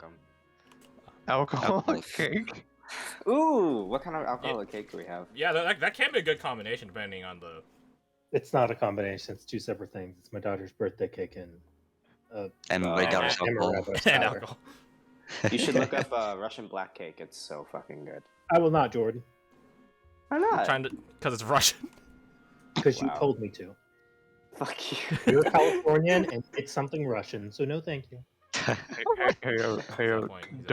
welcome. Alcoholic cake. Ooh, what kind of alcoholic cake do we have? Yeah, that can be a good combination depending on the. It's not a combination. It's two separate things. It's my daughter's birthday cake and my daughter's alcohol. And alcohol. You should look up Russian black cake. It's so fucking good. I will not, Jordan, Why not? Because it's Russian. because you Wow. told me to. Fuck you. You're Californian and it's something Russian, so no thank you. Hey, point.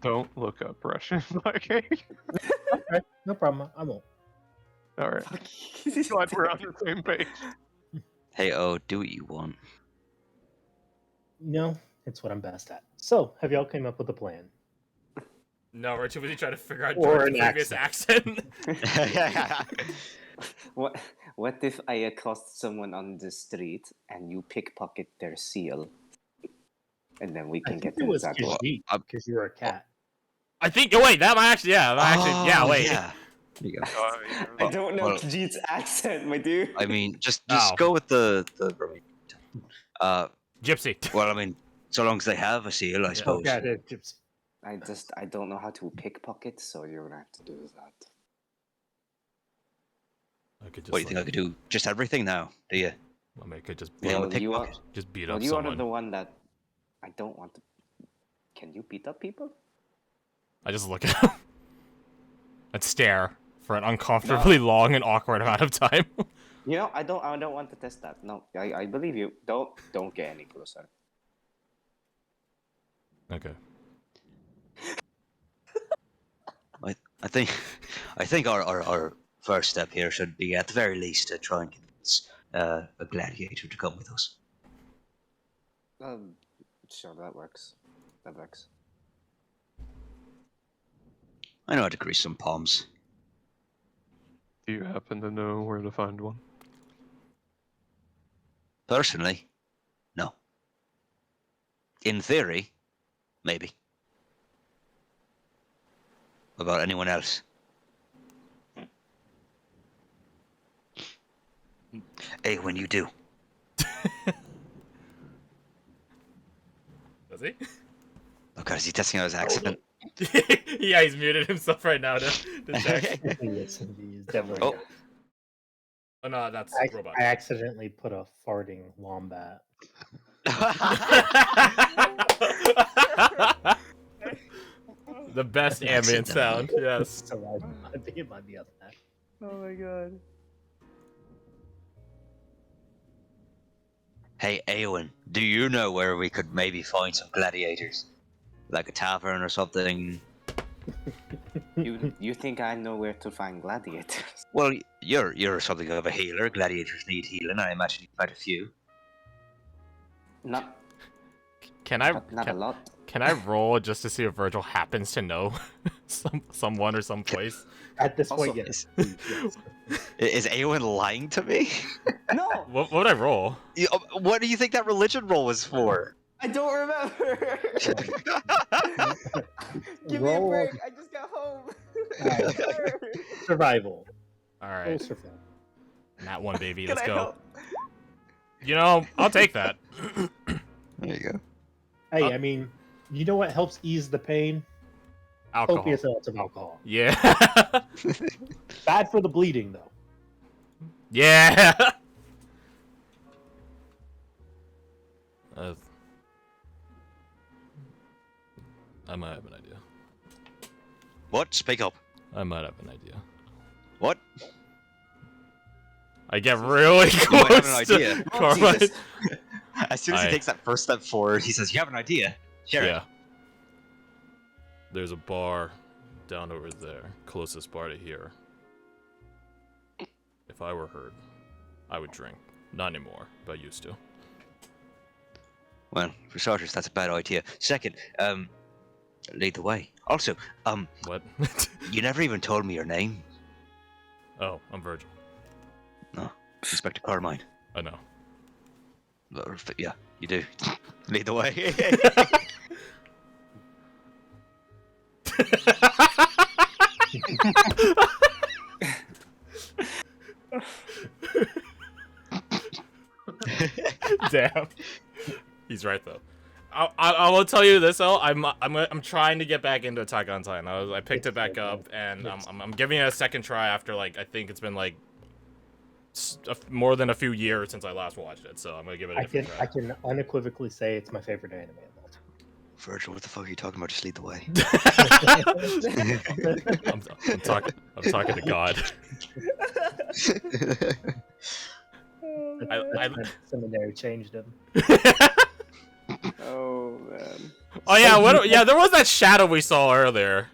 don't look up Russian black cake. Okay, no problem. I won't. All right. Fuck you. Glad we're on the same page. Hey, do what you want. No, it's what I'm best at. So, have y'all came up with a plan? No, we're too busy trying to figure out Or Jordan's an previous accent. What if I accost someone on the street and you pickpocket their seal? And then we I can think get it to was that one. because you're a cat. I think. Oh wait, that might actually. Yeah, wait. Yeah. There you go. I don't know Well- Khajiit's accent, my dude. I mean, just Oh. go with the. Gypsy. Well, I mean, so long as they have a seal, I suppose. Yeah, it's I don't know how to pickpocket, so you're gonna have to do that. I could just. What do you think I could do? Just everything now, do you? I mean, I could just Yeah, Well, with you are, pickpocket. just beat well, up you are someone. the one that I don't want to. Can you beat up people? I just look at him and stare for an uncomfortably long and awkward amount of time. You know, I don't want to test that. No, I believe you. Don't get any closer. Okay. I think our first step here should be, at the very least, to try and convince a gladiator to come with us. Sure, that works. That works. I know how to grease some palms. Do you happen to know where to find one? Personally, no. In theory, maybe. What about anyone else? Hey, when you do. Does he? Oh god, is he testing out his accent? Yeah, he's muted himself right now to check. yes, indeed. Definitely. Oh. Oh no, that's I robot. accidentally put a farting wombat. The best ambient sound. Yes. So I think it might be up there. Oh my god. Hey, Eowyn, do you know where we could maybe find some gladiators? Like a tavern or something? You think I know where to find gladiators? Well, you're something of a healer. Gladiators need healing. I imagine you fight a few. Not Can I a lot. can I roll just to see if Virgil happens to know someone or some place? At this Also- point, yes. Yes. Is Eowyn lying to me? No, What would I roll? What do you think that religion roll was for? I don't remember. Give me a Roll- break. I just got home. Alright. Survival. All Roll right, survival. that one, baby. Can Let's I go. help? You know, I'll take that. There you go. Hey, I mean, you know what helps ease the pain? Alcohol. Copious amounts of alcohol. Yeah. Bad for the bleeding, though. Yeah. I might have an idea. What? Speak up. I might have an idea. What? I get really You might have an close idea. to Oh, Carmine. Jesus. As soon as he I- takes that first step forward, he says, "You have an idea." Share it. Yeah. There's a bar down over there, closest bar to here. If I were hurt, I would drink. Not anymore, but I used to. Well, for starters, that's a bad idea. Second, lead the way. Also, What? you never even told me your name. Oh, I'm Virgil. No, Inspector Carmine. I know. Yeah, you do. Lead the way. Damn. He's right though. I will tell you this, though. I'm trying to get back into Attack on Titan. I picked it back up, and I'm giving it a second try after like I think it's been like more than a few years since I last watched it. So I'm gonna give it a different try. I can unequivocally say it's my favorite anime of all time. Virgil, what the fuck are you talking about? Just lead the way. I'm talking to God. I Seminary changed him. Oh man. Oh yeah, there was that shadow we saw earlier,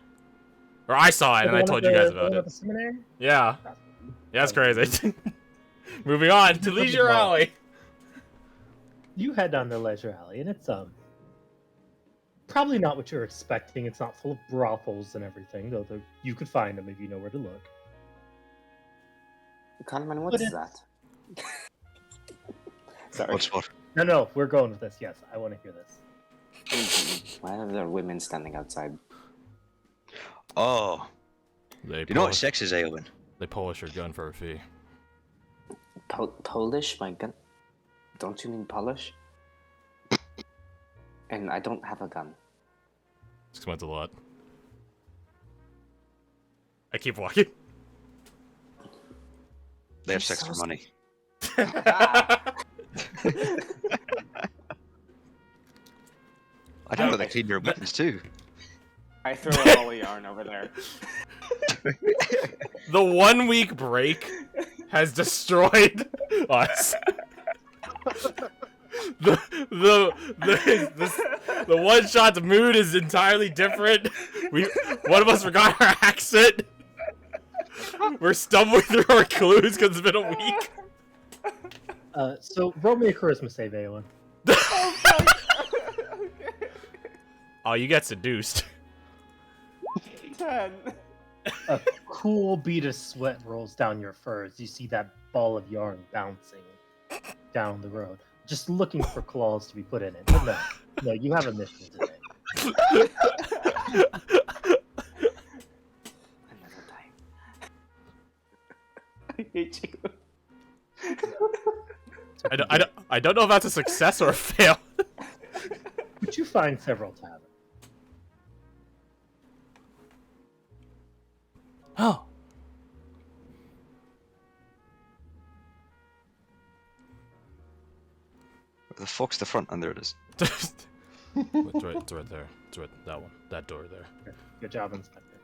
or I saw it, and I told you guys about it. The seminary? Yeah, that's crazy. Moving on to Leisure Alley. You head down to Leisure Alley, and it's probably not what you're expecting. It's not full of brothels and everything, though you could find them if you know where to look. Conman, what's that? Sorry. What's what? No, we're going with this. Yes, I want to hear this. Why are there women standing outside? Oh, They you know what sex is, Aowen? They polish your gun for a fee. Polish? My gun? Don't you mean polish? And I don't have a gun. Explains a lot. I keep walking. They have sex for money. I don't know they clean your buttons too. I throw a ball of yarn over there. The 1 week break has destroyed us. The one shot's mood is entirely different. One of us forgot our accent. We're stumbling through our clues because it's been a week. So roll me a charisma save, Aowen. Oh, you get seduced. 10. A cool bead of sweat rolls down your furs. You see that ball of yarn bouncing down the road, just looking for claws to be put in it. But no, you have a mission today. Another time. I hate you. I don't know if that's a success or a fail. But you find several taverns. Oh. Where the fuck's the front? And there it is. It's right there. It's right, that one. That door there. Good job, Inspector.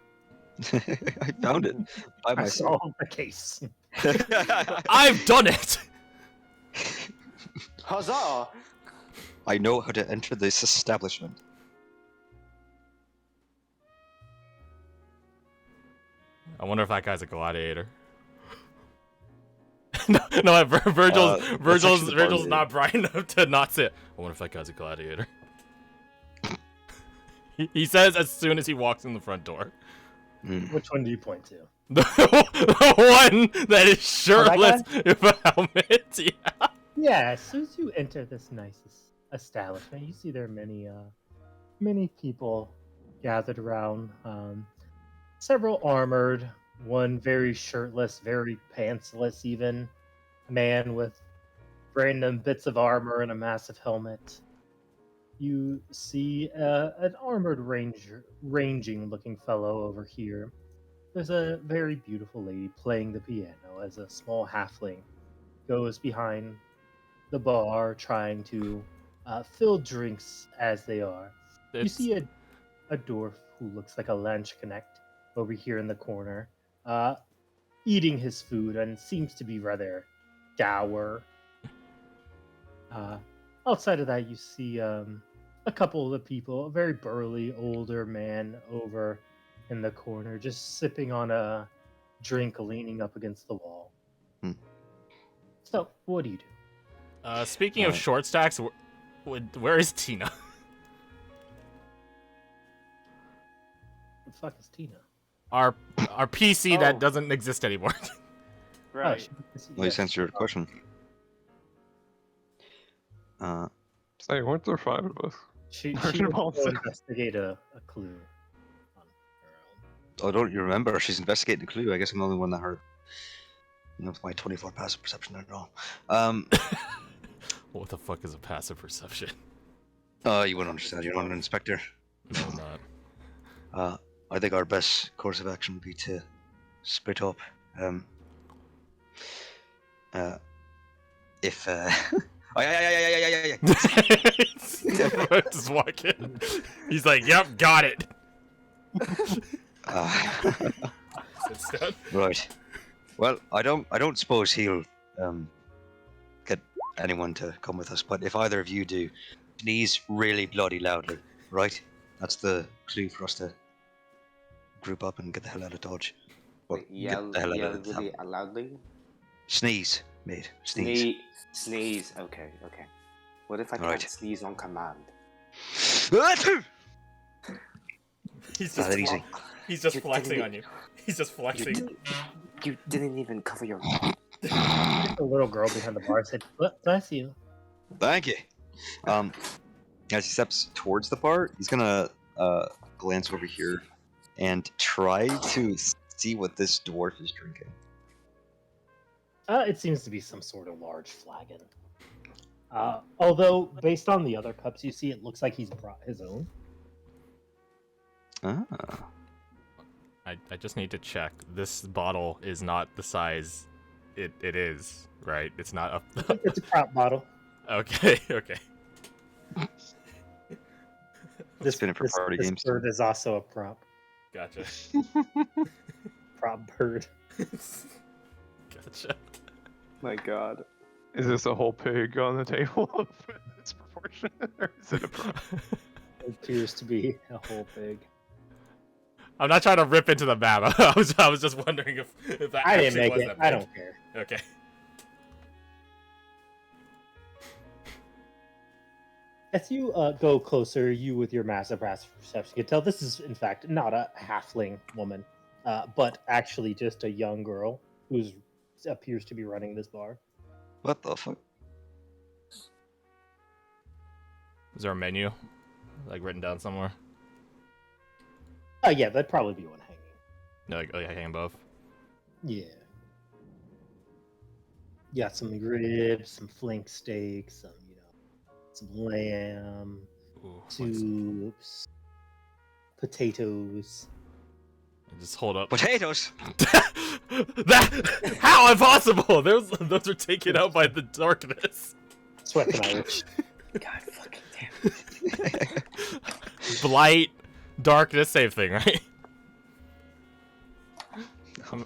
I found it by I myself. solved the case. I've done it! Huzzah! I know how to enter this establishment. I wonder if that guy's a gladiator. no, Virgil's not bright enough to not say it. I wonder if that guy's a gladiator. He says as soon as he walks in the front door. Which one do you point to? The one that is shirtless with a helmet. Yeah. Yeah, as soon as you enter this nice establishment, you see there are many people gathered around. Several armored, one very shirtless, very pantsless even, man with random bits of armor and a massive helmet. You see an armored ranging-looking fellow over here. There's a very beautiful lady playing the piano as a small halfling goes behind the bar trying to fill drinks as they are. You see a dwarf who looks like a Lanch Connect over here in the corner, eating his food and seems to be rather dour. Outside of that, you see a couple of the people, a very burly older man over in the corner, just sipping on a drink, leaning up against the wall. So, what do you do? Speaking of short stacks, where is Tina? What the fuck is Tina? Our PC that doesn't exist anymore. Right. Well, you answered your question. Say, weren't there 5 of us? She Virgin would Ball go Six. investigate a clue on her own. Oh, don't you remember? She's investigating the clue. I guess I'm the only one that heard. You know, it's my 24 passive perception. I don't know. What the fuck is a passive perception? You wouldn't understand. You're not an inspector. No, I'm not. I think our best course of action would be to split up. If oh, yeah. Just walk in. He's like, "Yep, got it." Sits down. Right. Well, I don't suppose he'll get anyone to come with us. But if either of you do, sneeze really bloody loudly. Right. That's the clue for us to group up and get the hell out of Dodge. Or Wait, get yell, the hell out yell of the really town. loudly. Sneeze, mate. Sneeze. Sneeze. Okay. What if I can't Alright. sneeze on command? He's Not just that easy. he's just You flexing didn't- on you. He's just flexing. You didn't even cover your mouth. The little girl behind the bar said, "Bless you." Thank you. As he steps towards the bar, he's gonna glance over here and try to see what this dwarf is drinking. It seems to be some sort of large flagon. Although, based on the other cups you see, it looks like he's brought his own. Ah. I just need to check. This bottle is not the size it is, right? It's not a. It's a prop bottle. Okay. It's been it for party this games. bird is also a prop. Gotcha. Prop bird. Gotcha. My God. Is this a whole pig on the table of this proportion, or is it a prop? It appears to be a whole pig. I'm not trying to rip into the map. I was just wondering if that I didn't actually make was it. that I big. don't care. Okay. As you go closer, you with your massive perception can tell this is, in fact, not a halfling woman, but actually just a young girl who appears to be running this bar. What the fuck? Is there a menu, like written down somewhere? Yeah, that'd probably be one hanging. No, like, oh yeah, hanging above. Yeah. You got some ribs, some flank steak, some lamb, Ooh, soups, potatoes. just hold up. Potatoes. That how impossible? Those are taken out by the darkness. Sweat Irish. God fucking damn. Blight, darkness, same thing, right?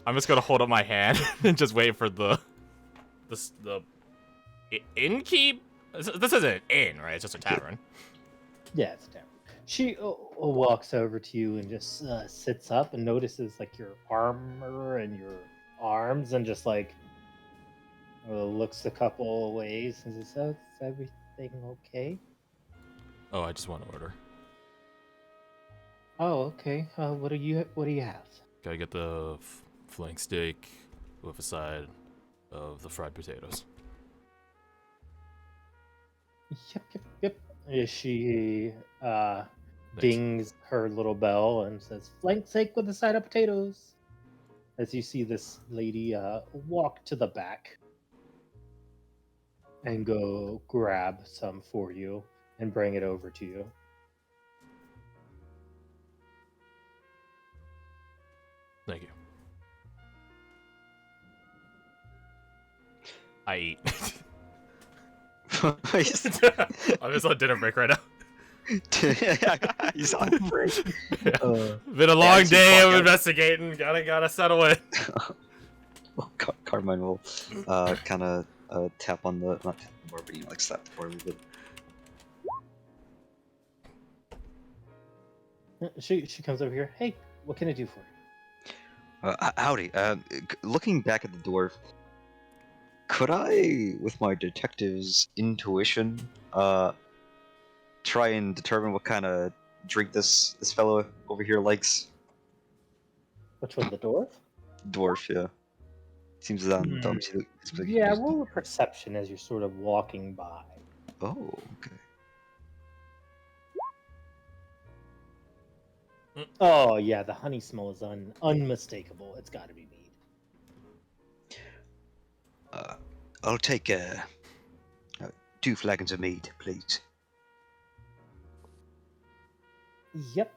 I'm just gonna hold up my hand and just wait for the innkeep. This isn't an inn, right? It's just a tavern. Yeah, it's down. She walks over to you and just sits up and notices like your armor and your arms and just like looks a couple ways and says, "Is everything okay?" Oh, I just want to order. Oh, okay. What do you have? Gotta get the flank steak with a side of the fried potatoes. Yep. She dings her little bell and says, "Flank steak with a side of potatoes." As you see this lady walk to the back and go grab some for you and bring it over to you. Thank you. I eat. I'm just on dinner break right now. He's on break. Been a long it's day of fucking- investigating. Gotta settle it. Well, Carmine will kind of tap on the not tap the bar, but like slap the bar a little bit. She comes over here. "Hey, what can I do for you?" Howdy. Looking back at the dwarf, could I, with my detective's intuition, try and determine what kind of drink this fellow over here likes? Which one, the dwarf? Dwarf, yeah. Seems dumb. Yeah, roll a perception as you're sort of walking by. Oh, okay. Oh yeah, the honey smell is unmistakable. It's got to be mead. I'll take 2 flagons of mead, please. Yep,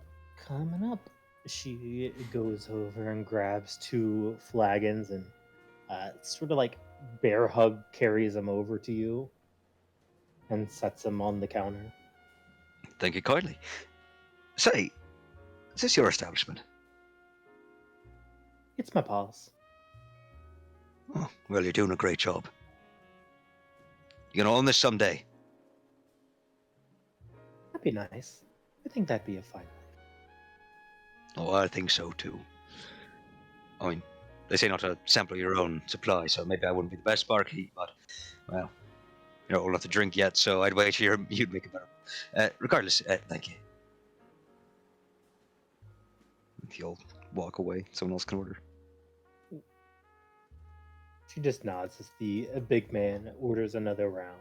coming up. She goes over and grabs 2 flagons and sort of like bear hug carries them over to you and sets them on the counter. Thank you kindly. Say, is this your establishment? It's my paws. Oh, well, you're doing a great job. You gonna own this someday? That'd be nice. I think that'd be a fine life. Oh, I think so too. I mean, they say not to sample your own supply, so maybe I wouldn't be the best barkeep, but, well, you're not old enough to drink yet, so I'd wait till you'd make it better. Regardless, thank you. He'll walk away. Someone else can order. She just nods as the big man orders another round.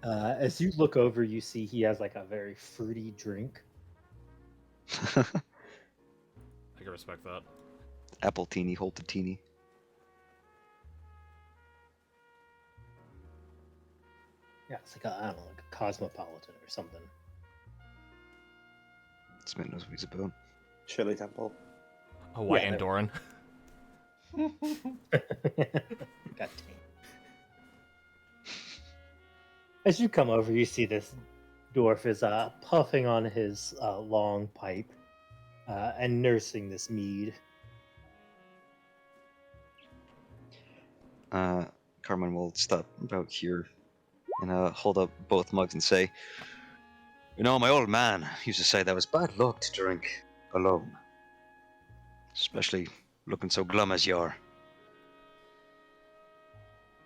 As you look over, you see he has like a very fruity drink. I can respect that. Apple teeny, holted teeny. Yeah, it's like I don't know, like a cosmopolitan or something. Smith knows what he's about. Shirley Temple. A white Yeah, Andoran. God damn. As you come over, you see this dwarf is puffing on his long pipe and nursing this mead. Carmen will stop about here and hold up both mugs and say, "You know, my old man used to say that was bad luck to drink alone. Especially looking so glum as you are."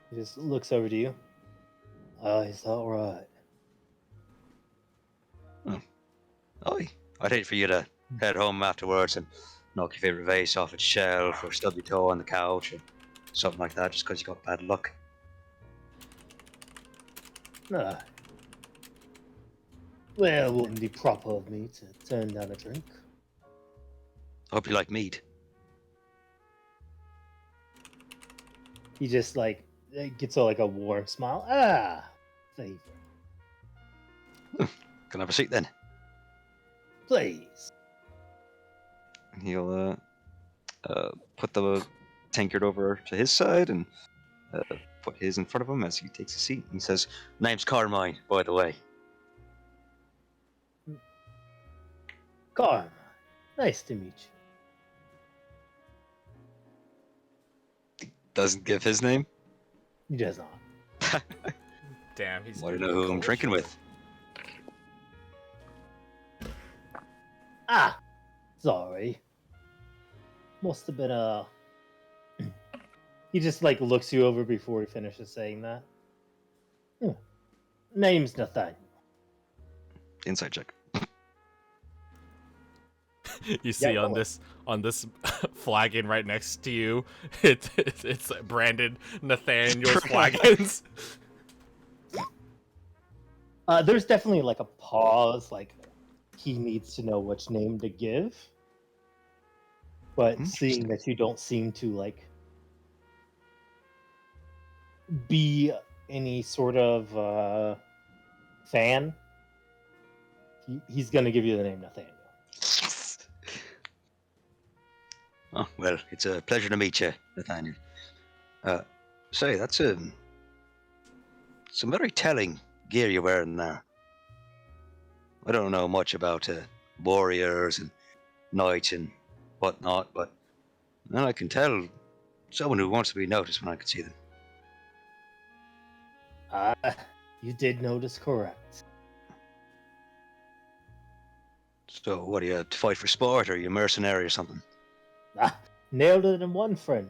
He just looks over to you. Is that right? Aye. I'd hate for you to head home afterwards and knock your favourite vase off its shelf or stub your toe on the couch or something like that just because you got bad luck. No. Well, it wouldn't be proper of me to turn down a drink. I hope you like mead. He just like gets like a warm smile. Ah, favorite. Can I have a seat then? Please. And he'll put the tankard over to his side and put his in front of him as he takes a seat. He says, "Name's Carmine, by the way." Carmine, nice to meet you. Doesn't give his name. He does not. Damn, he's. Want to know who I'm drinking with? Ah, sorry. Must have been a. He just like looks you over before he finishes saying that. Name's Nathaniel. Inside check. You see Yeah, on this flagon right next to you, it's branded Nathaniel's flagons. There's definitely like a pause, like he needs to know which name to give. But seeing Interesting. that you don't seem to like be any sort of fan, he's gonna give you the name Nathaniel. Oh, well, it's a pleasure to meet you, Nathaniel. Say, that's some very telling gear you're wearing there. I don't know much about warriors and knights and whatnot, but then I can tell someone who wants to be noticed when I can see them. You did notice correct. So, what are you, to fight for sport, or are you a mercenary or something? Nailed it in one, friend.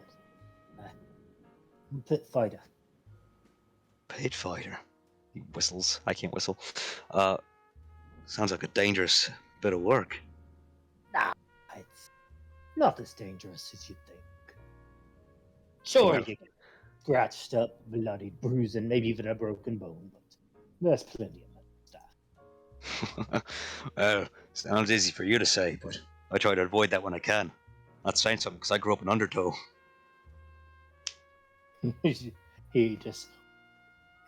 Pit fighter. Pit fighter. He whistles. I can't whistle. Sounds like a dangerous bit of work. It's not as dangerous as you'd think. Sure, Well. you get scratched up, bloody, bruising, maybe even a broken bone, but there's plenty of that stuff. Well, sounds easy for you to say, but I try to avoid that when I can. Not saying something because I grew up in Undertow. He just.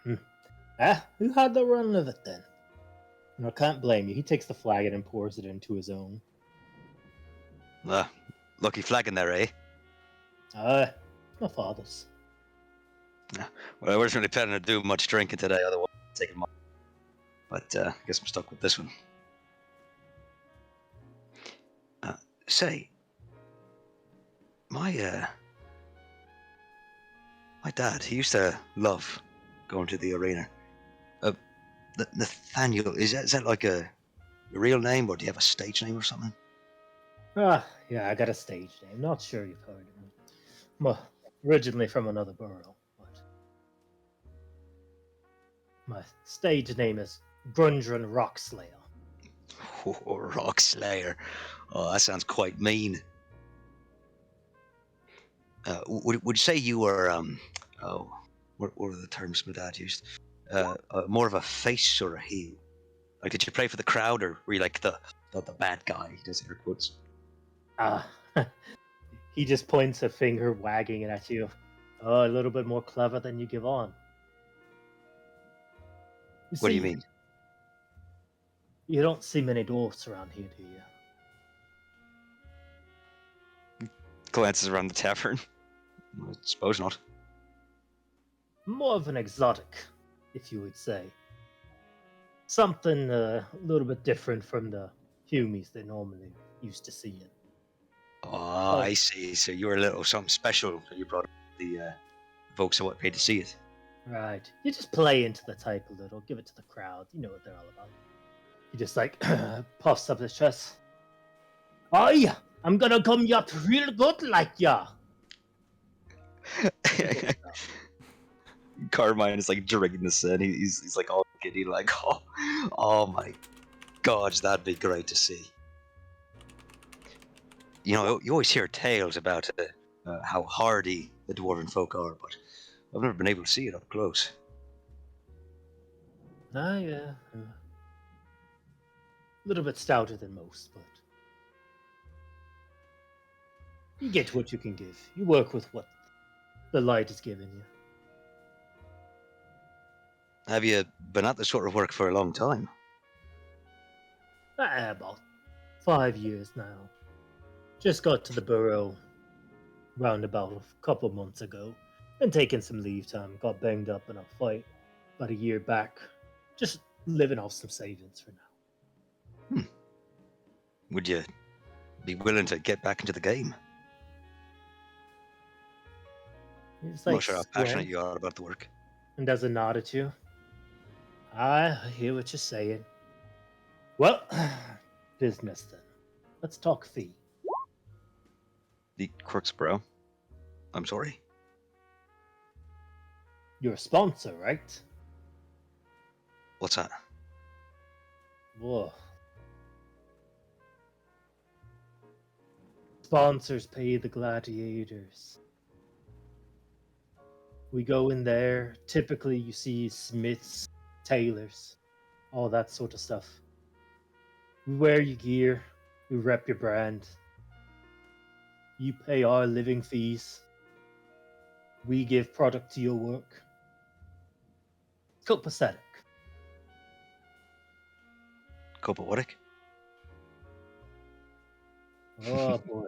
Who had the run of it then? And I can't blame you. He takes the flagon and pours it into his own. Lucky flagon there, eh? My father's. Well, I wasn't really planning to do much drinking today, otherwise I'd taken my. But I guess I'm stuck with this one. Say, my dad, he used to love going to the arena. Nathaniel, is that like a real name, or do you have a stage name or something? Yeah, I got a stage name. Not sure you've heard of me. Well, originally from another borough, but my stage name is Grundrun Rockslayer. Oh, Rock Slayer. Oh, that sounds quite mean. Would you say you were what are the terms my dad used? More of a face or a heel? Like, did you play for the crowd, or were you like the bad guy? He does air quotes. Ah, he just points a finger, wagging it at you. Oh, a little bit more clever than you give on. What do you see, mean? You don't see many dwarfs around here, do you? Glances around the tavern. I suppose not. More of an exotic, if you would say. Something a little bit different from the humies they normally used to see in. Oh, I see. So you were a little something special that you brought the folks that paid to see it. Right. You just play into the type a little, give it to the crowd. You know what they're all about. He just like puffs up his chest. Aye, I'm gonna come up real good like ya. Carmine is like drinking this in. He's like all giddy, like, oh my gosh, that'd be great to see. You know, you always hear tales about how hardy the dwarven folk are, but I've never been able to see it up close. Yeah. A little bit stouter than most, but you get what you can give. You work with what the light is giving you. Have you been at this sort of work for a long time? About 5 years now. Just got to the borough round about a couple months ago. Been taking some leave time. Got banged up in a fight about a year back. Just living off some savings for now. Would you be willing to get back into the game? He's I'm like not sure how passionate squint you are about the work. and does a nod at you. I hear what you're saying. Well, business then. Let's talk fee. The quirks, bro. I'm sorry. You're a sponsor, right? What's that? Whoa. Sponsors pay the gladiators. We go in there. Typically, you see smiths, tailors, all that sort of stuff. We wear your gear. We rep your brand. You pay our living fees. We give product to your work. Copacetic. Copawatic? Oh boy.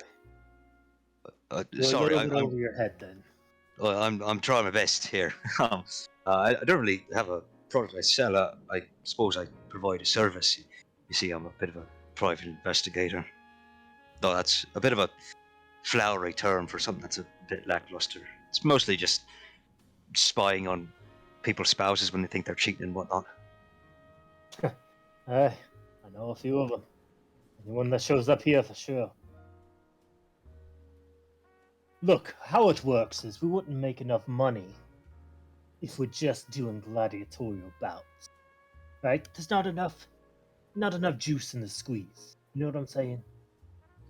You're a Sorry, little bit over your head then. I'm trying my best here. I don't really have a product I sell. I suppose I provide a service. You see, I'm a bit of a private investigator. Though that's a bit of a flowery term for something that's a bit lackluster. It's mostly just spying on people's spouses when they think they're cheating and whatnot. I know a few of them. Anyone that shows up here for sure. Look, how it works is we wouldn't make enough money if we're just doing gladiatorial bouts. Right? There's not enough juice in the squeeze. You know what I'm saying?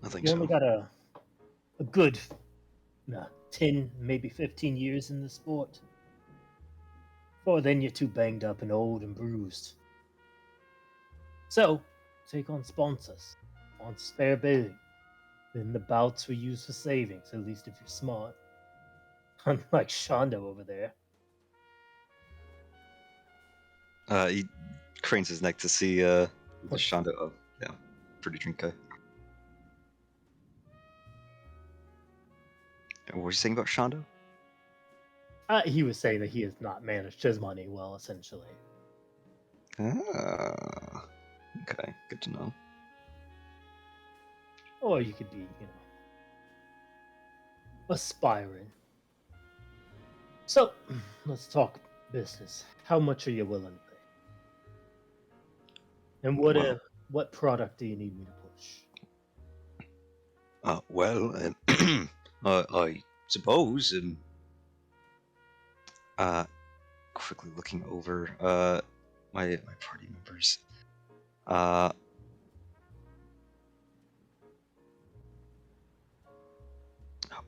I think You so. only got a good 10, maybe 15 years in the sport. Before then you're too banged up and old and bruised. So, take on sponsors. On spare billing. Then the bouts we use for savings, at least if you're smart. Unlike Shondo over there. He cranes his neck to see the Shando. Oh, yeah, pretty drink guy. What were you saying about Shando? He was saying that he has not managed his money well, essentially. Ah, okay, good to know. Or you could be, aspiring. So, let's talk business. How much are you willing to pay? And Well- what product do you need me to push? Well, I suppose, quickly looking over my party members.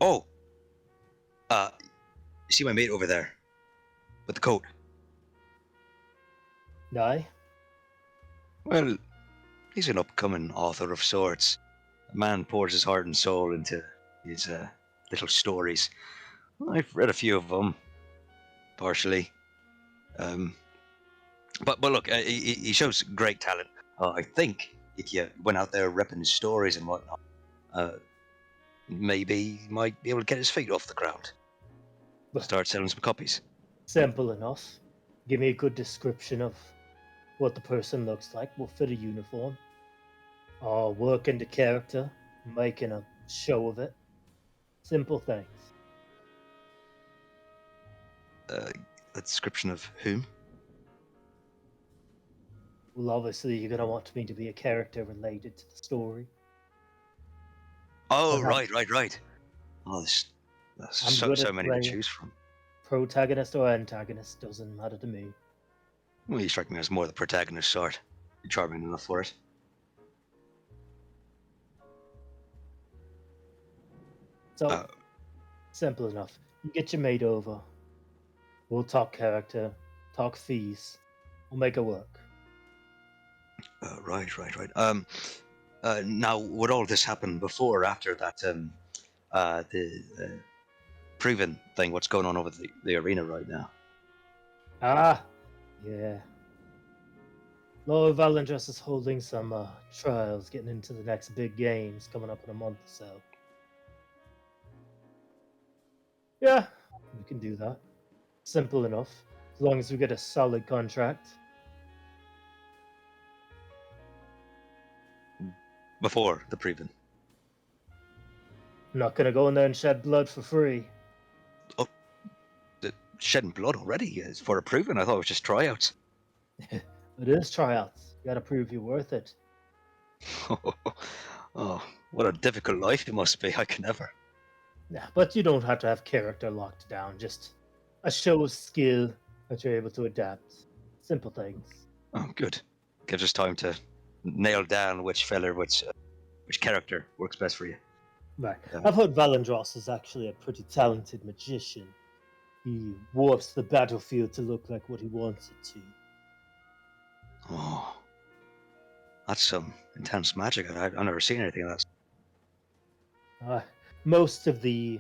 Oh, you see my mate over there with the coat? Aye? Well, he's an upcoming author of sorts. A man pours his heart and soul into his little stories. I've read a few of them, partially. But look, he shows great talent. I think if you went out there repping his stories and whatnot, maybe he might be able to get his feet off the ground. But Start selling some copies. simple enough. Give me a good description of what the person looks like. We'll fit a uniform. I'll work into character, making a show of it. Simple things. A description of whom? Well, obviously, you're going to want me to be a character related to the story. Oh, Uh-huh. right. Oh, there's I'm so, good so at many to playing. choose from. Protagonist or antagonist doesn't matter to me. Well, you strike me as more the protagonist sort. You're charming enough for it. So, simple enough. You get your mate over. We'll talk character, talk fees. We'll make it work. Right. Now, would all this happen before or after that? The proven thing. What's going on over the arena right now? Ah, yeah. Lord Valendress is holding some trials, getting into the next big games coming up in a month or so. Yeah, we can do that. Simple enough. As long as we get a solid contract. Before the proven. I'm not gonna go in there and shed blood for free. Shedding blood already is for a proven. I thought it was just tryouts. It is tryouts. You gotta prove you're worth it. Oh, what a difficult life it must be. I can never. Yeah, but you don't have to have character locked down. Just a show of skill that you're able to adapt. Simple things. Oh, good. Gives us time to nail down which character works best for you. Right. Yeah. I've heard Valendros is actually a pretty talented magician. He warps the battlefield to look like what he wants it to. Oh, that's some intense magic. I've never seen anything like that. Most of the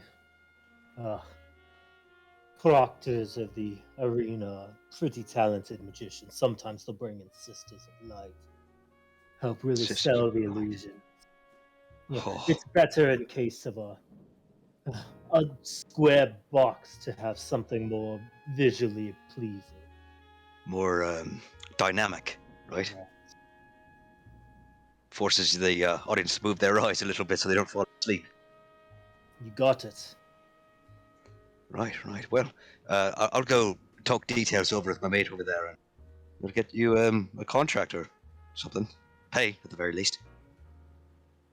proctors of the arena are pretty talented magicians. Sometimes they'll bring in Sisters of Light. Help really Sisters sell of the Light. illusion. Yeah, Oh. it's better in case of a square box to have something more visually pleasing. More dynamic, right? Yeah. Forces the audience to move their eyes a little bit so they don't fall asleep. You got it. Right. Well, I'll go talk details over with my mate over there, and we'll get you a contract or something. Pay at the very least.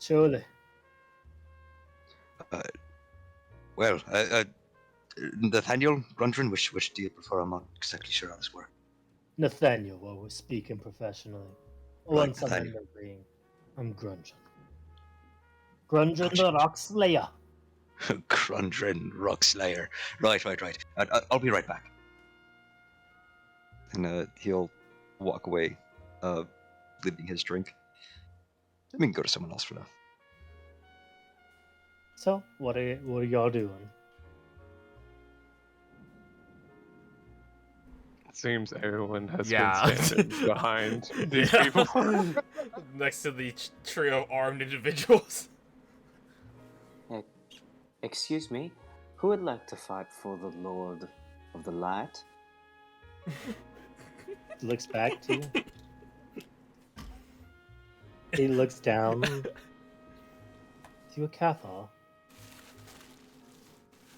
Surely. Well, Nathaniel Grundrin, which do you prefer? I'm not exactly sure how this works. Nathaniel, while we're speaking professionally. Right, Once I'm Nathaniel. remembering, I'm Grungeon. Grungeon the Rock Slayer. Grundrin Rockslayer. Right. I'll be right back. And he'll walk away, leaving his drink. We can go to someone else for now. So, what are y'all doing? seems Eowyn has Yeah. been standing behind these Yeah. people. Next to the trio of armed individuals. Excuse me, who would like to fight for the Lord of the Light? He looks back to you. He looks down. You a Cathar?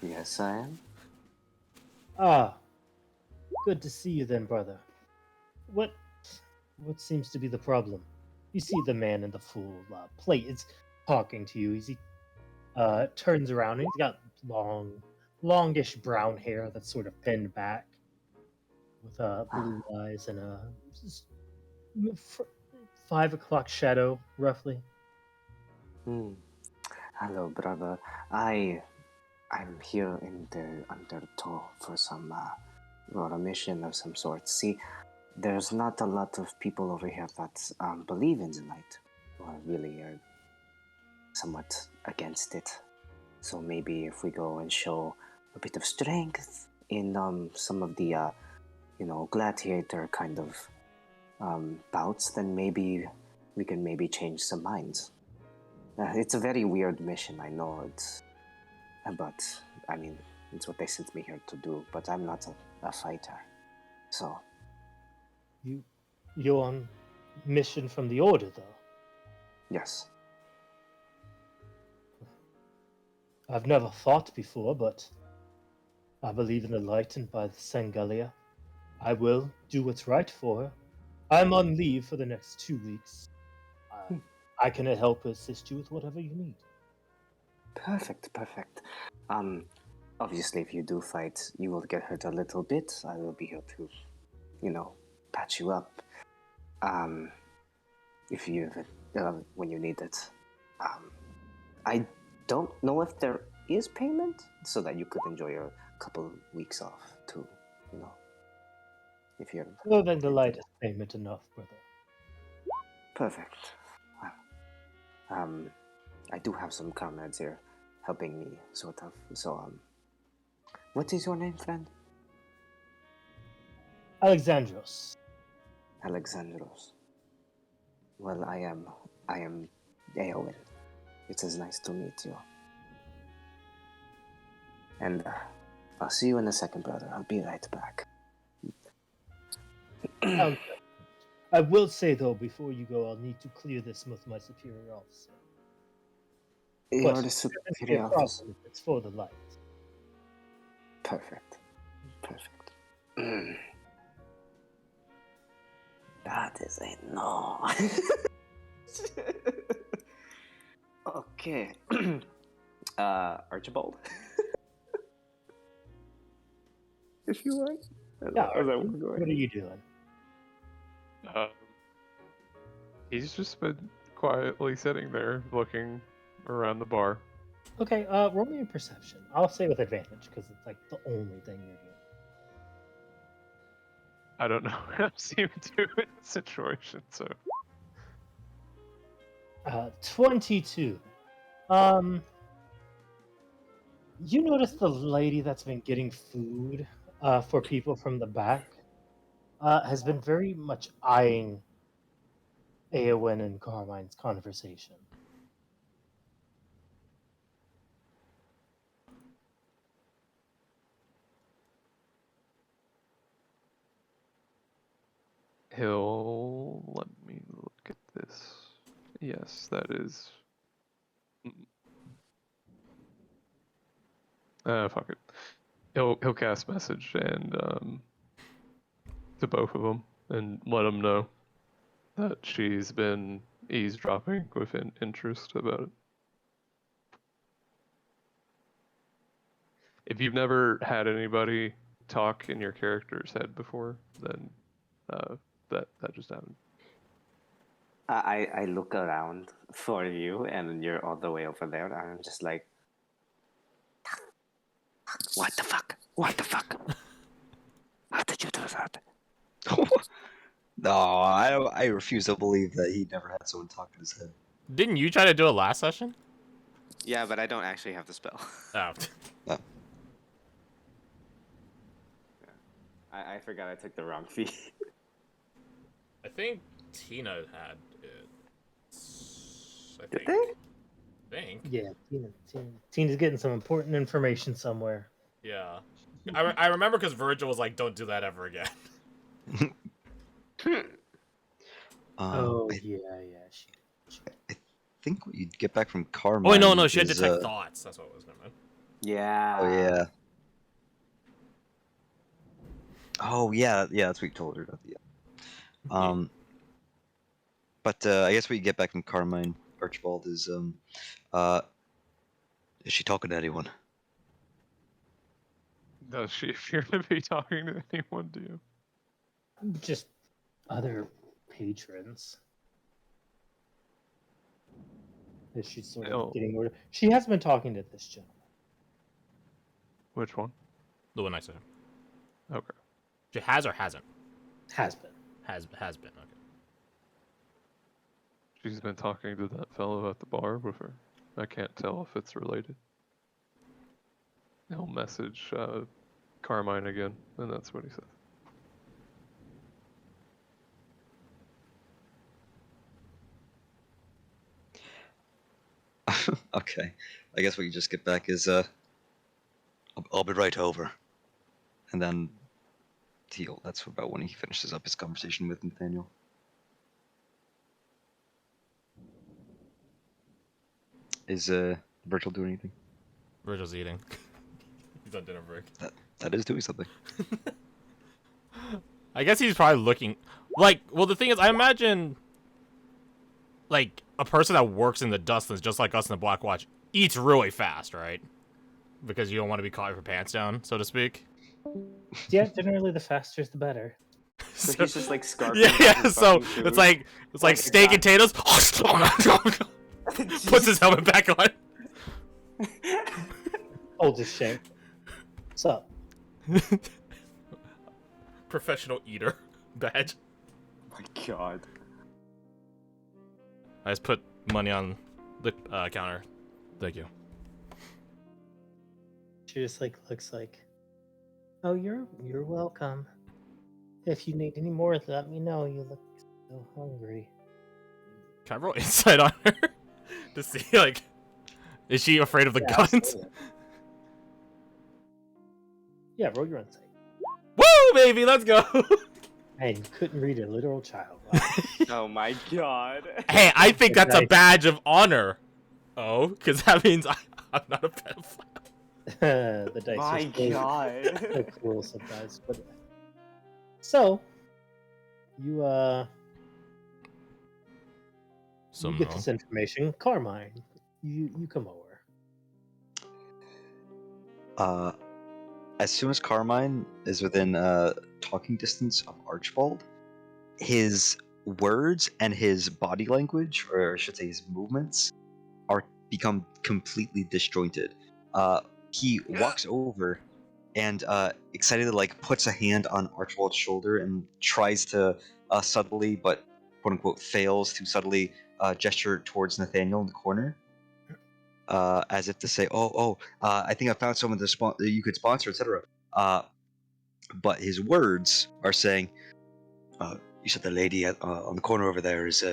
Yes, I am. Ah, good to see you then, brother. What seems to be the problem? You see the man in the full plate is talking to you. He turns around and he's got longish brown hair that's sort of pinned back, with blue eyes and a 5 o'clock shadow, roughly. Hello, brother. I'm here in the Undertow for some for a mission of some sort. See, there's not a lot of people over here that believe in the light, or really are somewhat against it. So maybe if we go and show a bit of strength in some of the gladiator kind of bouts, then maybe we can maybe change some minds. It's a very weird mission, I know. But I mean, it's what they sent me here to do. But I'm not a fighter, so. You're on mission from the Order, though. Yes. I've never fought before, but I believe in the light and by the Sangalia. I will do what's right for her. I'm on leave for the next 2 weeks. I can help assist you with whatever you need. Perfect. Obviously, if you do fight, you will get hurt a little bit. I will be here to, patch you up. If you when you need it. I don't know if there is payment, so that you could enjoy a couple weeks off too. If you're. More than the lightest payment enough, brother. Perfect. Well, I do have some comrades here helping me, sort of. So, what is your name, friend? Alexandros. Alexandros. Well, I am Eowyn. It is nice to meet you. And I'll see you in a second, brother. I'll be right back. I will say, though, before you go, I'll need to clear this with my superior officer. You're But the it shouldn't be superior a problem officer. if it's for the light. Perfect. That is a no. Okay. Archibald? If you want. Yeah, How's that one going? what are you doing? He's just been quietly sitting there looking around the bar. Okay, roll me a perception. I'll say with advantage, because it's like the only thing you're doing. I don't know how to see him do in this situation, so 22. You notice the lady that's been getting food for people from the back has been very much eyeing Eowyn and Carmine's conversation. he'll let me look at this. Yes, that is. Fuck it. He'll cast message and to both of them and let them know that she's been eavesdropping with an interest about it. If you've never had anybody talk in your character's head before, then that just happened. I look around for you, and you're all the way over there, and I'm just like, what the fuck? How did you do that? No, I refuse to believe that he never had someone talk in his head. Didn't you try to do it last session? Yeah, but I don't actually have the spell. Oh. I forgot I took the wrong feed. I think Tina had it. I Did think. they? I think. Yeah, Tina's getting some important information somewhere. Yeah. I remember because Virgil was like, "Don't do that ever again." Oh I yeah. think what you'd get back from Carmine. Oh wait, no, she had is, detect thoughts. That's what it was, never mind. Yeah. Oh yeah. Oh yeah, that's what you told her at the end. But I guess what you get back from Carmine Archibald is she talking to anyone? Does she appear to be talking to anyone, do you? Just other patrons. Is she sort of Oh. getting order? She has been talking to this gentleman. Which one? The one I said. Okay. She has or hasn't? Has been. Has been. Okay. She's been talking to that fellow at the bar with her. I can't tell if it's related. He'll message Carmine again, and that's what he says. Okay. I guess what you just get back is I'll be right over. And then that's about when he finishes up his conversation with Nathaniel. Is Virgil doing anything? Virgil's eating. He's on dinner break. That is doing something. I guess he's probably looking like. Well, the thing is, I imagine like a person that works in the Dustlands, just like us in the Black Watch, eats really fast, right? Because you don't want to be caught with your pants down, so to speak. Yeah, generally the faster the better. So he's just like scarfing. Yeah. his So fucking food. it's like steak and potatoes. Puts his helmet back on. Oldest shame. What's up? Professional eater badge. Oh my god. I just put money on the counter. Thank you. She just like looks like, oh, you're welcome. If you need any more, let me know. You look so hungry. Can I roll insight on her to see like, is she afraid of the Yeah, guns? absolutely. Yeah, roll your insight. Woo, baby, let's go. Hey, you couldn't read a literal child. Wow. Oh my god. Hey, I think that's a Nice. badge of honor. Oh, because that means I'm not a pedophile. The dice My are so god. cruel sometimes. But so you you get this information, Carmine. You come over. As soon as Carmine is within talking distance of Archibald, his words and his body language, or I should say his movements, become completely disjointed. He walks over and excitedly puts a hand on Archibald's shoulder and tries to subtly, but quote unquote fails to subtly gesture towards Nathaniel in the corner. As if to say, I think I found someone that you could sponsor, etc. But his words are saying, you said the lady on the corner over there is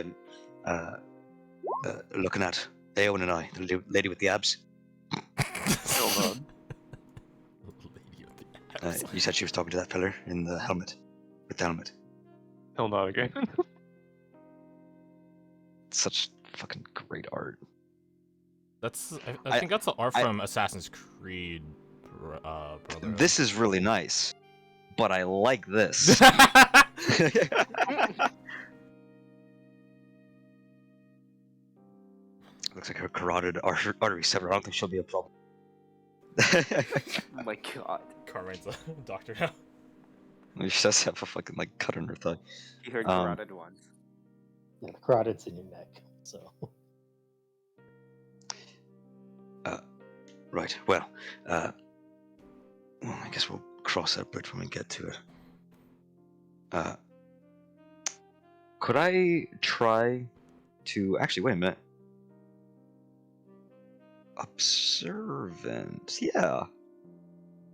looking at Aowen and I, the lady with the abs. Hold on. You said she was talking to that fella in the helmet, with the helmet. Hell not again. Such fucking great art. That's I think that's the art from Assassin's Creed, brother. This is really nice, but I like this. Looks like her carotid artery severed. I don't think she'll be a problem. Oh my god. Carmine's a doctor now. She does have a fucking cut on her thigh. He heard carotid once. Yeah, the carotid's in your neck, so. Right. Well, I guess we'll cross that bridge when we get to it. Could I try to actually wait a minute? Observant. Yeah.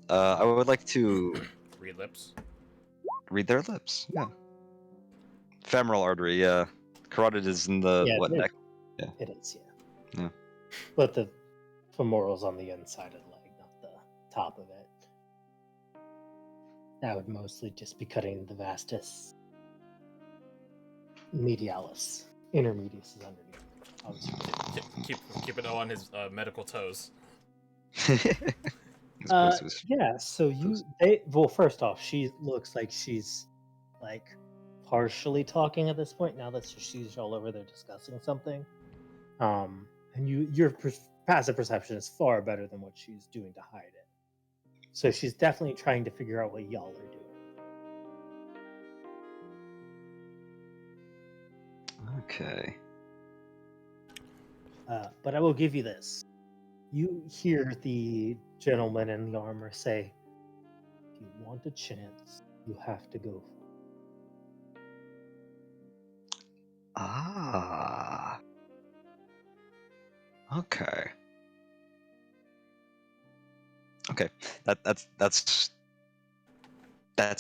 I would like to Read lips. Read their lips. Yeah. Femoral artery. Yeah. Carotid is in the Yeah, what it- neck? It is, yeah. Yeah. But the femoral's on the inside of the leg, not the top of it. That would mostly just be cutting the vastus medialis. Intermedius is underneath. Obviously. Keep an O on his medical toes. As opposed to his- Yeah, so Those- well, first off, she looks like she's like partially talking at this point. Now that she's all over there discussing something, and your passive perception is far better than what she's doing to hide it. So she's definitely trying to figure out what y'all are doing. Okay. But I will give you this. You hear the gentleman in the armor say, if you want a chance, you have to go for it. Ah. Okay. Okay. That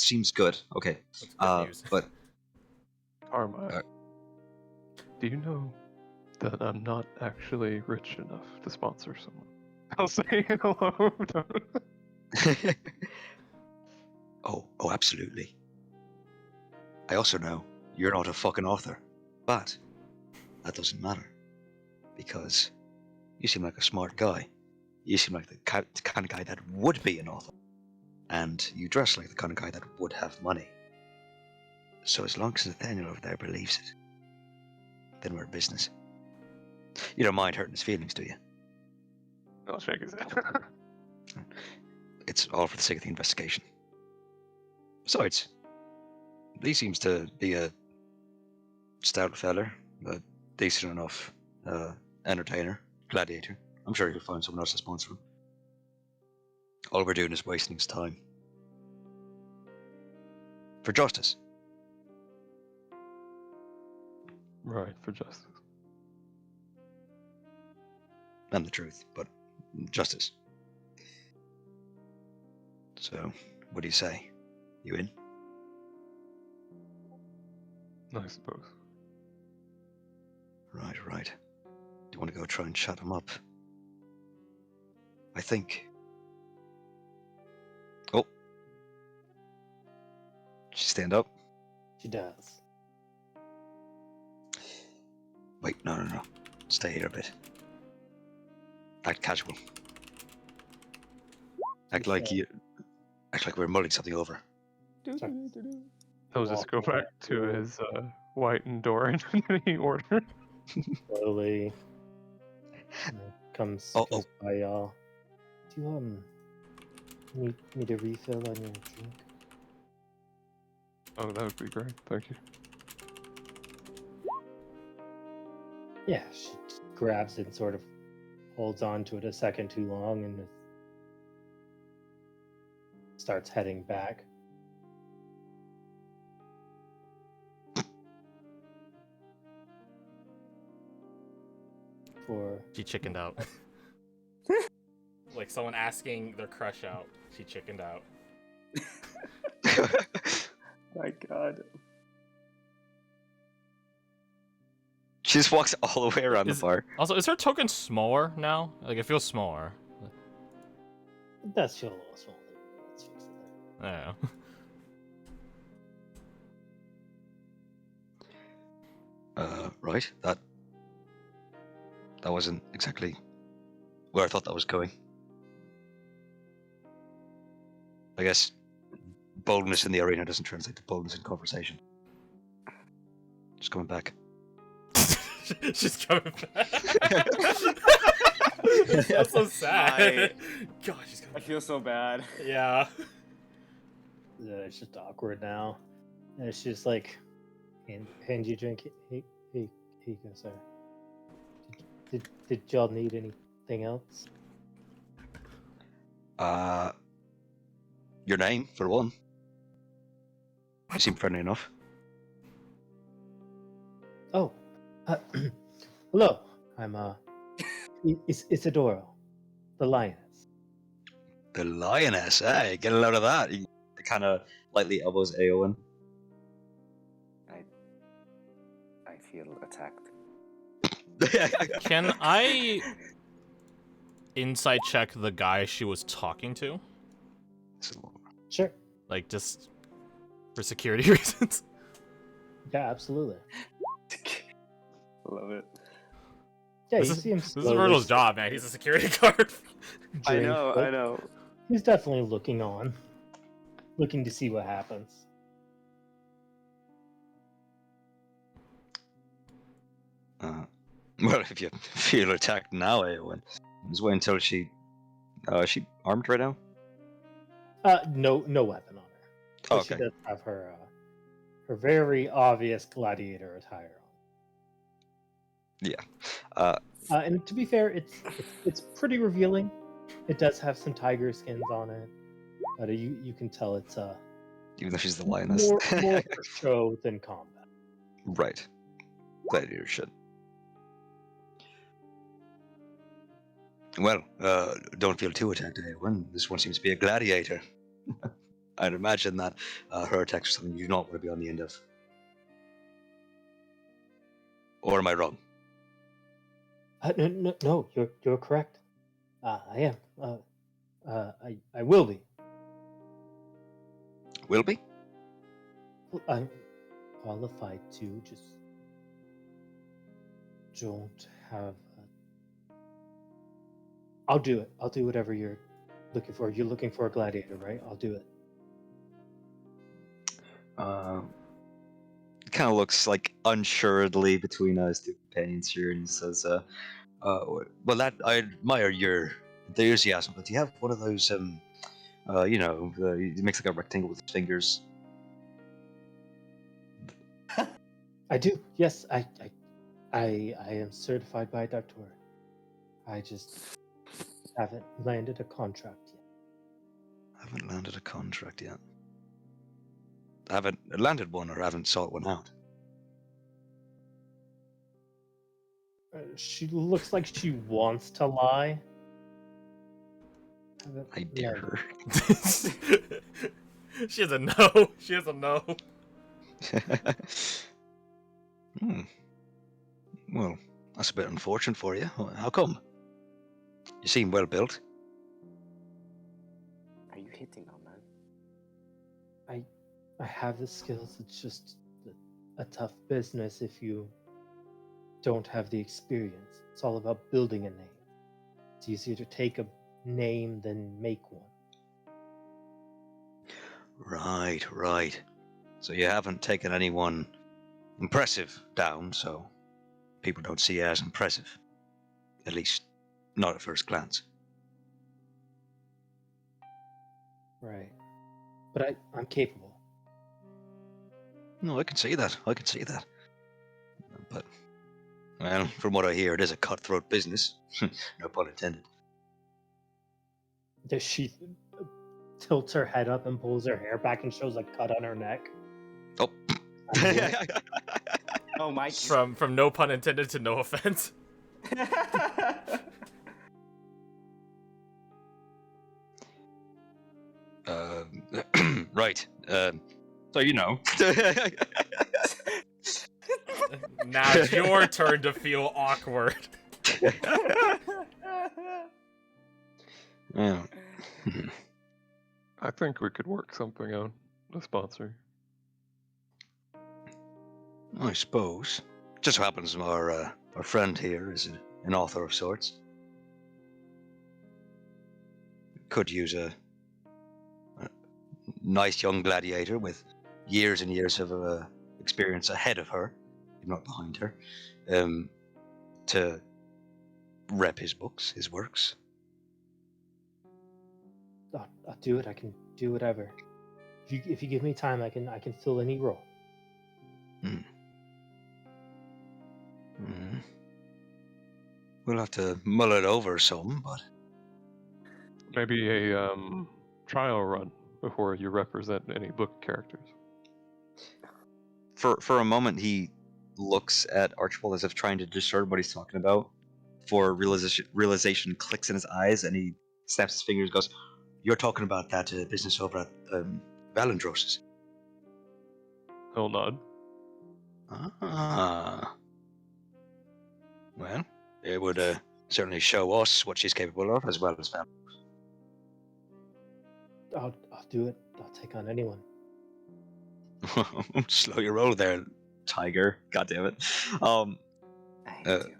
seems good. Okay. That's good news. But Armai, do you know that I'm not actually rich enough to sponsor someone? I'll say hello. oh, absolutely. I also know you're not a fucking author, but that doesn't matter because you seem like a smart guy. You seem like the kind of guy that would be an author, and you dress like the kind of guy that would have money. So as long as Nathaniel over there believes it, then we're in business. You don't mind hurting his feelings, do you? I'll shake his head. It's all for the sake of the investigation. Besides, he seems to be a stout feller, a decent enough entertainer, gladiator. I'm sure he'll find someone else to sponsor him. All we're doing is wasting his time. For justice. Right, for justice. And the truth, but justice. So, what do you say? You in? I suppose. Right. Do you want to go try and shut him up? I think. Oh. She stand up? She does. Wait, no. Stay here a bit. Act casual. Act like we're mulling something over. He'll just go back to his white Andora in any order. Slowly comes by y'all. Do you need a refill on your drink? Oh, that would be great. Thank you. Yeah, she grabs it and sort of holds on to it a second too long and starts heading back. She chickened out. Like someone asking their crush out. She chickened out. My God. She just walks all the way around the bar. Also, is her token smaller now? Like, it feels smaller. It does feel a little small. Let's fix it there. I don't know. Right. That wasn't exactly where I thought that was going. I guess boldness in the arena doesn't translate to boldness in conversation. Just coming back. She's coming back. That's so sad. God, she's coming I back. feel so bad. Yeah. It's just awkward now. And it's just like, hand you drink. Hey, go, sir. Did y'all need anything else? Your name, for one. You seem friendly enough. Oh, hello. I'm it's Andora, the lioness. The lioness, eh? Get a load of that. The kind of lightly elbows Eowyn. I feel attacked. Can I insight check the guy she was talking to? Sure. Like, just for security reasons? Yeah, absolutely. Love it. Yeah, This you is, see him this is slowly Virgil's job, man. He's a security guard. I drink, know, but I know. He's definitely looking on, looking to see what happens. Well, if you feel attacked now, Eowyn, just wait until she armed right now? No weapon on her. But she Okay. does have her her very obvious gladiator attire Uh, on. And to be fair, it's pretty revealing. It does have some tiger skins on it, but you can tell it's even though she's the lioness. more for show than combat. Right. Gladiator shit. Well, don't feel too attacked, Eowyn. This one seems to be a gladiator. I'd imagine that her attacks are something you do not want to be on the end of. Or am I wrong? No, you're correct. I am. I will be. Will be? I'm qualified to, just don't have. I'll do it. I'll do whatever you're looking for. You're looking for a gladiator, right? I'll do it. Kind of looks like unsuredly between his two companions here, and he says, well, that I admire your enthusiasm, but do you have one of those, he makes like a rectangle with his fingers. I do. Yes, I am certified by Dr. I just haven't landed a contract yet. Haven't landed a contract yet. Haven't landed one or haven't sought one out. She looks like she wants to lie. I dare her. She has a no. She has a no. Well, that's a bit unfortunate for you. How come? You seem well built. Are you hitting on that? I have the skills. It's just a tough business if you don't have the experience. It's all about building a name. It's easier to take a name than make one. Right. So you haven't taken anyone impressive down, so people don't see you as impressive. At least, not at first glance. Right. But I'm capable. No, I can see that. But, well, from what I hear, it is a cutthroat business. No pun intended. Does she tilts her head up and pulls her hair back and shows a cut on her neck? Oh. Oh, Mike. From no pun intended to no offense. Right. So you know. Now it's your turn to feel awkward. Yeah. I think we could work something out. A sponsor. I suppose. Just so happens our friend here is an author of sorts. Could use a nice young gladiator with years and years of experience ahead of her, if not behind her, to rep his books, his works. I'll do it. I can do whatever. If you give me time, I can fill any role. We'll have to mull it over some, but Maybe a trial run before you represent any book characters. for a moment he looks at Archibald as if trying to discern what he's talking about. For realization clicks in his eyes, and he snaps his fingers and goes, "You're talking about that business over at Valendros's. He'll nod. Ah. Well, it would certainly show us what she's capable of, as well as them. I'll do it. I'll take on anyone. Slow your roll there, Tiger. God damn it. I hate you.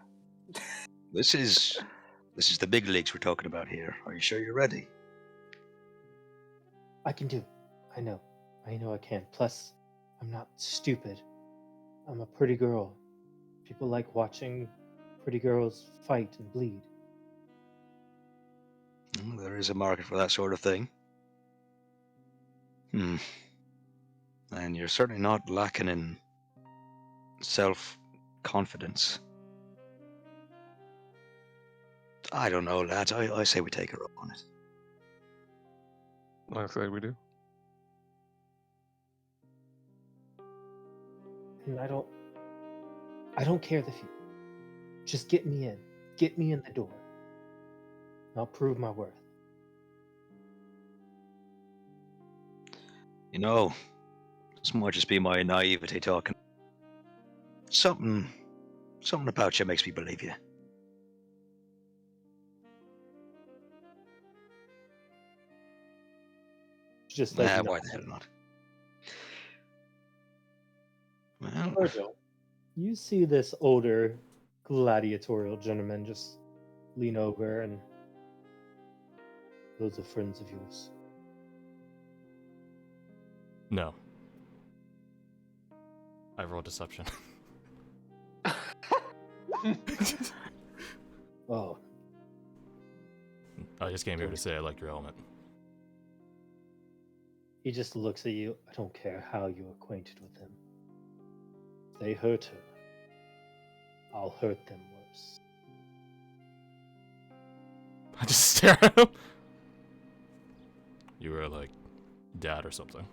This is the big leagues we're talking about here. Are you sure you're ready? I can do it. I know I can. Plus, I'm not stupid. I'm a pretty girl. People like watching pretty girls fight and bleed. There is a market for that sort of thing. And you're certainly not lacking in self-confidence. I don't know, lads. I say we take her up on it. Like I say, we do. And I don't care the future. Just get me in. Get me in the door. I'll prove my worth. You know, this might just be my naivety talking. Something about you makes me believe you. Just like Nah, why the hell not? Well, Virgil, you see this older gladiatorial gentleman just lean over, and those are friends of yours. No. I rolled deception. Oh, I just came here to say I like your element. he just looks at you. I don't care how you're acquainted with him. If they hurt her, I'll hurt them worse. I just stare at him. You were like dad or something.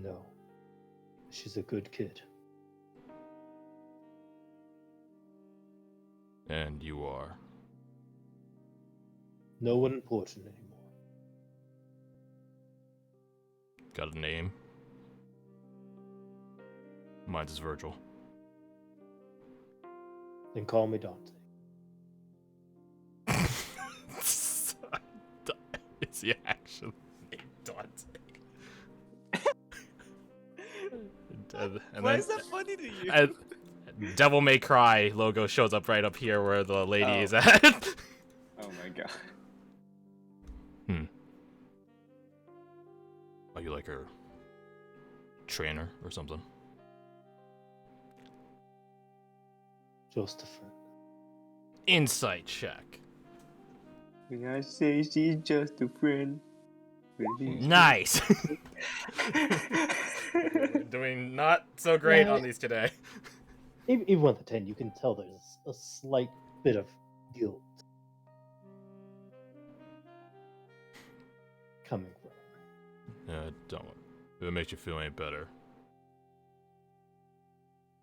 No, she's a good kid. And you are. No one important anymore. Got a name? Mine's is Virgil. Then call me Dante. Is he actually named Dante? And Why then, is that funny to you? and Devil May Cry logo shows up right up here where the lady Oh. is at. Oh my god. Are you like her trainer or something? Just a friend. Insight check. When I say she's just a friend. Nice. Doing not so great on these today. Even with a 10, you can tell there's a slight bit of guilt coming from her. Don't. If it makes you feel any better,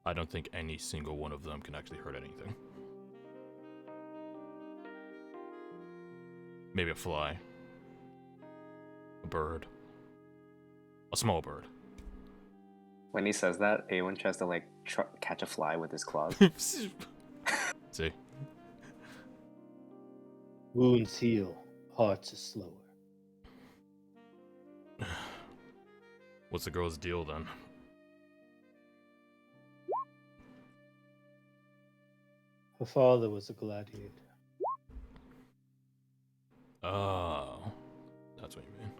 I don't think any single one of them can actually hurt anything. Maybe a fly. A bird. A small bird. When he says that, Awen tries to catch a fly with his claws. See? Wounds heal, hearts are slower. What's the girl's deal then? Her father was a gladiator. Oh. That's what you mean.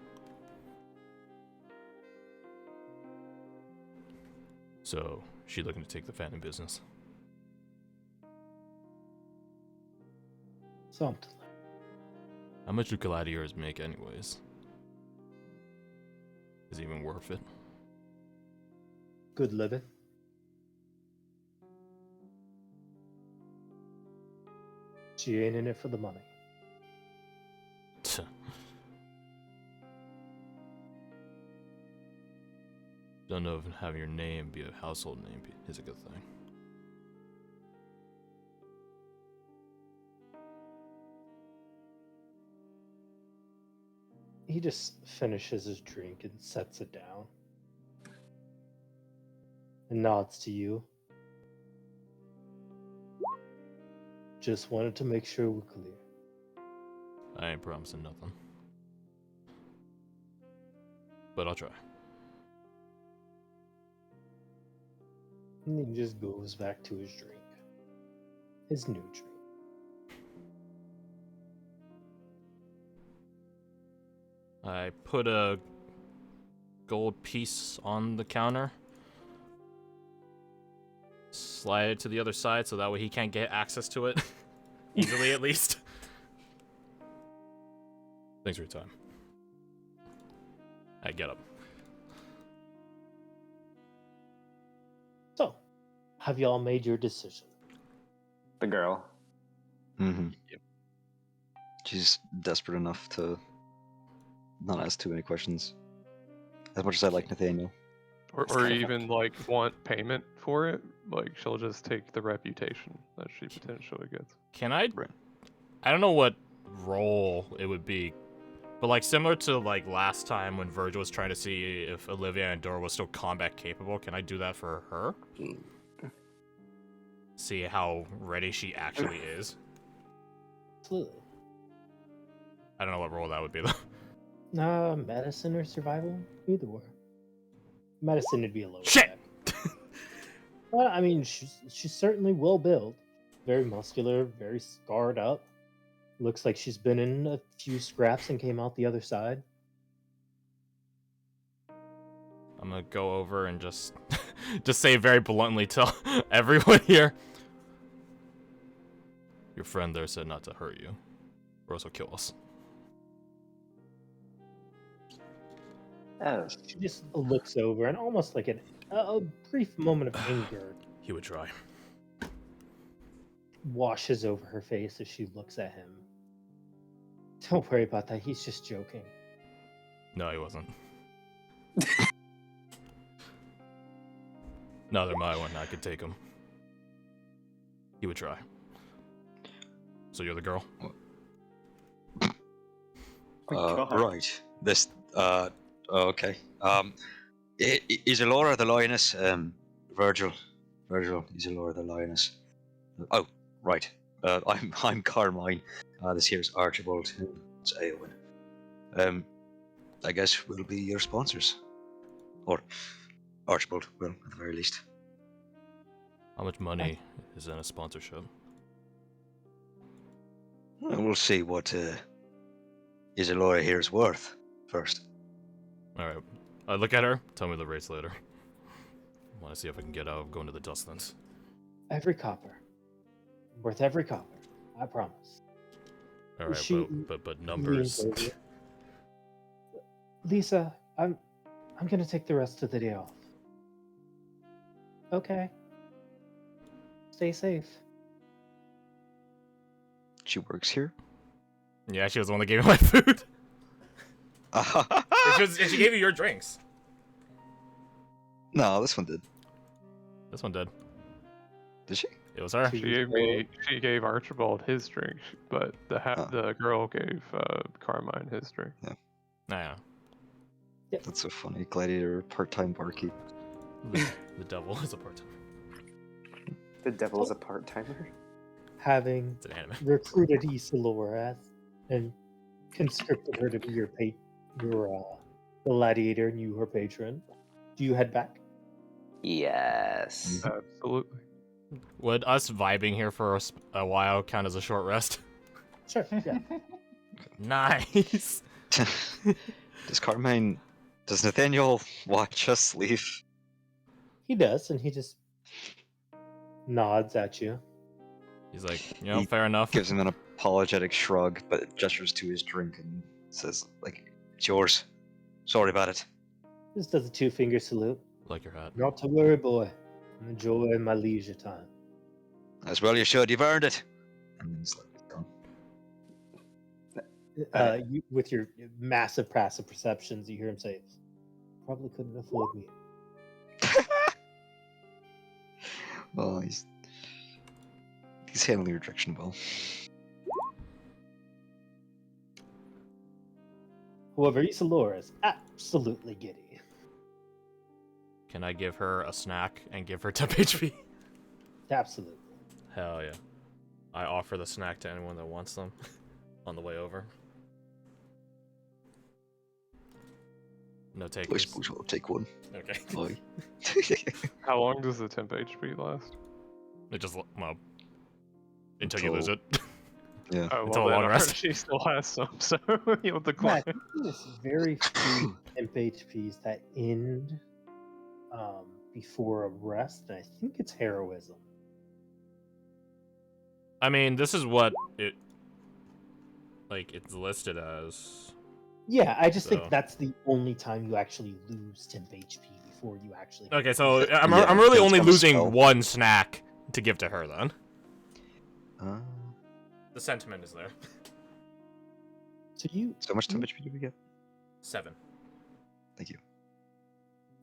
So, she looking to take the family business. Something. How much do gladiators make anyways? Is it even worth it? Good living. She ain't in it for the money. Don't know if having your name be a household name is a good thing. He just finishes his drink and sets it down. And nods to you. Just wanted to make sure we're clear. I ain't promising nothing. But I'll try. And he just goes back to his drink. His new drink. I put a gold piece on the counter. Slide it to the other side so that way he can't get access to it. Easily, at least. Thanks for your time. I get up. So, have y'all made your decision? The girl. Mm-hmm. She's desperate enough to not ask too many questions. As much as I like Nathaniel. Or even like want payment for it. Like she'll just take the reputation that she potentially gets. Can I? Right. I don't know what role it would be, but like similar to like last time when Virgil was trying to see if Olivia and Andora was still combat capable. Can I do that for her? See how ready she actually is. Absolutely. I don't know what role that would be though. Medicine or survival? Either or. Medicine would be a low Shit! check. Well, I mean, she's certainly well built. Very muscular, very scarred up. Looks like she's been in a few scraps and came out the other side. I'm gonna go over and just say very bluntly to everyone here. Your friend there said not to hurt you, or else he'll kill us. Oh, She just looks over and almost like a brief moment of anger He would try. washes over her face as she looks at him. Don't worry about that. He's just joking. No, he wasn't. Neither my one. I could take him. He would try. So you're the girl? God. Right. This. Okay. Isadora the lioness. Virgil. Isadora the lioness. Oh, right. I'm Carmine. This here's Archibald. It's Eowyn. I guess we'll be your sponsors, or Archibald will, at the very least. How much money is in a sponsorship? We'll see what Isadora here is worth first. Alright. I look at her. Tell me the rates later. I want to see if I can get out of going to the Dustlands. Every copper. Worth every copper. I promise. Alright, She but numbers. leans over. Lisa, I'm gonna take the rest of the day off. Okay. Stay safe. She works here. Yeah, she was the one that gave me my food. And she gave you your drinks. No, this one did. This one did. Did she? It was her. She gave Archibald his drink, but the girl gave Carmine his drink. Nah. That's so funny. Gladiator, part-time barkeep. The devil is a part-time. the devil is a part timer. Having It's an anime. recruited Isalora and conscripted her to be your gladiator and you her patron, do you head back? Yes. Absolutely. Would us vibing here for a while count as a short rest? Sure. Yeah. Nice. Does Nathaniel watch us leave? He does, and he just nods at you. He's like, He fair enough. Gives him an apologetic shrug, but gestures to his drink and says, like, it's yours. Sorry about it. Just does a 2-finger salute. Like your hat. Not to worry, boy. I'm enjoying my leisure time. As well you should, you've earned it. And he's like, gone. You, with your massive passive perceptions, you hear him say, "Probably couldn't afford me." Well, he's handling your direction well. However, Isalora is absolutely giddy. Can I give her a snack and give her temp HP? Absolutely. Hell yeah. I offer the snack to anyone that wants them on the way over. No I takers. suppose I'll take one. Okay. Aye. How long does the temp HP last? It just, well, until you lose it. Yeah. Oh, Until a well, long then rest. she still has some, so you'll decline. Yeah, there's very few temp HPs that end before a rest, and I think it's heroism. I mean, this is what it's listed as. Yeah, I just So- think that's the only time you actually lose temp HP before you actually. Okay, so I'm Yeah, really that's only on the losing spell. one snack to give to her then. The sentiment is there. So So much temp HP did we get? 7. Thank you.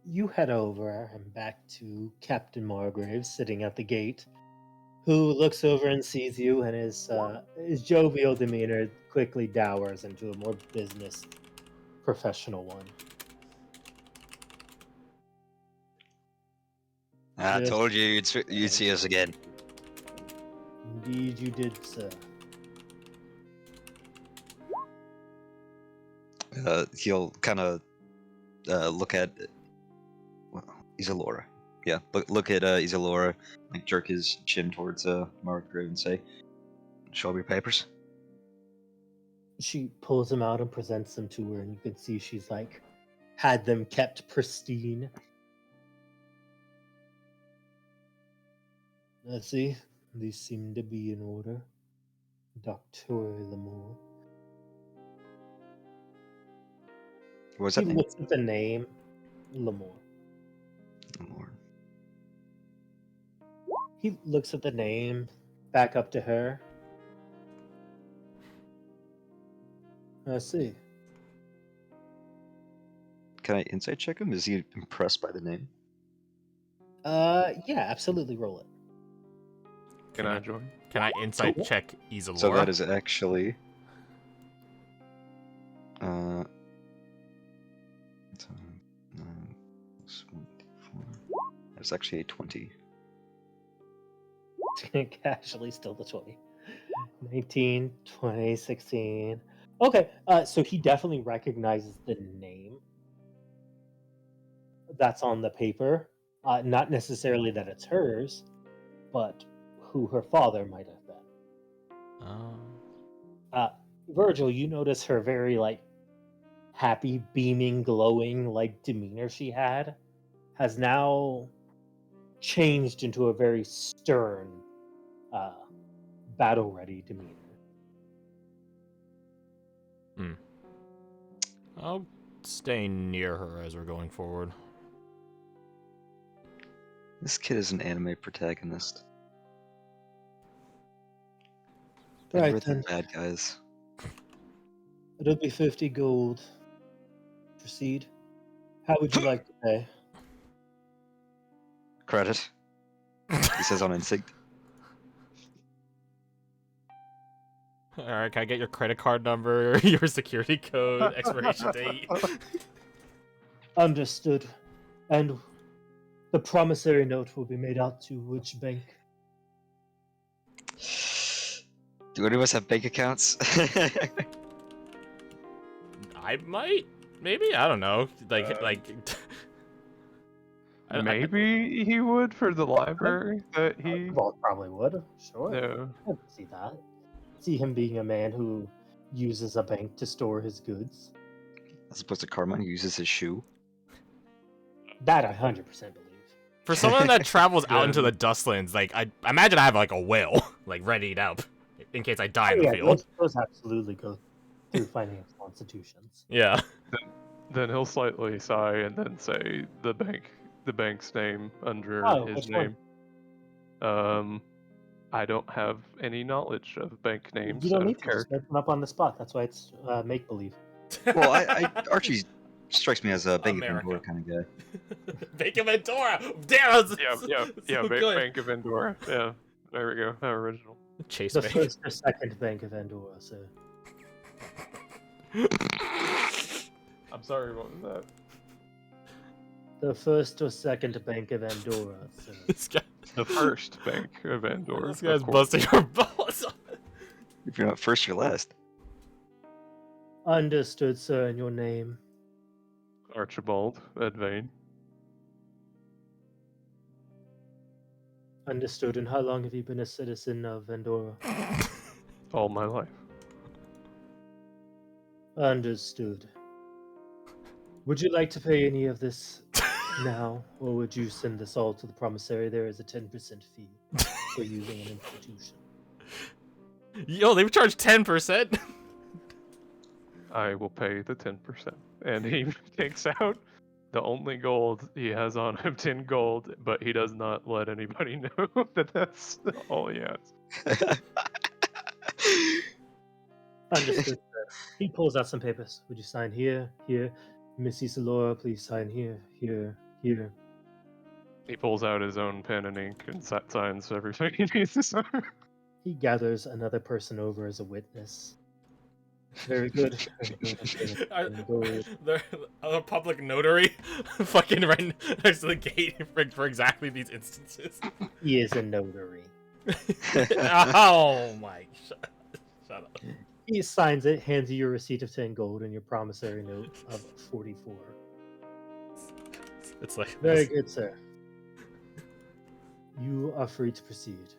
you head over and back to Captain Margrave sitting at the gate, who looks over and sees you, and his jovial demeanor quickly dowers into a more business professional one. I Yes. told you you'd see us again. Indeed, you did, sir. He'll kind of look at Isalora. Yeah, look at Isalora, like jerk his chin towards Margaret and say, "Show me your papers." She pulls them out and presents them to her, and you can see she's like had them kept pristine. Let's see. These seem to be in order. Dr. Lamore. What was He that name? looks at the name Lamore. Lord. He looks at the name back up to her. I see. Can I insight check him? Is he impressed by the name? Yeah, absolutely roll it. Can I join? Can I insight Cool. check Isalora? So that is actually. 9 plus 1, 4. That's actually a 20. Casually still the 20. 19, 20, 16. Okay, so he definitely recognizes the name that's on the paper. Not necessarily that it's hers, but who her father might have been. Virgil, you notice her very happy, beaming, glowing demeanor she had has now changed into a very stern, battle-ready demeanor. I'll stay near her as we're going forward. This kid is an anime protagonist. Right, Right, the then. bad guys. It'll be 50 gold. Proceed. How would you like to pay? Credit. He says on instinct. Alright, can I get your credit card number, your security code, expiration date? Understood. And the promissory note will be made out to which bank? Do any of us have bank accounts? I might, maybe, I don't know. Maybe he would for the library that he. Well, probably would. Sure. No. I can see that. See him being a man who uses a bank to store his goods. As opposed to Carmine, who uses his shoe. That I 100% believe. For someone that travels out into Yeah. the Dustlands, I imagine I have a whale, readied up, in case I die in the field. Those absolutely go through financial institutions. Yeah. Then he'll slightly sigh and then say the bank's name under Oh, his which one? name. I don't have any knowledge of bank names You don't of need to. Just character. make them up on the spot. That's why it's make believe. Well, Archie strikes me as a Bank of America. Andora kind of guy. Bank of Andora! Damn! Yeah, so good. Bank of Andorra. Yeah, there we go. How original. Chase The Bank. first or second bank of Andorra, so I'm sorry, what was that? The first or second bank of Andorra, sir. This guy, The first bank of Andorra. this of guy's course. busting our balls. If you're not first, you're last. Understood, sir, and your name? Archibald Edvane. Understood, and how long have you been a citizen of Andorra? All my life. Understood. Would you like to pay any of this now, or would you send this all to the promissory? There is a 10% fee for using an institution. Yo, they charge 10%. I will pay the 10%. And he takes out the only gold he has on him, 10 gold, but he does not let anybody know that that's all he has. Understood, sir. He pulls out some papers. Would you sign here, here? Missy Salora, please sign here, here, here. He pulls out his own pen and ink and signs everything he needs to sign. He gathers another person over as a witness. Very good. Are- The other public notary, fucking right next to the gate for exactly these instances. He is a notary. Oh my! Shut up. He signs it, hands you your receipt of 10 gold and your promissory note of 44. It's like Very good, sir. You are free to proceed.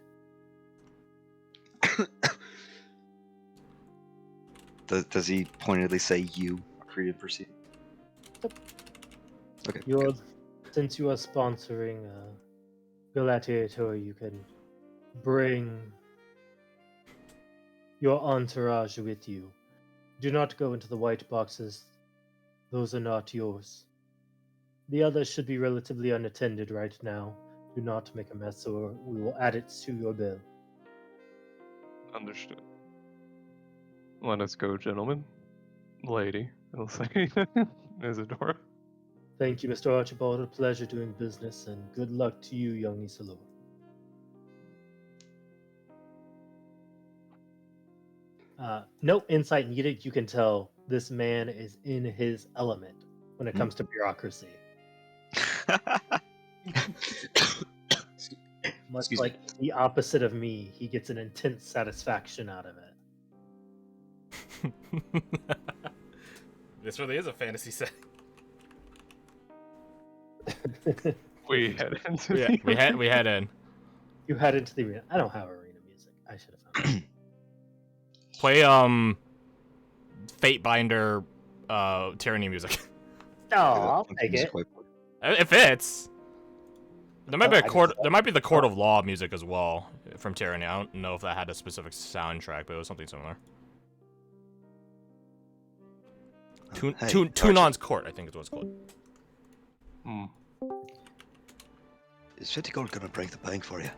Does he pointedly say you are free to proceed? Yep. Okay. You're, since you are sponsoring Gladiator, you can bring your entourage with you. Do not go into the white boxes. Those are not yours. The others should be relatively unattended right now. Do not make a mess or we will add it to your bill. Understood. Let us go, gentlemen. Lady, I'll say. Isadora. Thank you, Mr. Archibald. A pleasure doing business, and good luck to you, young Isilor. No insight needed. You can tell this man is in his element when it comes to bureaucracy. Much Excuse like the opposite of me, he gets an intense satisfaction out of This really is a fantasy set. it. We head into Yeah, we had in. You head into the arena. I don't have arena music. I should have found it. Play Fatebinder tyranny music. Oh, I'll take it. If it's there might be Oh, a I court. just- There might be the Court of Law music as well from Tyranny. I don't know if that had a specific soundtrack, but it was something similar. Tunon's Court, I think is what it's called. Hmm. Is 50 gold gonna break the bank for you?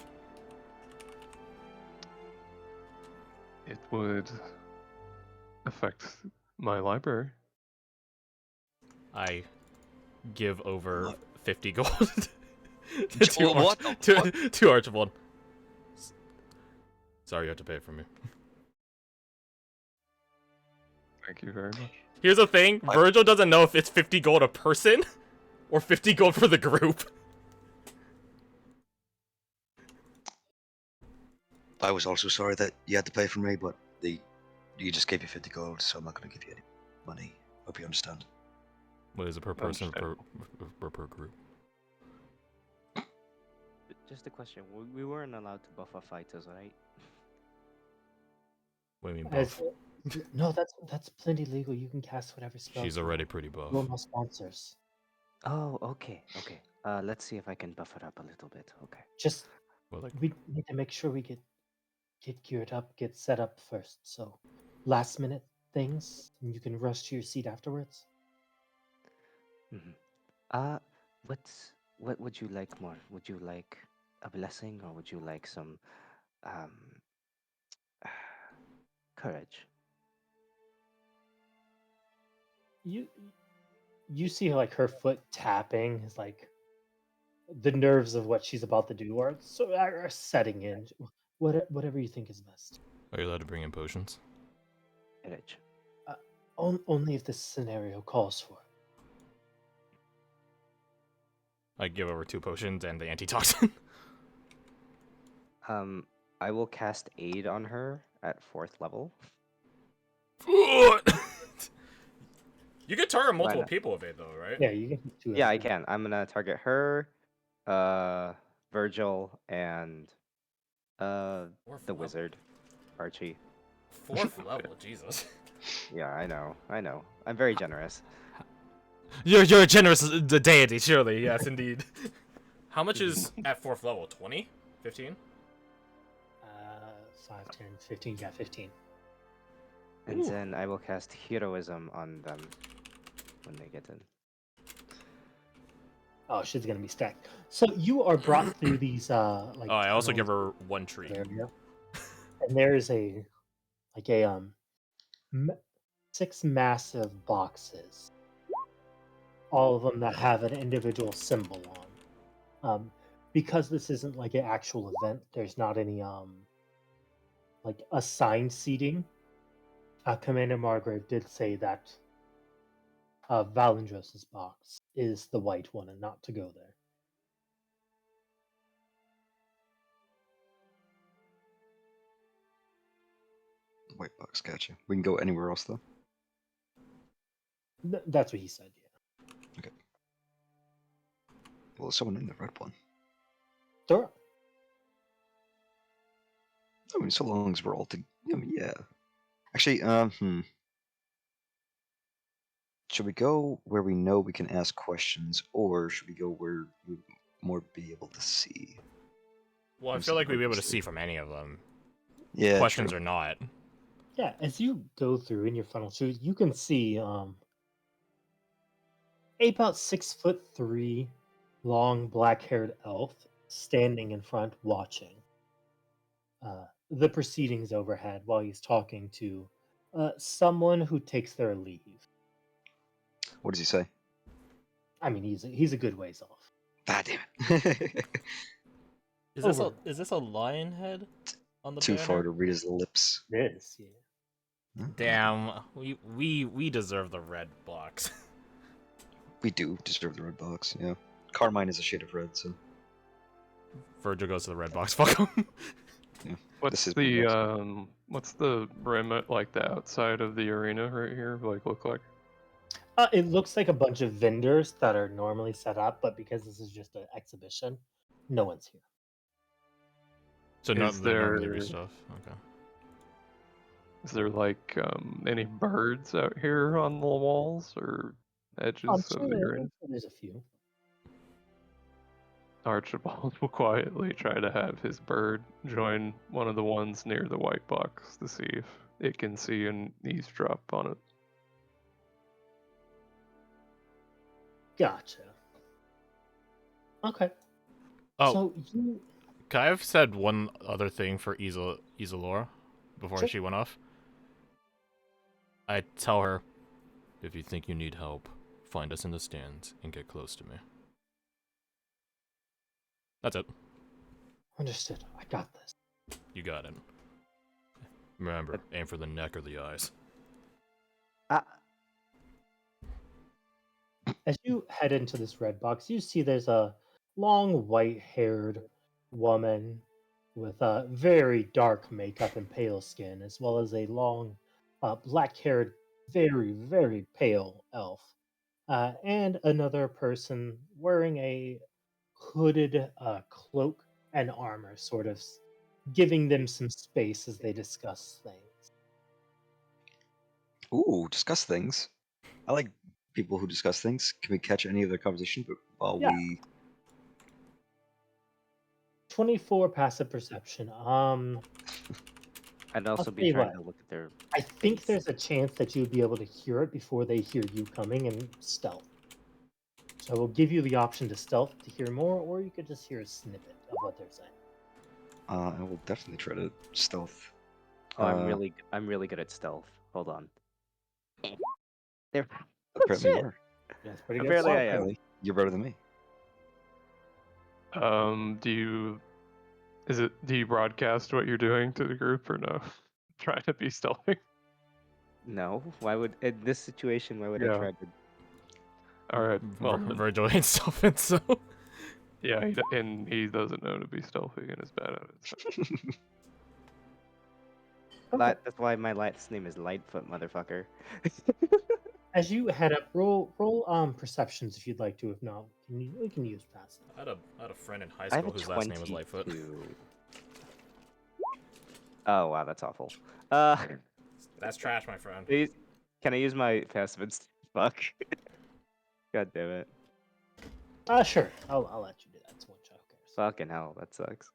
It would affect my library. I give over 50 gold What the fuck? to Archibald. Sorry, you have to pay it from me. Thank you very much. Here's the thing: Virgil doesn't know if it's 50 gold a person or 50 gold for the group. I was also sorry that you had to pay for me, but you just gave you 50 gold, so I'm not gonna give you any money. Hope you understand. What is it per person Understand. per group? Just a question. We weren't allowed to buff our fighters, right? What do you mean As- buff? No, that's plenty legal. You can cast whatever spell. She's you already want. pretty buff. We're my sponsors. Oh, okay, okay. Let's see if I can buff it up a little bit. Okay. Just Well, like, we need to make sure we get geared up, get set up first. So last minute things, and you can rush to your seat afterwards. Mm-hmm. What would you like more? Would you like a blessing, or would you like some, um, courage? You see like her foot tapping is like the nerves of what she's about to do are setting in. Whatever you think is best. are you allowed to bring in potions? Courage. Only if this scenario calls for it. I give over 2 potions and the antitoxin. I will cast Aid on her at 4th level. You can target Why multiple not? people with it though, right? Yeah, you can do 2 Yeah, I every- can. I'm gonna target her, Virgil, and Fourth the level. wizard, Archie. 4th level, Jesus. Yeah, I know. I'm very generous. You're a generous deity, surely. Yes, indeed. How much is at 4th level? 20? 15? 5, 10, 15. Yeah, 15. And Ooh. then I will cast Heroism on them when they get in. Oh, she's gonna be stacked. So you are brought through these like. Oh, I also tunnels give her 1 tree. area, and there is a 6 massive boxes, all of them that have an individual symbol on. Because this isn't like an actual event, there's not any like assigned seating. Commander Margrave did say that Valendros's box is the white one and not to go there. White box, gotcha. We can go anywhere else though. That's what he said. Yeah. Well, there's someone in the red one. Dora. I mean, so long as we're all together. I mean, yeah. Actually, should we go where we know we can ask questions, or should we go where we more be able to see? Well, I What's feel the like we'd be able to purpose see there? from any of them. Yeah, Questions true. or not. Yeah, as you go through in your funnel, so you can see about 6'3" long black-haired elf standing in front watching the proceedings overhead while he's talking to someone who takes their leave. What does he say? I mean, he's a good ways off. Ah, damn it. Is this a lion head on the Too far to read his lips. It is, yeah. Damn, we deserve the red box. We do deserve the red box, yeah. Carmine is a shade of red, so. Virgil goes to the red box. Fuck him. What's This is the my what's the rim at like the outside of the arena right here look like? It looks like a bunch of vendors that are normally set up, but because this is just an exhibition, no one's here. So Is they normally there- read stuff. Okay. Is there like any birds out here on the walls or edges I'm of sure the arena? there's a few. Archibald will quietly try to have his bird join one of the ones near the white box to see if it can see and eavesdrop on it. Gotcha. Okay. Oh, So you can I have said one other thing for Isalora before Sure. she went off? I tell her, if you think you need help, find us in the stands and get close to me. That's it. understood. I got this. You got it. Remember, aim for the neck or the eyes. As you head into this red box, you see there's a long white-haired woman with a very dark makeup and pale skin, as well as a long black-haired, very, very pale elf. And another person wearing a hooded cloak and armor, sort of giving them some space as they discuss things. Ooh, discuss things. I like people who discuss things. Can we catch any of their conversation but while Yeah. we 24 passive perception. I'd also tell be you trying what. to look at their. I think face. there's a chance that you'd be able to hear it before they hear you coming and stealth. So we'll give you the option to stealth to hear more, or you could just hear a snippet of what they're saying. I will definitely try to stealth. Oh, I'm really good at stealth. Hold on. There. Apparently you shit. are. That's pretty I'm good. barely- stuff. I am. Apparently, you're better than me. Do you broadcast what you're doing to the group or no? Trying to be stealthy. No. Why would in this situation? Why would I Yeah. try to? All right. Well, Virgil ain't stealthing, so. Yeah, and he doesn't know to be stealthy and is bad at it. So. That's why my last name is Lightfoot, motherfucker. As you head up, roll perceptions if you'd like to. If not, we can use passive. I had a friend in high I have school a whose last name was Lightfoot. 22. Oh wow, that's awful. That's trash, my friend. Please, can I use my passive? Fuck. God damn it. Sure. I'll let you do that. It's one shot. Who cares? Fucking hell, that sucks.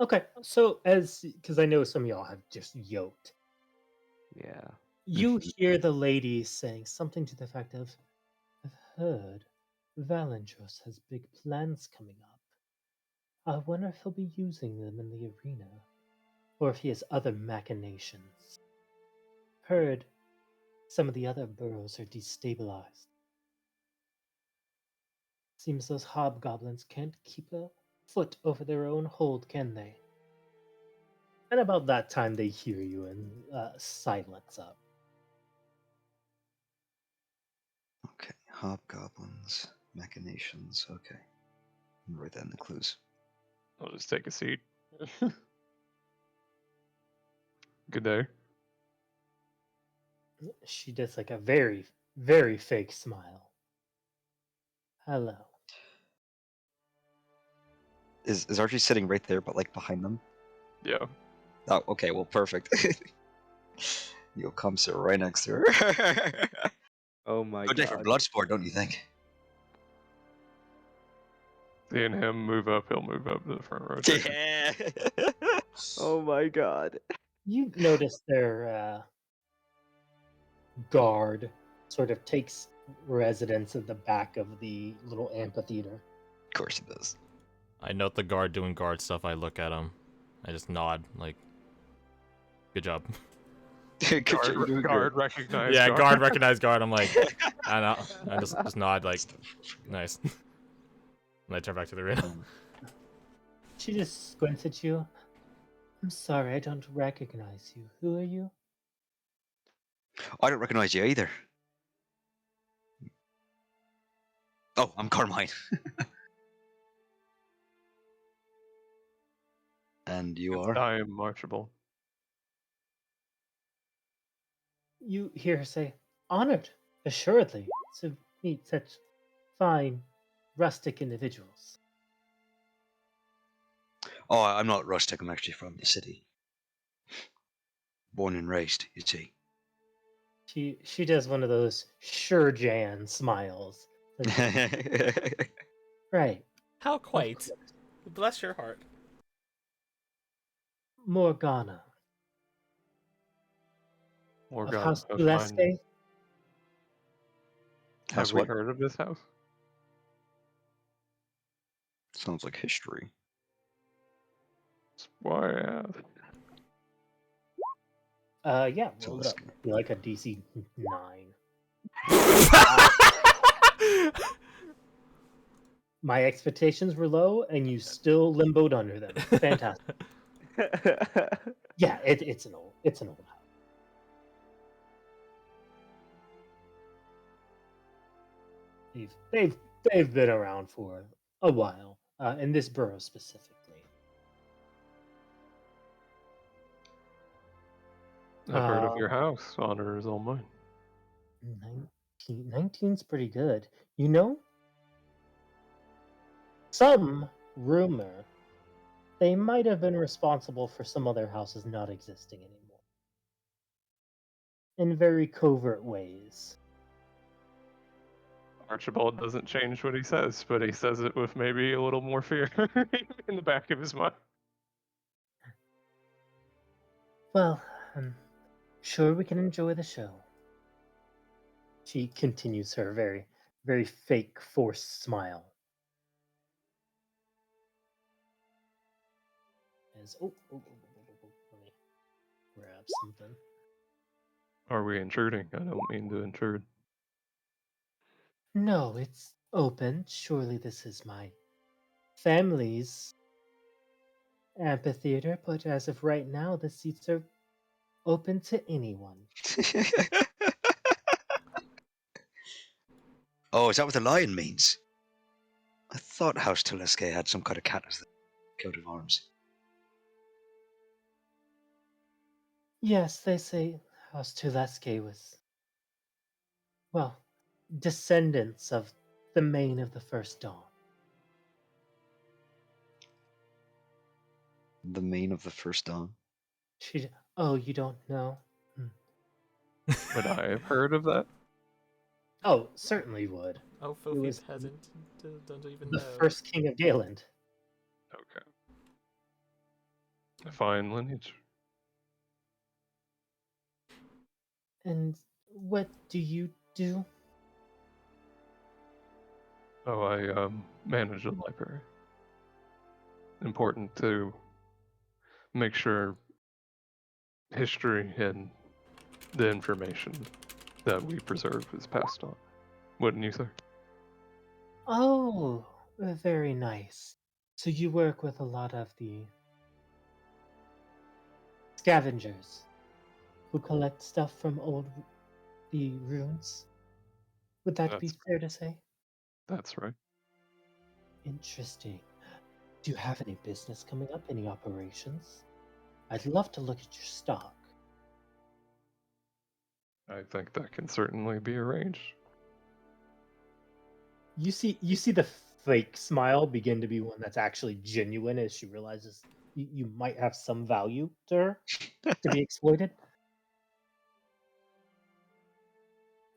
Okay, so because I know some of y'all have just yoked, Yeah. you hear the lady saying something to the effect of, "I've heard Valentros has big plans coming up. I wonder if he'll be using them in the arena, or if he has other machinations. Heard some of the other boroughs are destabilized. Seems those hobgoblins can't keep a foot over their own hold, can they?" And about that time, they hear you and silence up. Okay, hobgoblins, machinations. Okay, I'm gonna write that in the clues. I'll just take a seat. Good day. She does like a very, very fake smile. Hello. Is Archie sitting right there, but like behind them? Yeah. Oh, okay. Well, perfect. You'll come sit right next to her. Oh my Good day for god. Bloodsport, don't you think? Seeing him move up, he'll move up to the front row. Yeah. Oh my god. You notice their guard sort of takes residence at the back of the little amphitheater. Of course it does. I note the guard doing guard stuff. I look at him. I just nod, like, good job. Good job, you're doing Guard great. recognized. Yeah, guard recognized guard. I'm like, I know. I just nod, like, nice. And I turn back to the arena. She just squints at you. I'm sorry, I don't recognize you. Who are you? I don't recognize you either. Oh, I'm Carmine. And you are? I am marchable. You hear her say, "Honored, assuredly, to meet such fine, rustic individuals." Oh, I'm not rustic. I'm actually from the city. Born and raised, you see. She does one of those sure Jan smiles. Right. How of quite? course. Bless your heart. Morgana. Of Morgana. House of Tulesque? mine. How's Have we what? heard of this house? Sounds like history. That's why I asked. Yeah, roll it up. Tulesque. You like a DC 9. My expectations were low, and you still limboed under them. Fantastic. Yeah, it's an old house. They've been around for a while, in this borough specifically. I've heard of your house. Honor is all mine. 19's pretty good. You know, some rumor they might have been responsible for some other houses not existing anymore. In very covert ways. Archibald doesn't change what he says, but he says it with maybe a little more fear in the back of his mind. Well, I'm sure we can enjoy the show. She continues her very, very fake, forced smile. As let me grab something. Are we intruding? I don't mean to intrude. No, it's open. Surely this is my family's amphitheater, but as of right now, the seats are open to anyone. Oh, is that what the lion means? I thought House Tuleske had some kind of cat as the coat of arms. Yes, they say House Tuleske was, well, descendants of the Mane of the First Dawn. The mane of the first dawn. She. Oh, you don't know? Would I have heard of that? Oh, certainly would. Oh, It filthy was peasant. Don't even the know. first king of Gaeland. Okay. A fine lineage. And what do you do? Oh, I manage a library. Important to make sure history and the information that we preserve is passed on. Wouldn't you say? Oh, very nice. So you work with a lot of the scavengers who collect stuff from the ruins. Would that be That's fair to say? that's right. Interesting. Do you have any business coming up? Any operations? I'd love to look at your stock. I think that can certainly be arranged. You see the fake smile begin to be one that's actually genuine as she realizes you might have some value to her to be exploited.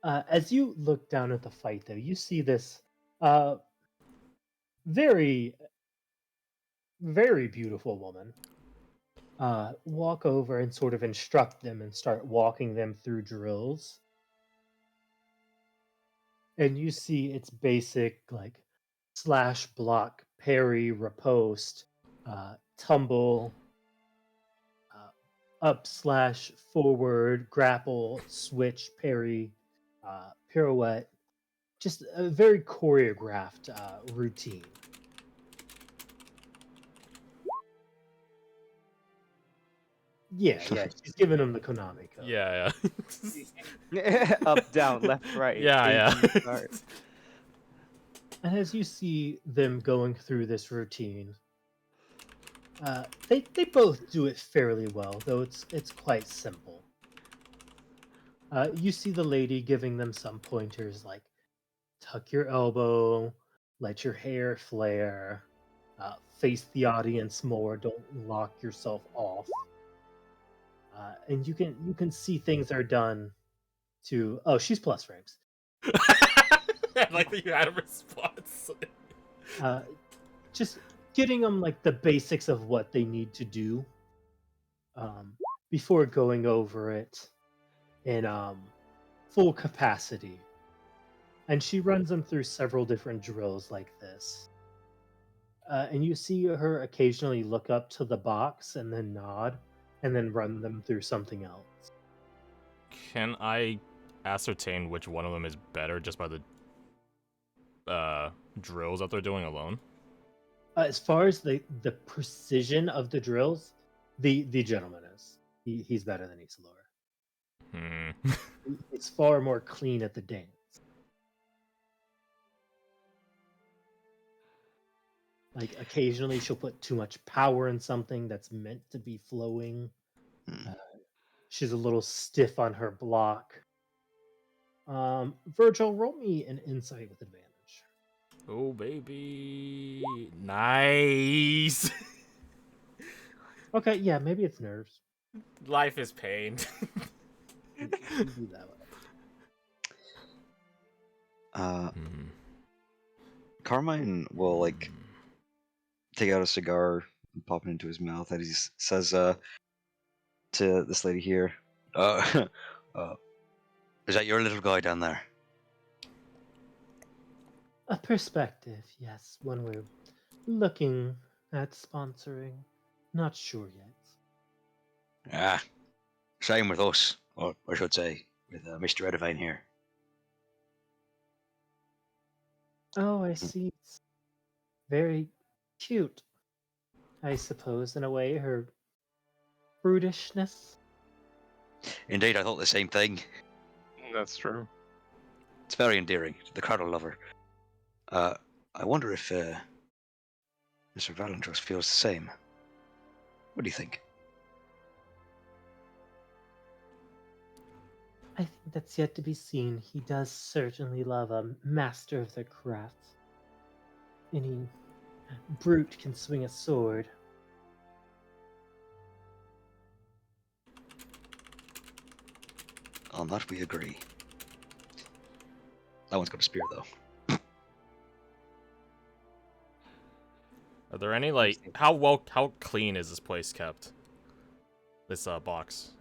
As you look down at the fight, though, you see this uh, very, very beautiful woman walk over and sort of instruct them and start walking them through drills. And you see it's basic like slash, block, parry, riposte, tumble, up slash, forward, grapple, switch, parry, pirouette. Just a very choreographed routine. Yeah, she's giving him the Konami code. Yeah. Up, down, left, right. Yeah. A, B, start. And as you see them going through this routine, they both do it fairly well, though it's quite simple. You see the lady giving them some pointers like tuck your elbow, let your hair flare, face the audience more, don't lock yourself off. And you can see things are done to. Oh, she's plus frames. I like that you had a response. Just getting them like the basics of what they need to do before going over it in full capacity. And she runs them through several different drills like this. And you see her occasionally look up to the box and then nod and then run them through something else. Can I ascertain which one of them is better just by the drills that they're doing alone? As far as the precision of the drills, the gentleman is. He's better than Isilora. It's far more clean at the dance. Like occasionally she'll put too much power in something that's meant to be flowing. She's a little stiff on her block. Virgil, roll me an insight with advantage. Oh baby, nice. Okay, yeah, maybe it's nerves. Life is pain. You do that one. Carmine will like take out a cigar and pop it into his mouth, and he says to this lady here, uh, is that your little guy down there? A perspective, yes, one we're looking at sponsoring. Not sure yet. Ah, same with us, or I should say, with Mr. Edivine here. Oh, I see. It's very cute, I suppose, in a way, her brutishness. Indeed, I thought the same thing. That's true. It's very endearing. The crowd will love her. I wonder if Mr. Valentros feels the same. What do you think? I think that's yet to be seen. He does certainly love a master of their craft. Any brute can swing a sword. On that we agree. That one's got a spear, though. Are there any like how clean is this place kept? This box.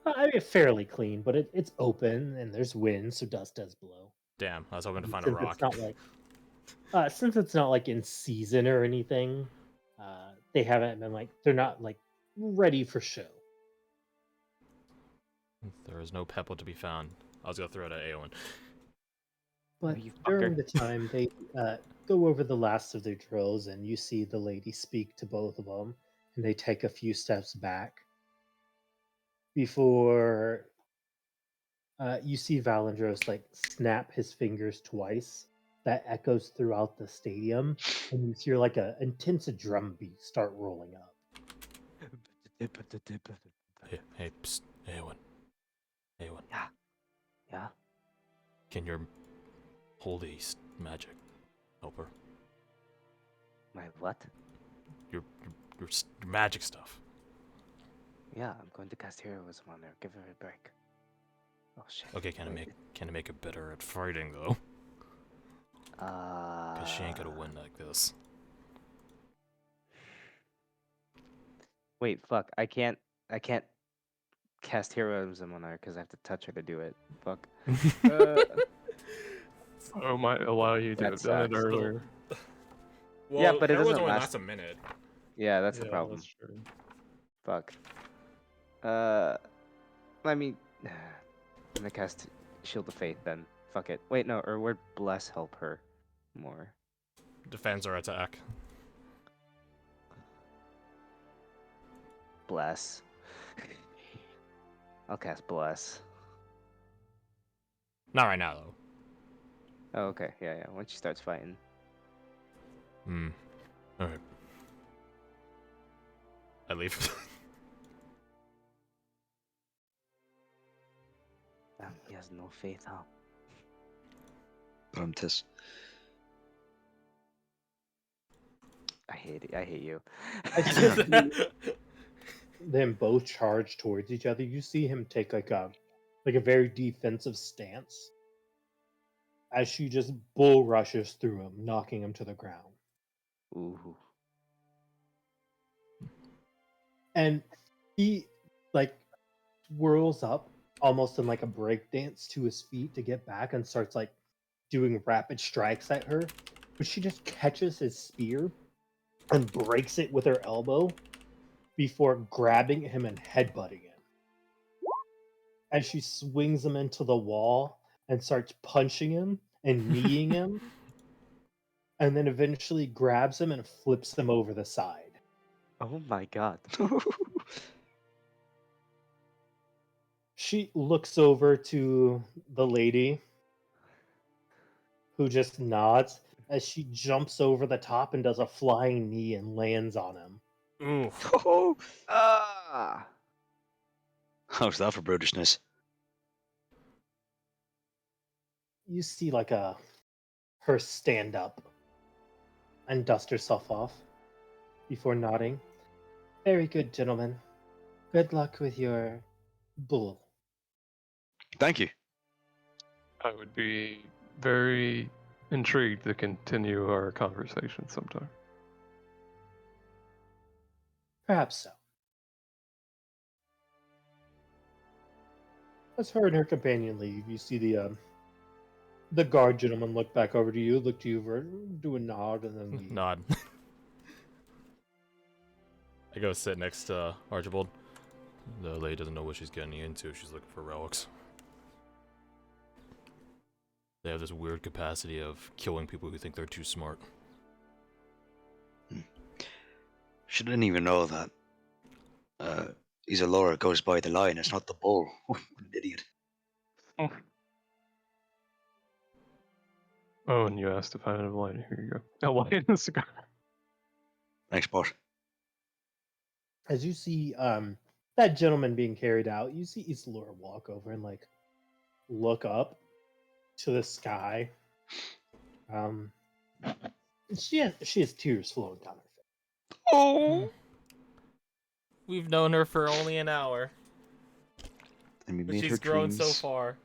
I mean, fairly clean, but it's open and there's wind, so dust does blow. Damn, I was hoping to find a Since rock. it's not like, since it's not like in season or anything, they haven't been like they're not like ready for show. There is no pebble to be found. I was gonna throw it at Aowen. But you during fucker. the time they go over the last of their drills, and you see the lady speak to both of them, and they take a few steps back before you see Valandros like snap his fingers twice. That echoes throughout the stadium, and you hear like a intense drum beat start rolling up. Hey, psst, Aowen. Aowen. Yeah. Yeah. Can your holy magic help her? My what? Your magic stuff. Yeah, I'm going to cast heroism on her. Give her a break. Oh shit. Okay, can I make it better at fighting though? Cause she ain't gonna win like this. Wait, fuck. I can't cast heroism on her because I have to touch her to do it. Fuck. Oh, might allow you to That have done it sucks. earlier. Well, Yeah, but it heroism doesn't only last- lasts a minute. Yeah, that's the Yeah, problem. that's true. Fuck. I mean, I'm gonna cast Shield of Faith then. Fuck it. Wait, no, or would Bless help her more? Defends or attack. Bless. I'll cast Bless. Not right now though. Oh, okay. Yeah, yeah. Once she starts fighting. Alright. I leave. He has no faith, huh? Tis. I hate it. I hate you. As you see them both charge towards each other, you see him take like a very defensive stance as she just bull rushes through him, knocking him to the ground. Ooh. And he like whirls up almost in like a break dance to his feet to get back and starts like doing rapid strikes at her. But she just catches his spear and breaks it with her elbow before grabbing him and headbutting him. As she swings him into the wall and starts punching him and kneeing him, and then eventually grabs him and flips him over the side. Oh my god. She looks over to the lady, who just nods as she jumps over the top and does a flying knee and lands on him. Oof. Oh, Ah. how's that for brutishness? You see like her stand up and dust herself off before nodding. Very good, gentlemen. Good luck with your bull. Thank you. I would be very intrigued to continue our conversation sometime. Perhaps so. As her and her companion leave, you see the guard gentleman look back over to you, look to you, do a nod, and then leave. Nod. I go sit next to Archibald. The lady doesn't know what she's getting into. She's looking for relics. They have this weird capacity of killing people who think they're too smart. She didn't even know that. Isadora goes by the line. It's not the bull. What an idiot. Oh, and you asked if I had a lighter. Here you go. A light and a cigar. Thanks, boss. As you see that gentleman being carried out, you see Isilora walk over and like look up to the sky. She has tears flowing down her face. Oh. We've known her for only an hour, And we but made her she's grown so dreams far.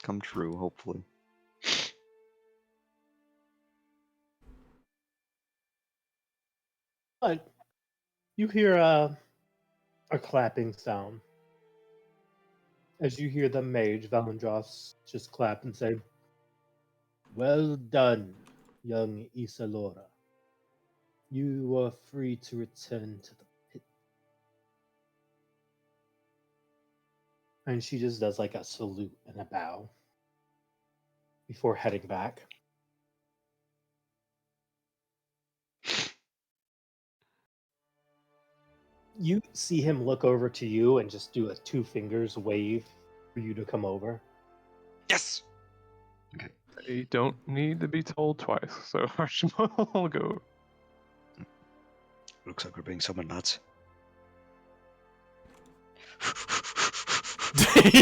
come true, hopefully. But you hear a clapping sound. As you hear the mage, Valendros, just clap and say, "Well done, young Isalora. You are free to return to the pit." And she just does like a salute and a bow before heading back. You see him look over to you and just do a 2 fingers wave for you to come over. Yes. Okay. They don't need to be told twice, so Archibald will go. Looks like we're being summoned, lads.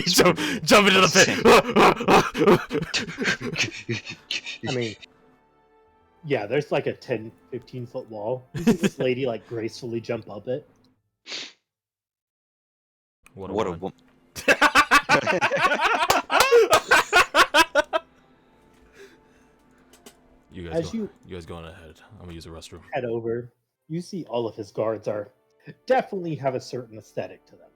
Jump into the pit. I mean, yeah, there's like a 10, 15-foot wall. You see this lady like gracefully jump up it. What a What a woman. woman. You As guys you going ahead. I'm gonna use the restroom. head over, you see all of his guards are definitely have a certain aesthetic to them.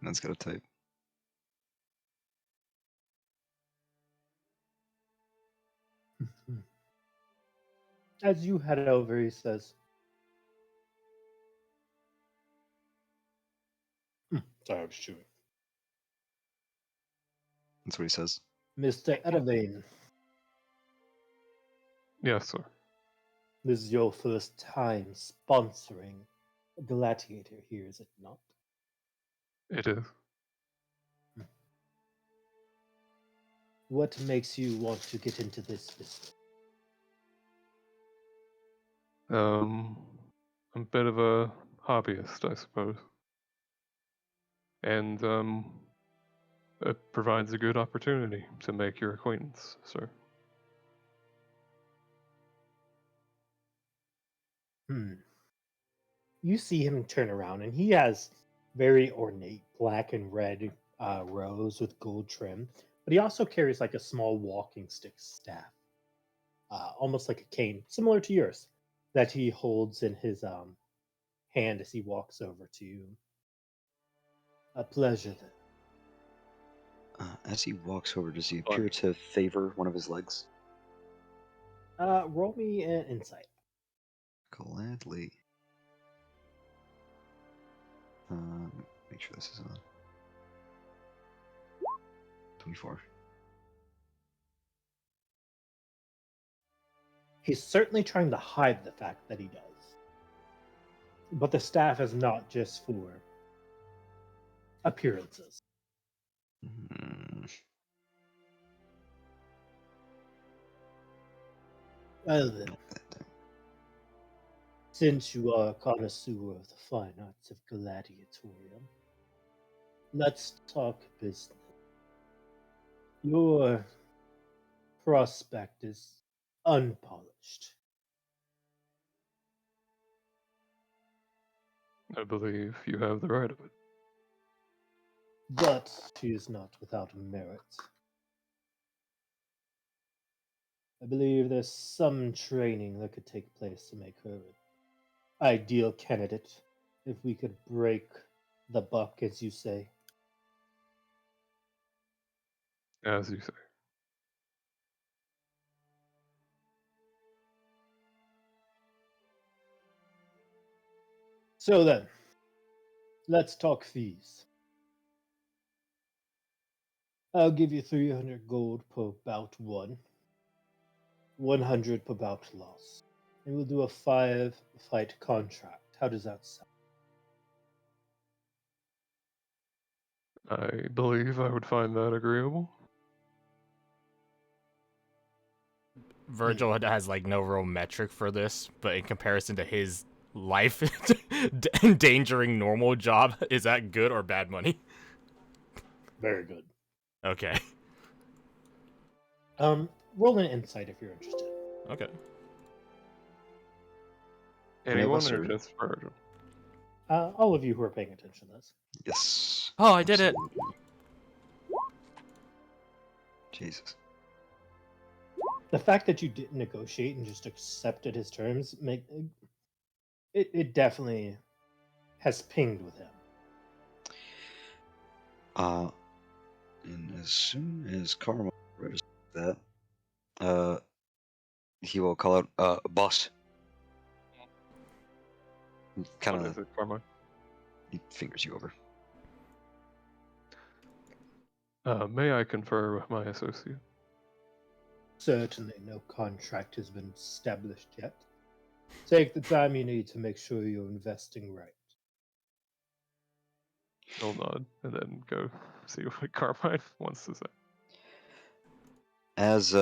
That's got a type. As you head over, he says, "Sorry, I was chewing. That's what he says. Mr. Edavane, Yes, sir. this is your first time sponsoring a gladiator here, is it not?" It is. What makes you want to get into this business? I'm a bit of a hobbyist, I suppose. And it provides a good opportunity to make your acquaintance, sir. You see him turn around, and he has very ornate black and red rose with gold trim, but he also carries like a small walking stick staff, almost like a cane, similar to yours, that he holds in his hand as he walks over to you. "A pleasure, then." As he walks over, does he appear to favor one of his legs? Roll me an insight. Gladly. Make sure this is on. 24. He's certainly trying to hide the fact that he does. But the staff is not just for appearances. Well then, Nope, that don't. since you are a connoisseur of the fine arts of gladiatorium, let's talk business. Your prospect is unpolished. I believe you have the right of it. But she is not without merit. I believe there's some training that could take place to make her an ideal candidate if we could break the buck, as you say. As you say. So then, let's talk fees. I'll give you 300 gold per bout won, 100 per bout lost, and we'll do a 5-fight contract. How does that sound? I believe I would find that agreeable. Virgil has like no real metric for this, but in comparison to his life endangering normal job, is that good or bad money? Very good. Okay. Roll an insight if you're interested. Okay. Any of Anyone us or are- just Virgil? All of you who are paying attention to this. Yes. Oh, I did it. Absolutely. Jesus. The fact that you didn't negotiate and just accepted his terms it definitely has pinged with him. And as soon as Karma registers that, he will call out, boss. Kind What of is it, Karma? he fingers you over. May I confer with my associate? Certainly no contract has been established yet. Take the time you need to make sure you're investing right. He'll nod and then go see what Carmine wants to say. As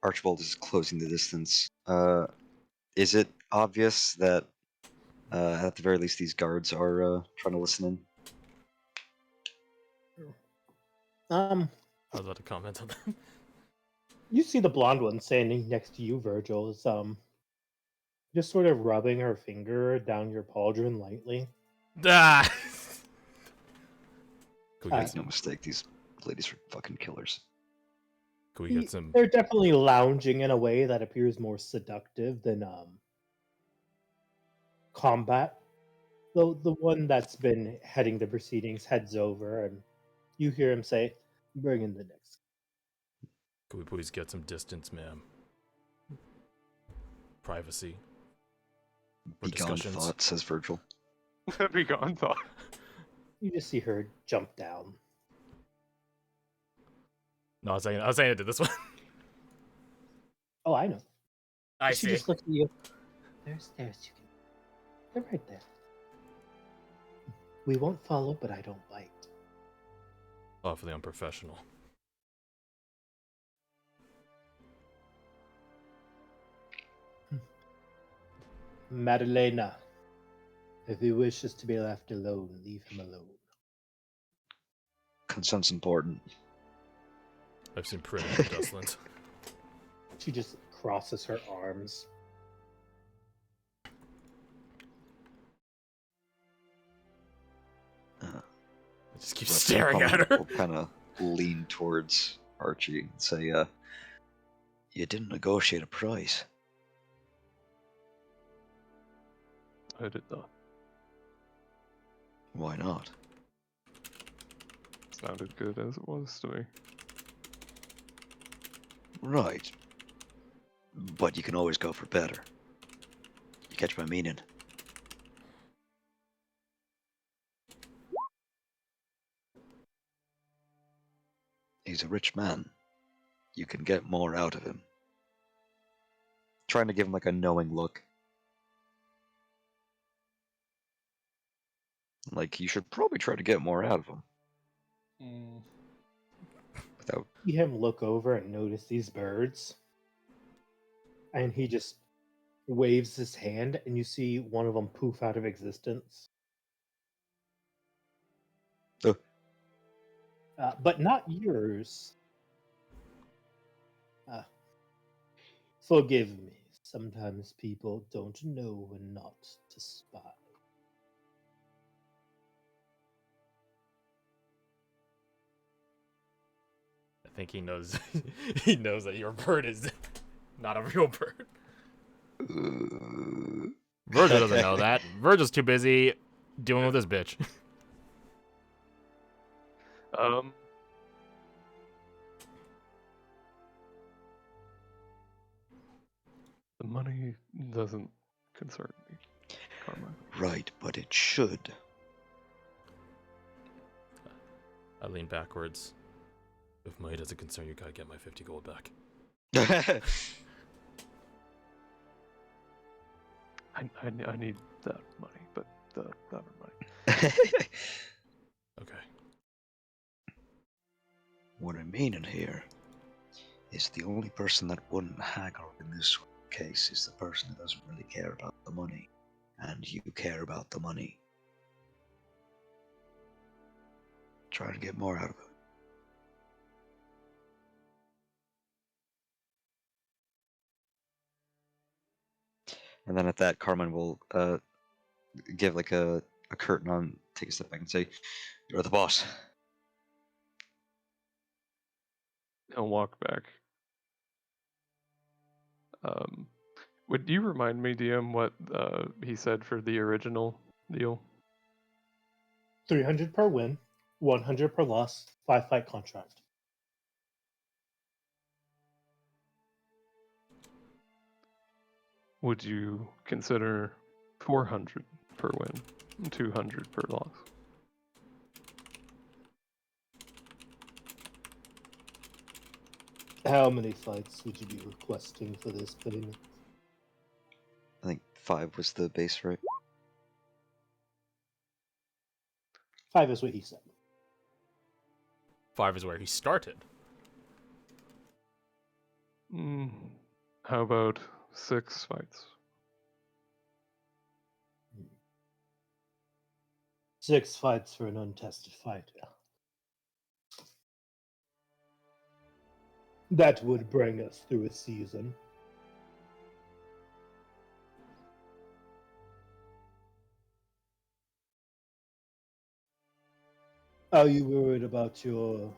Archibald is closing the distance, is it obvious that at the very least these guards are trying to listen in? I was about to comment on that. You see the blonde one standing next to you, Virgil, is just sort of rubbing her finger down your pauldron lightly. Ah! Can we Uh, get Make no some? mistake, these ladies are fucking killers. Can we get some? They're definitely lounging in a way that appears more seductive than combat. The one that's been heading the proceedings heads over, and you hear him say, "Bring in the next." Can we please get some distance, ma'am? Privacy. For Begone discussions. thought, says Virgil. Be gone, thought. You just see her jump down. No, I was saying it to this one. Oh, I know. I She see. just looks at you. There's you can. They're right there. We won't follow, but I don't bite. Awfully unprofessional. Madalena, if he wishes to be left alone, leave him alone. Consent's important. I've seen pretty in Dustland. She just crosses her arms. I just keep staring at her. We'll kind of lean towards Archie and say, you didn't negotiate a price. I did not. Why not? Sounded good as it was to me. Right. But you can always go for better. You catch my meaning? He's a rich man. You can get more out of him. Trying to give him like a knowing look. Like, you should probably try to get more out of him. Without... See him look over and notice these birds. And he just waves his hand, and you see one of them poof out of existence. Oh. But not yours. Forgive me. Sometimes people don't know when not to spy. I think he knows. He knows that your bird is not a real bird. Virgil doesn't know that. Virgil's too busy dealing with this bitch. The money doesn't concern me, Carmine. Right, but it should. I lean backwards. If money doesn't concern you, gotta get my 50 gold back. I need that money, but the other money. Okay. What I mean in here is the only person that wouldn't haggle in this case is the person that doesn't really care about the money. And you care about the money. Try to get more out of it. And then at that, Carmen will give like a curtain on, take a step back and say, "You're the boss." He'll walk back. Would you remind me, DM, what he said for the original deal? 300 per win, 100 per loss, 5-fight contract. Would you consider 400 per win, and 200 per loss? How many fights would you be requesting for this payment? I think 5 was the base rate. 5 is what he said. 5 is where he started. How about 6 fights? 6 fights for an untested fighter. That would bring us through a season. Are you worried about your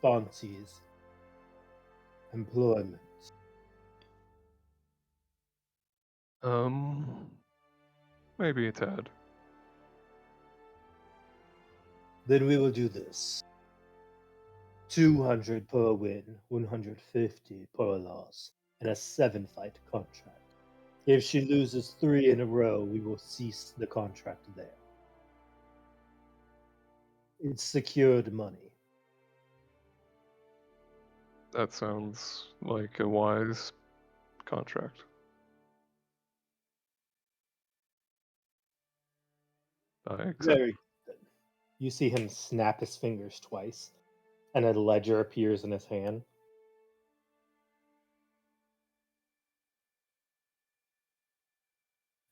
sponsees' employment? Maybe a tad. Then we will do this. 200 per win, 150 per loss, and a 7-fight contract. If she loses 3 in a row, we will cease the contract there. It's secured money. That sounds like a wise contract. I accept. Very good. You see him snap his fingers twice, and a ledger appears in his hand.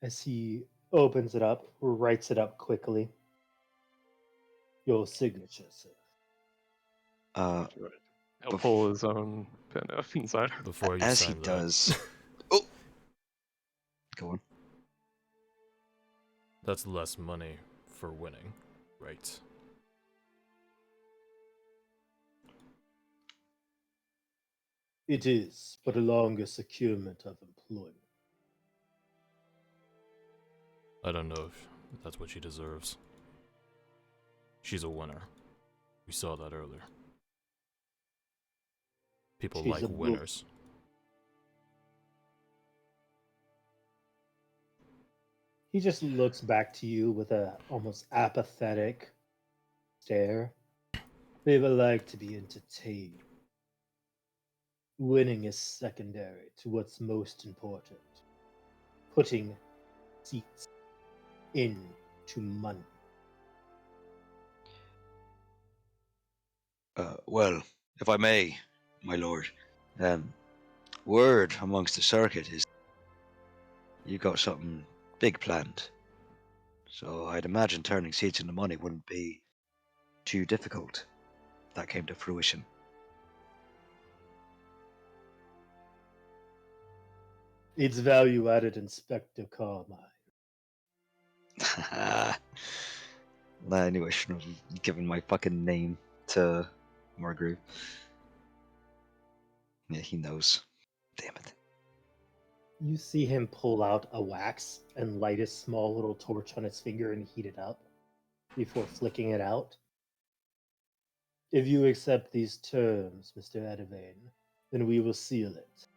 As he opens it up, writes it up quickly. Your signature, sir. He'll pull his own pen out inside. Before you As sign he that. does. Oh! Go on. That's less money for winning, right? It is, but a longer securement of employment. I don't know if that's what she deserves. She's a winner. We saw that earlier. People She's like a bull. winners. He just looks back to you with a almost apathetic stare. They would like to be entertained. Winning is secondary to what's most important. Putting seats into money. Well, if I may, my lord, word amongst the circuit is you got something big planned. So I'd imagine turning seats into money wouldn't be too difficult if that came to fruition. It's value added, Inspector Carmine. I knew I shouldn't have given my fucking name to Margrave. Yeah, he knows. Damn it. You see him pull out a wax and light a small little torch on his finger and heat it up before flicking it out. If you accept these terms, Mr. Edivane, then we will seal it,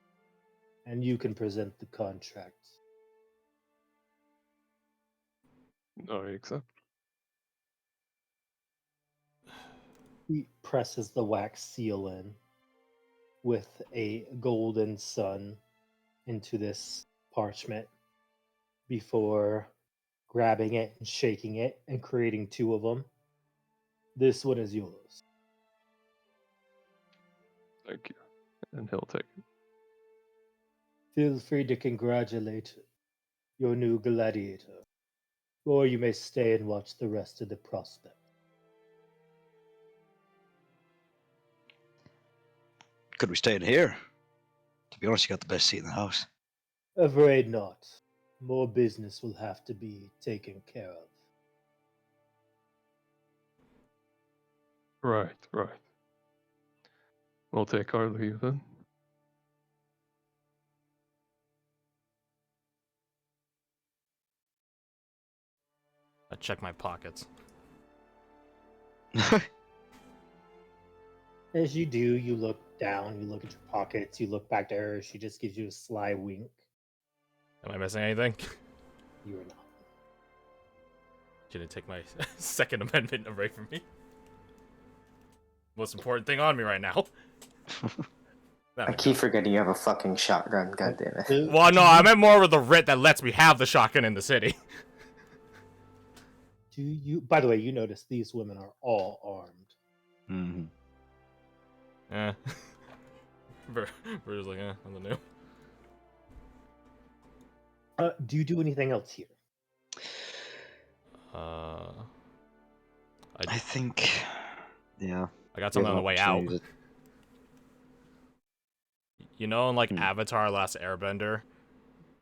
and you can present the contract. No, I accept. He presses the wax seal in with a golden sun into this parchment before grabbing it and shaking it and creating 2 of them. This one is yours. Thank you. and he'll take it. Feel free to congratulate your new gladiator, or you may stay and watch the rest of the prospect. Could we stay in here? To be honest, you got the best seat in the house. Afraid not. More business will have to be taken care of. Right, right. We'll take our leave then. I check my pockets. As you do, you look down, you look at your pockets, you look back to her. She just gives you a sly wink. Am I missing anything? You are not. She didn't take my Second Amendment away from me. Most important thing on me right now. I keep forgetting you have a fucking shotgun, goddammit. Well, no, I meant more with the writ that lets me have the shotgun in the city. Do you? By the way, you notice these women are all armed. Mm-hmm. Yeah. Bruce like, on the new. Do you do anything else here? I think, yeah. I got something on the way out. You know, in like Hmm. Avatar: Last Airbender,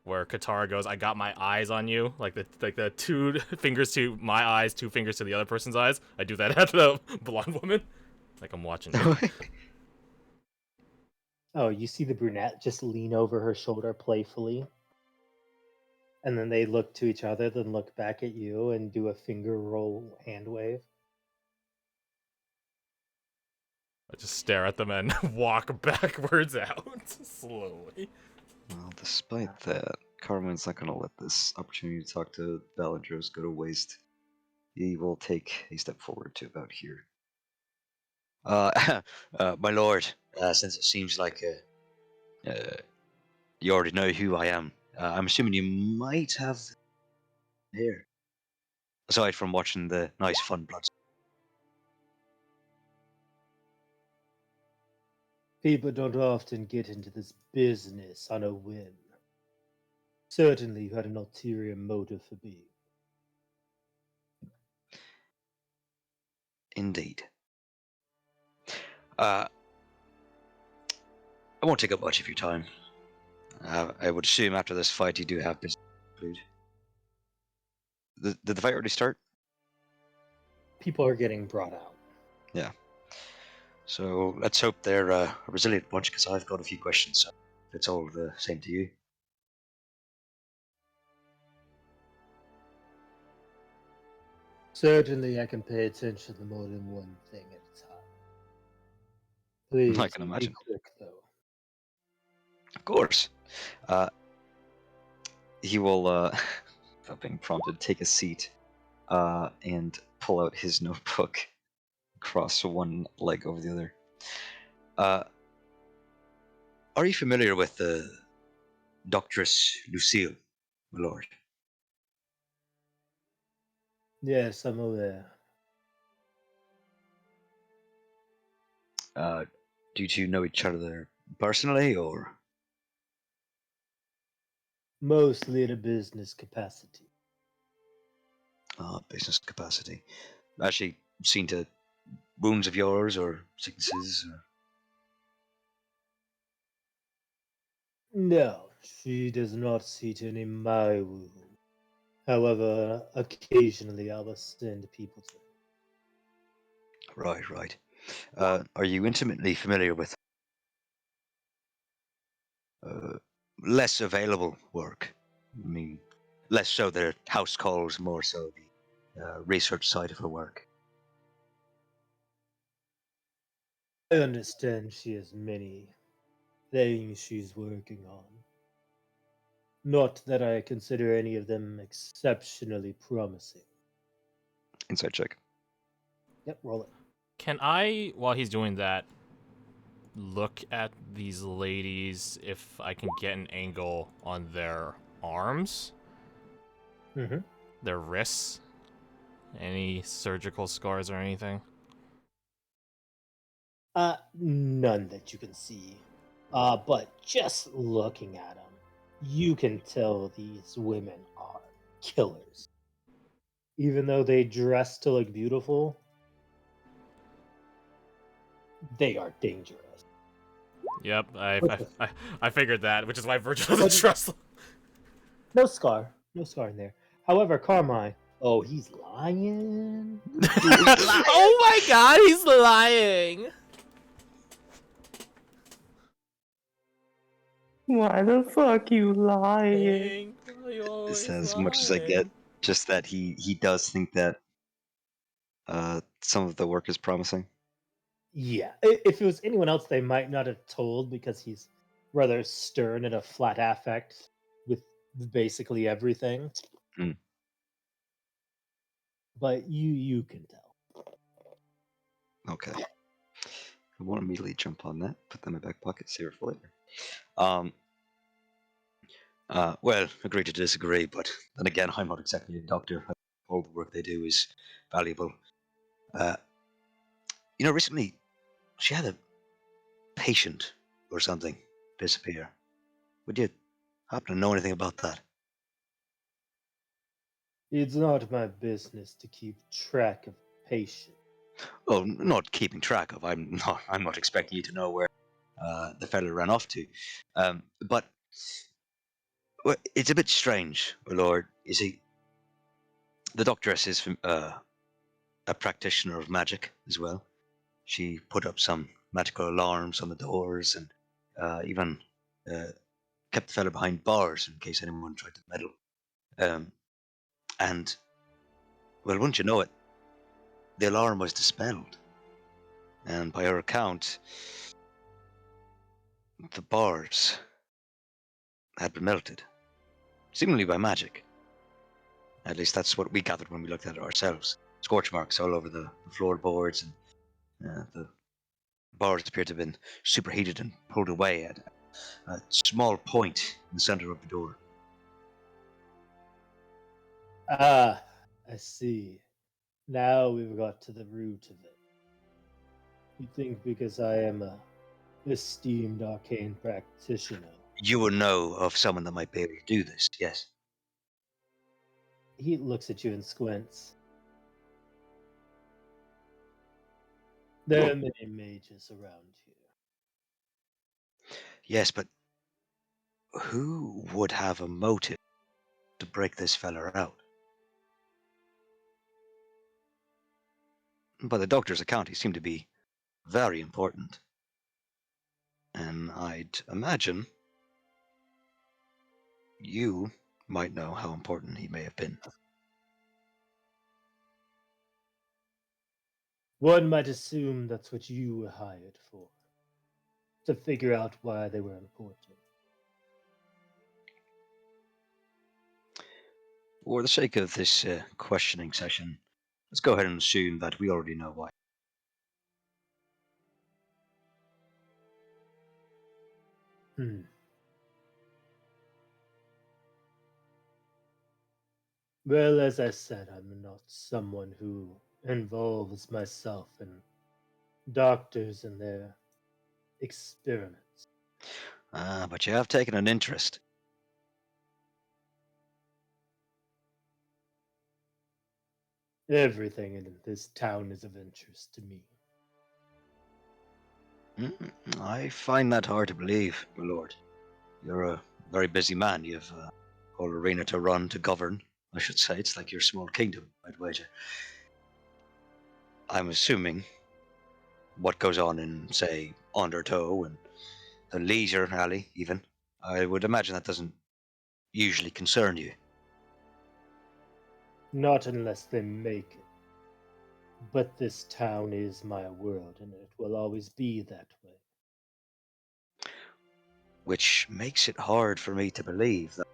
where Katara goes, "I got my eyes on you," like the two fingers to my eyes, two fingers to the other person's eyes. I do that at the blonde woman. Like I'm watching you. Oh, you see the brunette just lean over her shoulder playfully. And then they look to each other, then look back at you and do a finger roll hand wave. I just stare at them and walk backwards out slowly. Well, despite that, Carmen's not going to let this opportunity to talk to Balindros go to waste. He will take a step forward to about here. My lord, since it seems like you already know who I am, I'm assuming you might have here. Aside from watching the nice fun blood. People don't often get into this business on a whim. Certainly, you had an ulterior motive for being. Indeed. I won't take up much of your time. I would assume after this fight you do have business to conclude. Did the fight already start? People are getting brought out. Yeah. So let's hope they're a resilient bunch, because I've got a few questions. So if it's all the same to you. Certainly, I can pay attention to more than one thing at a time. Please, I can be imagine. quick, though. Of course. He will, without being prompted, take a seat and pull out his notebook, cross one leg over the other. Are you familiar with the Doctress Lucille, my lord? Yes, I'm aware. Do you two know each other personally, or? Mostly in a business capacity. Business capacity. Actually seen to wounds of yours or sicknesses? Or... No, she does not see to any my wound. However, occasionally I will send people to her. Right, right. Are you intimately familiar with less available work? I mean, less so their house calls, more so the research side of her work. I understand she has many things she's working on. Not that I consider any of them exceptionally promising. Insight check. Yep, roll it. Can I, while he's doing that, look at these ladies if I can get an angle on their arms, Mm-hmm. their wrists, any surgical scars or anything? None that you can see. But just looking at them, you can tell these women are killers. Even though they dress to look beautiful, they are dangerous. Yep, What the- I figured that, which is why Virgil doesn't But- trust them. No scar in there. However, Carmine, oh, he's lying. Oh my god, he's lying! Why the fuck you lying? It's as much as I get. Just that he does think that some of the work is promising. Yeah, if it was anyone else, they might not have told because he's rather stern and a flat affect with basically everything. Mm. But you can tell. Okay. I won't immediately jump on that. Put that in my back pocket. Save it for later. Well, agree to disagree, but then again, I'm not exactly a doctor. All the work they do is valuable. Recently she had a patient or something disappear. Would you happen to know anything about that? It's not my business to keep track of patients. Oh, not keeping track of. I'm not expecting you to know where the fella ran off to. But well, it's a bit strange, my lord. You see, the doctoress is a practitioner of magic as well. She put up some magical alarms on the doors and even kept the fella behind bars in case anyone tried to meddle. And, well, wouldn't you know it, the alarm was dispelled. And by her account, the bars had been melted, seemingly by magic. At least that's what we gathered when we looked at it ourselves. Scorch marks all over the floorboards, and the bars appeared to have been superheated and pulled away at a small point in the center of the door. Ah, I see. Now we've got to the root of it. You think because I am a esteemed arcane practitioner, You would know of someone that might be able to do this, yes? he looks at you and squints. There are many mages around here. Yes, but who would have a motive to break this fella out? By the doctor's account, he seemed to be very important. And I'd imagine you might know how important he may have been. One might assume that's what you were hired for. To figure out why they were important. For the sake of this questioning session, let's go ahead and assume that we already know why. Well, as I said, I'm not someone who involves myself in doctors and their experiments. But you have taken an interest. Everything in this town is of interest to me. I find that hard to believe, my lord. You're a very busy man. You have a whole arena to run, to govern, I should say. It's like your small kingdom, I'd wager. I'm assuming what goes on in, say, Undertow and the Leisure Alley, even. I would imagine that doesn't usually concern you. Not unless they make it. But this town is my world, and it will always be that way. Which makes it hard for me to believe that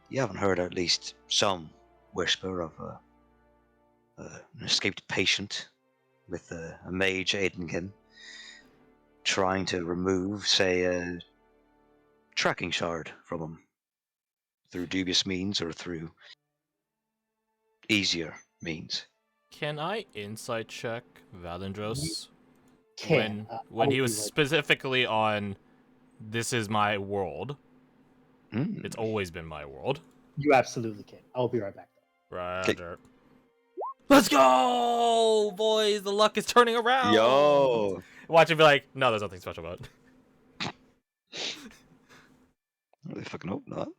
you haven't heard at least some whisper of an escaped patient with a mage aiding him, trying to remove, say, a tracking shard from him through dubious means or through easier means. Can I insight check Valendros? Can When he was like, specifically on this is my world. Mm. It's always been my world. You absolutely can. I'll be right back. Roger. Let's go, boys! The luck is turning around. Yo. Watch it be like, no, there's nothing special about it. I really fucking hope not.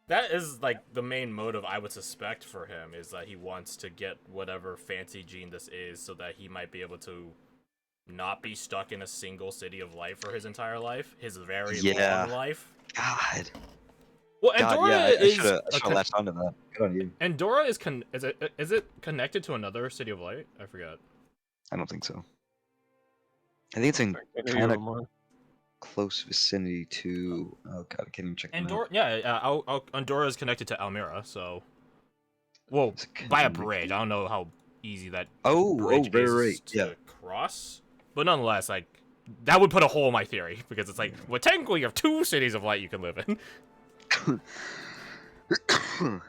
That is like the main motive I would suspect for him, is that he wants to get whatever fancy gene this is so that he might be able to not be stuck in a single city of life for his entire life, his very long life. God. Well, God, Andora yeah, I is should have latched onto that. Good on you. Andora is is it connected to another city of light? I forgot. I don't think so. I think it's in kind of close vicinity to. Oh god, I can't even check that Andora, out. yeah, Andorra is connected to Almira, so. Well, Is it by a connected? bridge. I don't know how easy that Oh, bridge very is right. to Yeah. cross, but nonetheless, like that would put a hole in my theory, because it's like, well, technically you have 2 cities of light you can live in.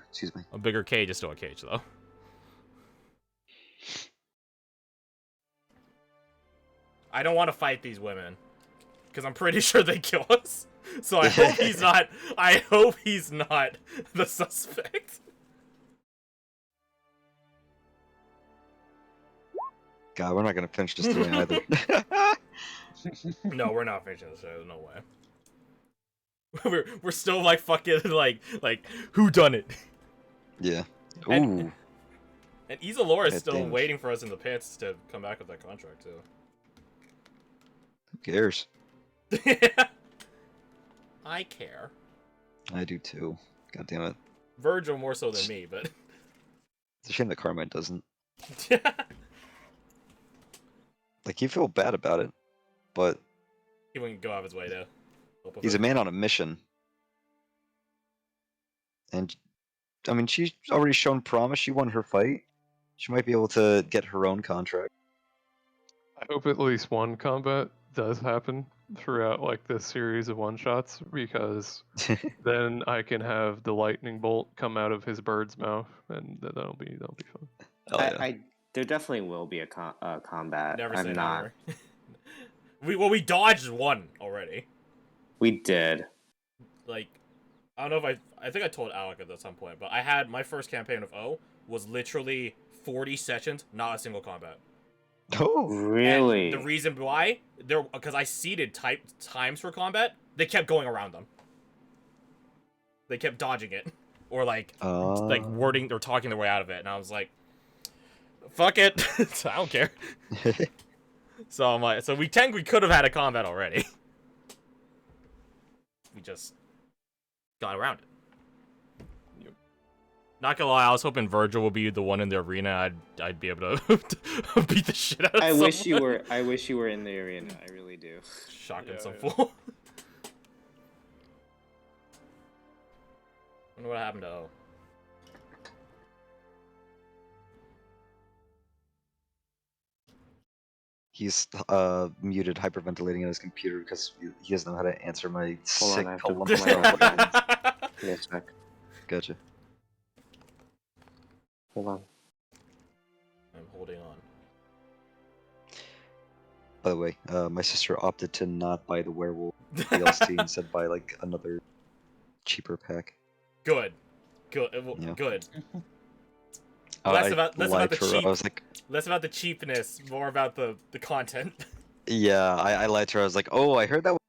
Excuse me. A bigger cage is still a cage, though. I don't want to fight these women, because I'm pretty sure they kill us. So I hope he's not. I hope he's not the suspect. God, we're not gonna finish this today either. No, we're not finishing this. There's no way. We're still like fucking like who done it? Yeah. Ooh. And Isalora is Yeah, still damage. waiting for us in the pits to come back with that contract too. Who cares? I care. I do too. God damn it. Virgil more so than me, but It's a shame that Carmine doesn't. Like, you feel bad about it, but he wouldn't go out of his way to help with he's a it. man on a mission. And, I mean, she's already shown promise. She won her fight. She might be able to get her own contract. I hope at least one combat does happen throughout like this series of one shots, because then I can have the lightning bolt come out of his bird's mouth, and that'll be fun. Oh, yeah. I there definitely will be a combat. Never I'm say not. never. we dodged one already. We did. Like, I don't know if I think I told Alec at some point, but I had my first campaign of O was literally 40 sessions, not a single combat. Oh, Really? And the reason why, because I seeded times for combat, they kept going around them. They kept dodging it, or like wording or talking their way out of it, and I was like, "Fuck it, I don't care." So I'm like, so we could have had a combat already. We just got around it. Not gonna lie, I was hoping Virgil would be the one in the arena. I'd be able to beat the shit out of I someone. wish you were in the arena. I really do. Shotgun some fool. Wonder what happened to O. he's muted, hyperventilating on his computer because he doesn't know how to answer my Hold sick on, I have to call. pull my phone. Give me a sec. Gotcha. Hold on. I'm holding on. By the way, my sister opted to not buy the werewolf DLC instead buy like another cheaper pack. Good. Good. Yeah. Good. I about the lied to her. cheap. I was like, Less about the cheapness, more about the content. yeah, I lied to her. I was like, oh, I heard that was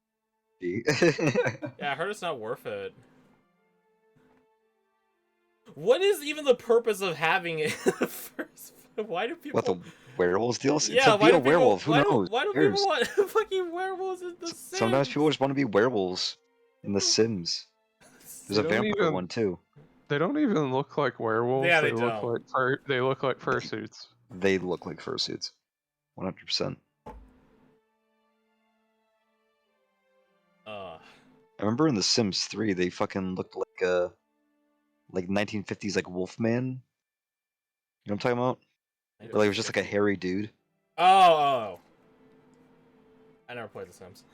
Yeah, I heard it's not worth it. What is even the purpose of having it in the first? Why do people? What, the werewolves DLC? Yeah, to why be do a werewolf. people? Who knows? Why do Who cares? people want fucking werewolves in the Sims? Sometimes people just want to be werewolves in The Sims. There's a They don't vampire even- one too. They don't even look like werewolves. Yeah, they look don't. like they look like fursuits. They look like fursuits. 100%. I remember in The Sims 3, they fucking looked like a 1950s like Wolfman. You know what I'm talking about? Or, like, it was just like a hairy dude. Oh. I never played The Sims.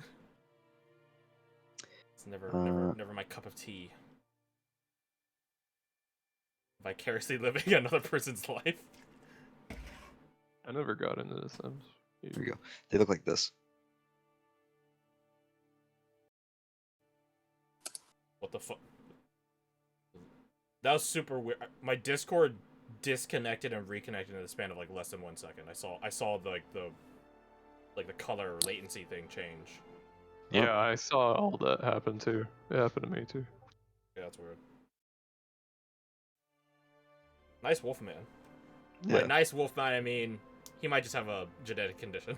It's never my cup of tea. Vicariously living another person's life. I never got into The Sims. Here we go. They look like this. What the fuck? That was super weird. My Discord disconnected and reconnected in the span of like less than 1 second. I saw the color latency thing change. Yeah, I saw all that happen too. It happened to me too. Yeah, that's weird. Nice Wolfman. Yeah. By nice Wolfman, I mean he might just have a genetic condition.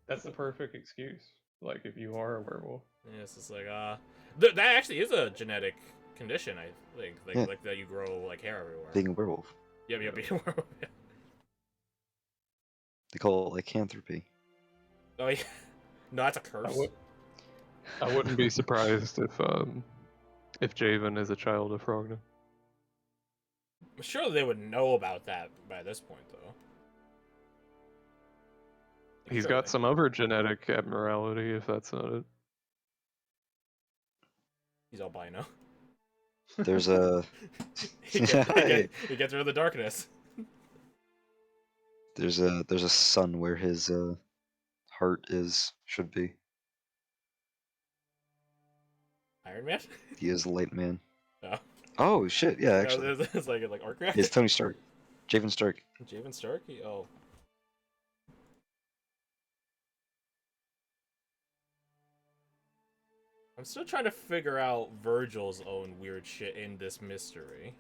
That's the perfect excuse. Like if you are a werewolf. Yeah, it's just like that actually is a genetic condition. I think like that you grow like hair everywhere. Being a werewolf. Yeah, being a werewolf. Yeah. They call it lycanthropy. Oh yeah. No, that's a curse. I wouldn't be surprised if Javen is a child of Frogna. I'm sure they would know about that by this point, though. He's got some other genetic abnormality, if that's not it. He's albino. There's a he gets rid of the darkness. there's a sun where his heart should be. Iron Man? He is a light man. Oh. Oh shit! Yeah, actually, It's like arc reactor. it's Tony Stark, Javen Stark. Javen Stark? Oh. I'm still trying to figure out Virgil's own weird shit in this mystery.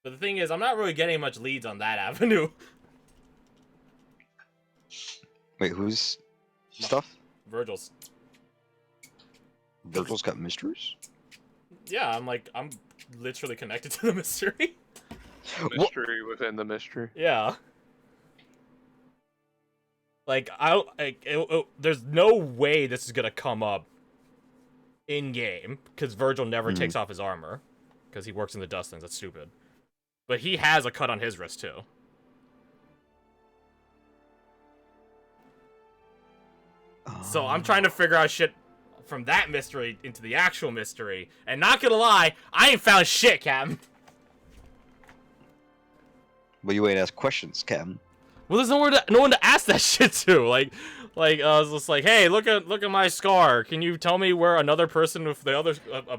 But the thing is, I'm not really getting much leads on that avenue. Wait, who's stuff? Virgil's. Virgil's got mysteries. Yeah, I'm literally connected to the mystery. Mystery within the mystery. Yeah. Like, there's no way this is gonna come up in-game, because Virgil never takes off his armor, because he works in the Dustlands, that's stupid. But he has a cut on his wrist, too. So I'm trying to figure out shit from that mystery into the actual mystery, and not gonna lie, I ain't found shit, Captain. But you ain't asked questions, Captain. Well, there's no one to ask that shit to. Like, I was just like, hey, look at my scar. Can you tell me where another person with the other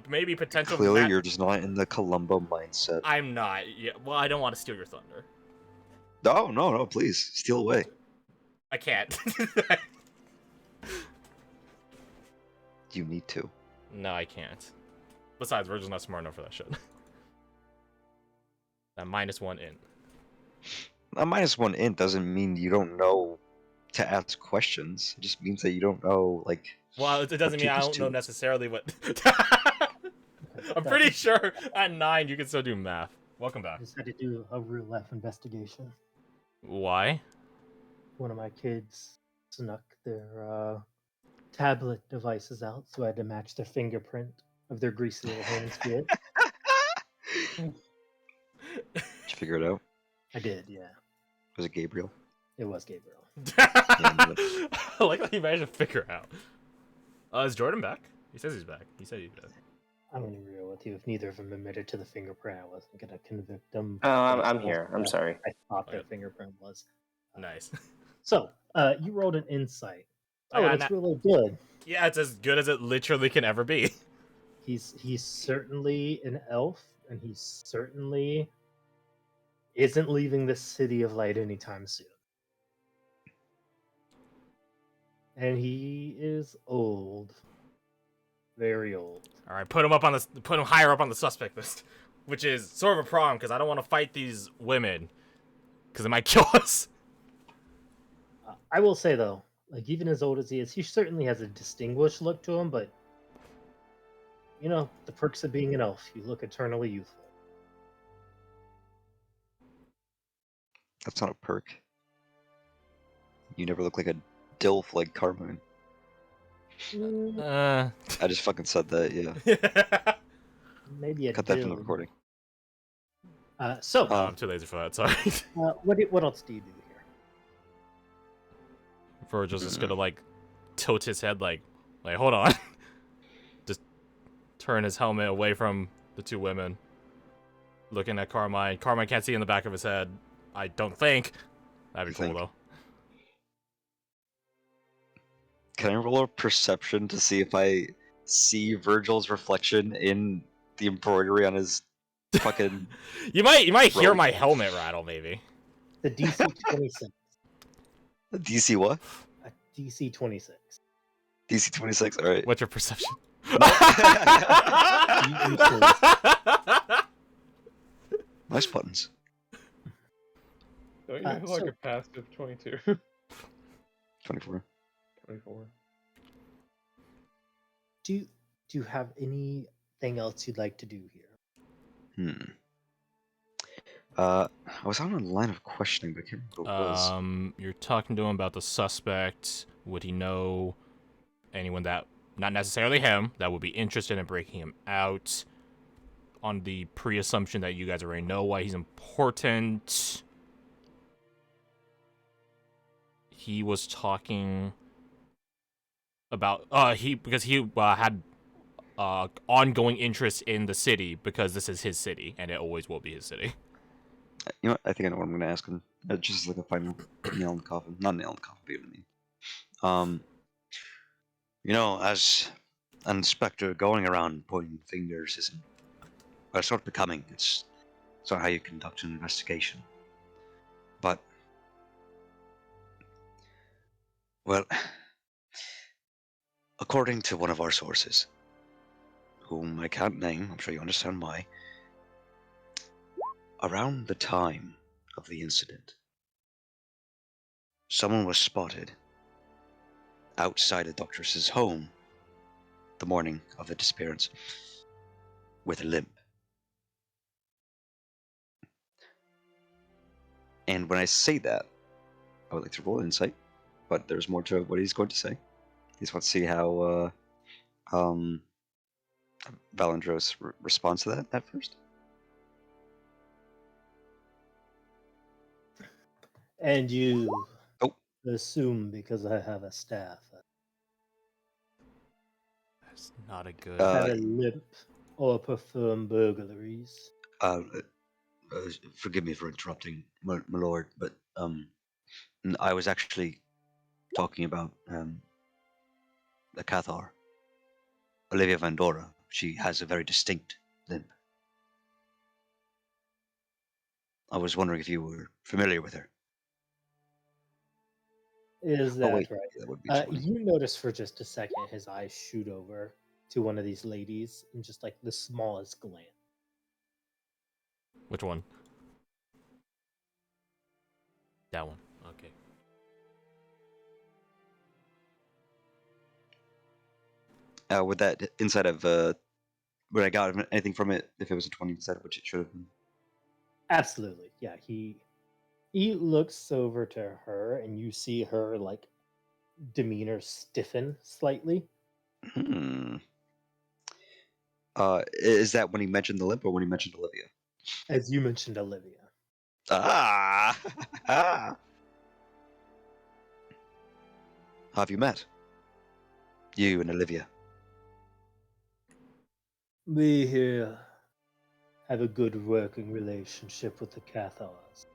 maybe potential? Clearly, you're just not in the Columbo mindset. I'm not. Yeah. Well, I don't want to steal your thunder. No, please steal away. I can't. You need to. No, I can't. Besides, Virgil's not smart enough for that shit. That -1 int. A -1 int doesn't mean you don't know to ask questions. It just means that you don't know, like. Well, it doesn't mean I don't know necessarily what. I'm pretty sure at 9 you can still do math. Welcome back. I just had to do a real life investigation. Why? One of my kids snuck their tablet devices out, so I had to match their fingerprint of their greasy little hands to it. Did you figure it out? I did, yeah. Was it Gabriel? It was Gabriel. I like how you managed to figure out. Is Jordan back? He says he's back. He said he's back. I'm gonna be real with you. If neither of them admitted to the fingerprint, I wasn't gonna convict them. Oh, I'm here. I'm sorry. I thought their Okay. fingerprint was. Nice. So, you rolled an insight. I Oh, got that's an- really good. Yeah, it's as good as it literally can ever be. He's certainly an elf, and he certainly isn't leaving the City of Light anytime soon. And he is old, very old. All right, put him higher up on the suspect list, which is sort of a problem because I don't want to fight these women because they might kill us. I will say though, like even as old as he is, he certainly has a distinguished look to him. But you know, the perks of being an elf, you look eternally youthful. That's not a perk. You never look like a dilf like Carmine. I just fucking said that, yeah. Maybe a Cut that from the dill. recording. So, I'm too lazy for that. Sorry. what else do you do here? Virgil's just gonna like tilt his head, like hold on. Just turn his helmet away from the two women, looking at Carmine. Carmine can't see in the back of his head. I don't think. That'd be You cool think? though. Can I roll a perception to see if I see Virgil's reflection in the embroidery on his fucking... You might hear Roll. my helmet rattle, maybe. The DC 26. DC what? A DC 26. DC 26, alright. What's your perception? Nice buttons. Don't you have like so- a passive 22? 24. 24. Do you have anything else you'd like to do here? I was on a line of questioning, but I can't remember what it was. You're talking to him about the suspect. Would he know anyone that, not necessarily him, that would be interested in breaking him out? On the pre-assumption that you guys already know why he's important. He was talking about because he had ongoing interest in the city because this is his city and it always will be his city. You know what? I think I know what I'm going to ask him. Just like a final nail in the coffin. Not nail in the coffin, but you know what I mean. You know, as an inspector, going around pointing fingers isn't... Well, it's not becoming. It's not how you conduct an investigation. But... Well... According to one of our sources, whom I can't name, I'm sure you understand why, around the time of the incident, someone was spotted outside the doctor's home the morning of the disappearance with a limp. And when I say that, I would like to roll insight, but there's more to what he's going to say. He just wants to see how Valandros responds to that at first. And you Oh. assume because I have a staff, That's not a good. had a limp or perform burglaries. Forgive me for interrupting, my lord, but I was actually talking about the Cathar, Olivia of Andora. She has a very distinct limp. I was wondering if you were familiar with her. Is that wait, right? that would be funny. You notice for just a second his eyes shoot over to one of these ladies in just like the smallest glance. Which one? That one. Okay. Would that inside of would I got anything from it if it was a 20 inside of which it should have been? Absolutely, yeah. He looks over to her, and you see her like demeanor stiffen slightly. Is that when he mentioned the limp or when he mentioned Olivia? As you mentioned, Olivia. Ah! How have you met? You and Olivia. We here have a good working relationship with the Cathars.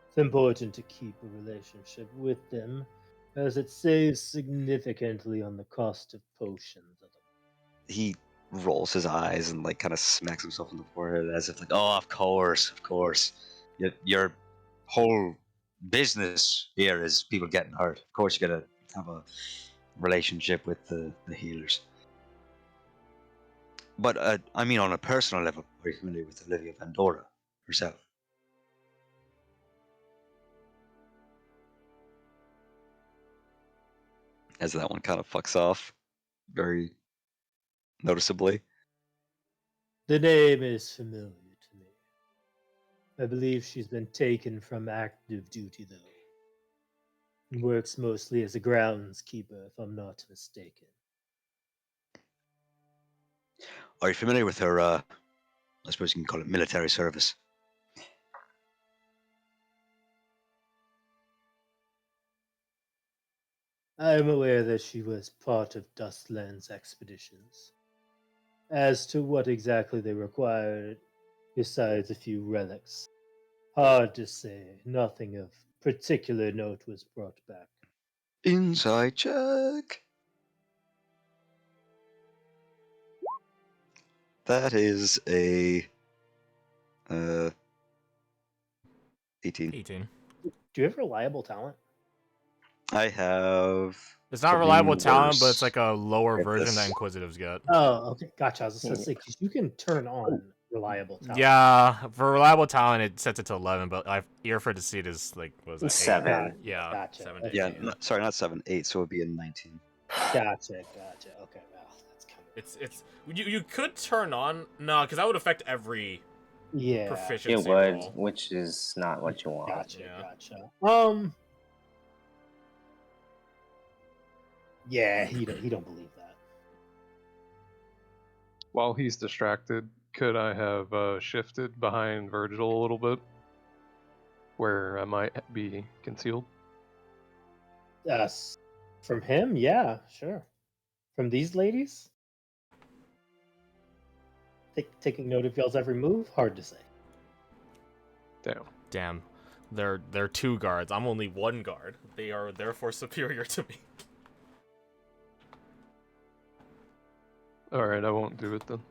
It's important to keep a relationship with them, as it saves significantly on the cost of potions. He rolls his eyes and like kind of smacks himself on the forehead as if like, oh, of course. Your whole business here is people getting hurt. Of course, you gotta have a relationship with the healers. But I mean, on a personal level, are you familiar with Olivia of Andora herself? As that one kind of fucks off very noticeably. The name is familiar to me. I believe she's been taken from active duty, though. And works mostly as a groundskeeper, if I'm not mistaken. Are you familiar with her, I suppose you can call it military service? I am aware that she was part of Dustland's expeditions. As to what exactly they required, besides a few relics, hard to say. Nothing of particular note was brought back. Inside check. That is a 18. 18. Do you have reliable talent? I have. It's not something reliable talent, but it's worse. like a lower Get version this. that Inquisitives get. Oh, okay, gotcha. I was just gonna say 'cause you can turn on reliable talent. Yeah, for reliable talent, it sets it to 11, but Earford to see it is like, what was that? 8? 7. Yeah, Gotcha. 7 to Okay. Yeah, 18. sorry, not 7, 8, so it'd be a 19. Gotcha. Okay, well, that's kind of It's you could turn on because that would affect every yeah. proficiency It would, roll. which is not what you want. Gotcha. Yeah. Gotcha. Yeah, he don't believe that. While he's distracted, could I have shifted behind Virgil a little bit? Where I might be concealed? From him, yeah, sure. From these ladies, taking note of y'all's every move. Hard to say. Damn. They're 2 guards. I'm only 1 guard. They are therefore superior to me. Alright, I won't do it then.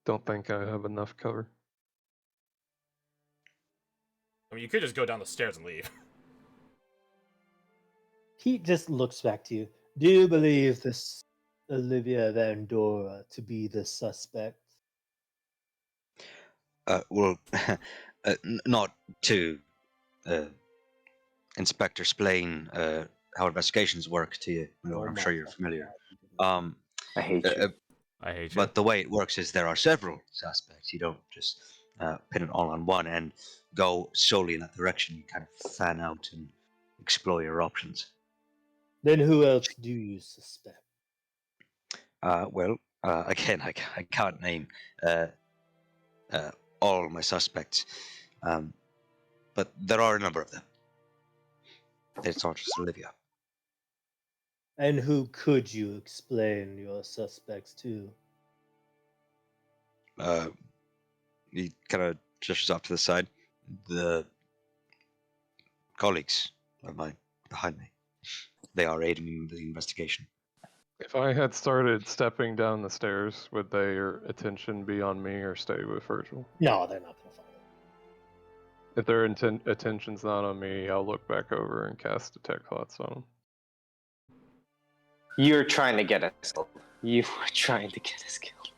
Don't think I have enough cover. I mean, you could just go down the stairs and leave. He just looks back to you. Do you believe this Olivia of Andora to be the suspect? Well, not to Inspector explain how investigations work to you. Oh I'm my sure you're God. familiar. I hate you. I hate you. But the way it works is there are several suspects. You don't just pin it all on one and go solely in that direction. You kind of fan out and explore your options. Then who else do you suspect? Well, again, I can't name all my suspects, but there are a number of them. It's not just Olivia. And who could you explain your suspects to? He kind of gestures off to the side. The colleagues of mine behind me. They are aiding in the investigation. If I had started stepping down the stairs, would their attention be on me or stay with Virgil? No, they're not gonna follow. If their attention's not on me, I'll look back over and cast Detect Thoughts on them. You're trying to get us killed. You were trying to get us killed.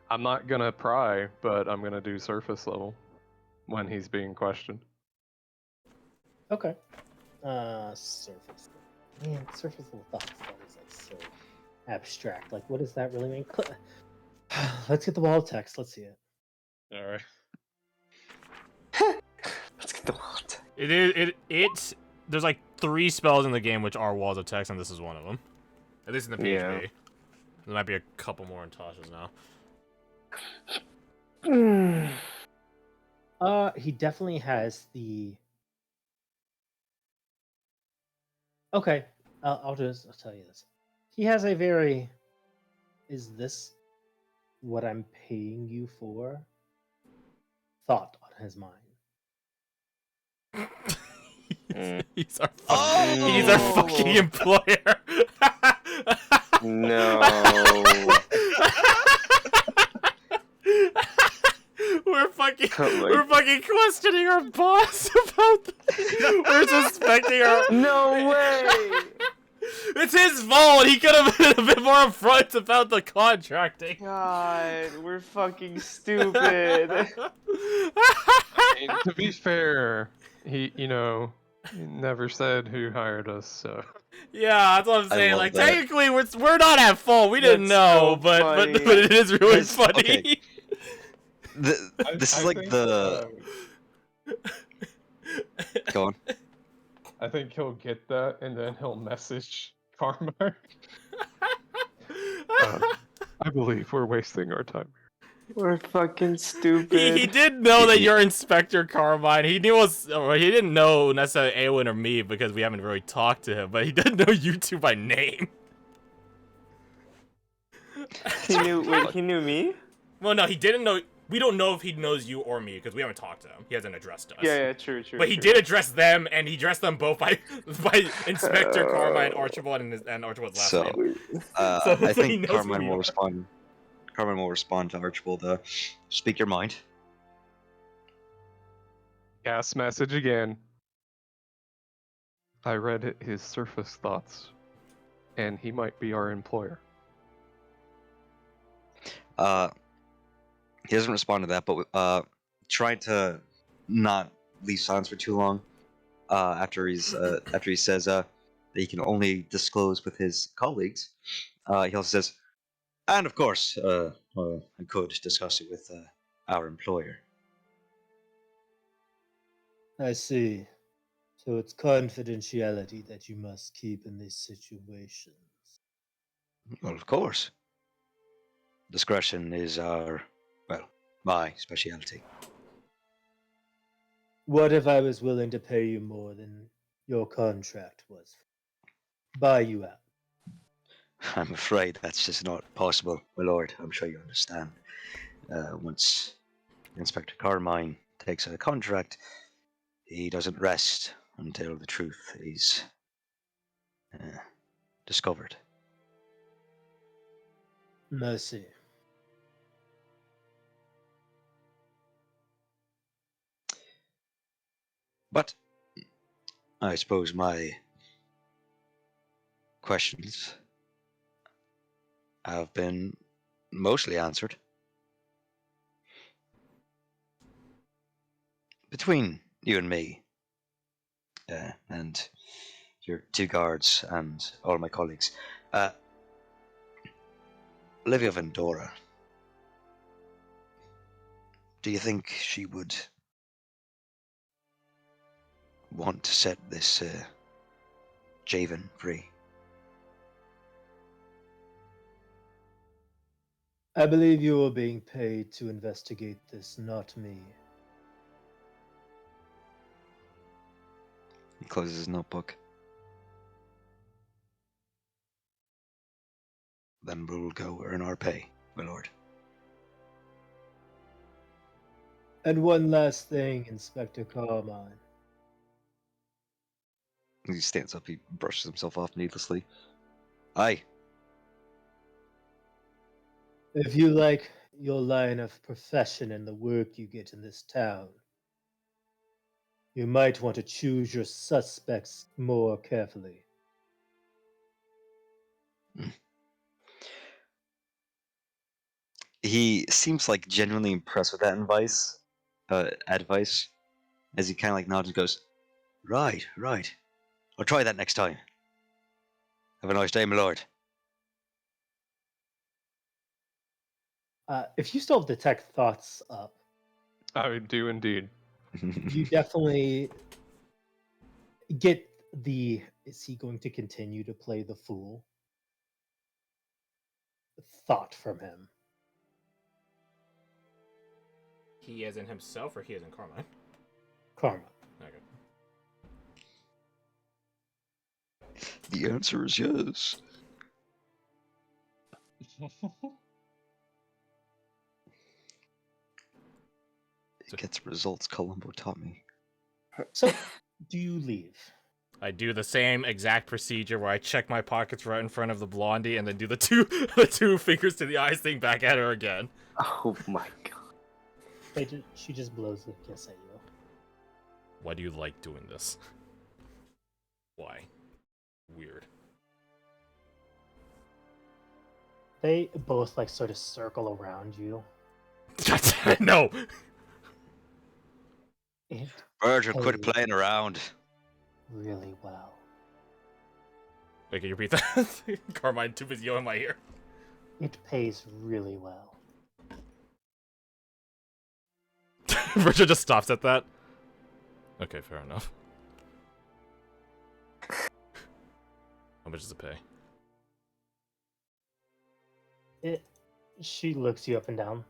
I'm not gonna pry, but I'm gonna do surface level when he's being questioned. Okay. Surface. Man, surface level thoughts. That is like so abstract. Like, what does that really mean? Let's get the wall of text. Let's see it. All right. Let's get the world. It's there's like 3 spells in the game which are walls of text, and this is one of them. At least in the PHP. Yeah. There might be a couple more in Tasha's now. He definitely has the. Okay, I'll tell you this. He has a very. Is this what I'm paying you for? Thought on his mind. He's our fucking employer. No. We're fucking questioning our boss about we're suspecting our No way! It's his fault. He could have been a bit more upfront about the contracting. God, we're fucking stupid. And to be fair, he never said who hired us, so. Yeah, that's what I'm saying. love Like, that. technically, we're not at fault. We didn't That's know, so but funny. it is really Yes, funny. okay. This is like think, the. Go on. I think he'll get that, and then he'll message Carmine. I believe we're wasting our time. We're fucking stupid. He did know that you're Inspector Carmine. He didn't know necessarily Awen or me because we haven't really talked to him, but he did know you two by name. He knew me? Well, no, he didn't know. We don't know if he knows you or me because we haven't talked to him. He hasn't addressed us. Yeah, true. But he did address them, and he addressed them both by Inspector Carmine, Archibald, and Archibald's last So, name. I So he think knows who Carmine we will are. respond. Carmen will respond to Archibald. Speak your mind. Gas message again. I read his surface thoughts, and he might be our employer. He doesn't respond to that, but trying to not leave silence for too long. After he says that he can only disclose with his colleagues, he also says, and of course, I could discuss it with our employer. I see. So it's confidentiality that you must keep in these situations. Well, of course. Discretion is my specialty. What if I was willing to pay you more than your contract was? Buy you out. I'm afraid that's just not possible, my lord. I'm sure you understand. Once Inspector Carmine takes a contract, he doesn't rest until the truth is discovered. I see. But I suppose my questions have been mostly answered. Between you and me, and your two guards and all my colleagues, Olivia of Andora, do you think she would want to set this Javen free? I believe you are being paid to investigate this, not me. He closes his notebook. Then we'll go earn our pay, my lord. And one last thing, Inspector Carmine. He stands up, he brushes himself off needlessly. Aye. If you like your line of profession and the work you get in this town, you might want to choose your suspects more carefully. He seems like genuinely impressed with that advice, as he kind of like nods and goes, right. I'll try that next time. Have a nice day, my lord. If you still have detect thoughts up, I do indeed. you definitely get the is he going to continue to play the fool thought from him. He as in himself, or he as in Carmine? Karma. Okay. The answer is yes. It gets results Columbo taught me. So, do you leave? I do the same exact procedure where I check my pockets right in front of the blondie and then do the two fingers to the eyes thing back at her again. Oh my god. She just blows a kiss at you. Why do you like doing this? Why? Weird. They both like sort of circle around you. No! It Virgil, quit pays playing around. really well. Wait, can you repeat that? Carmine too busy yelling in my ear. It pays really well. Richard just stops at that. Okay, fair enough. How much does it pay? She looks you up and down.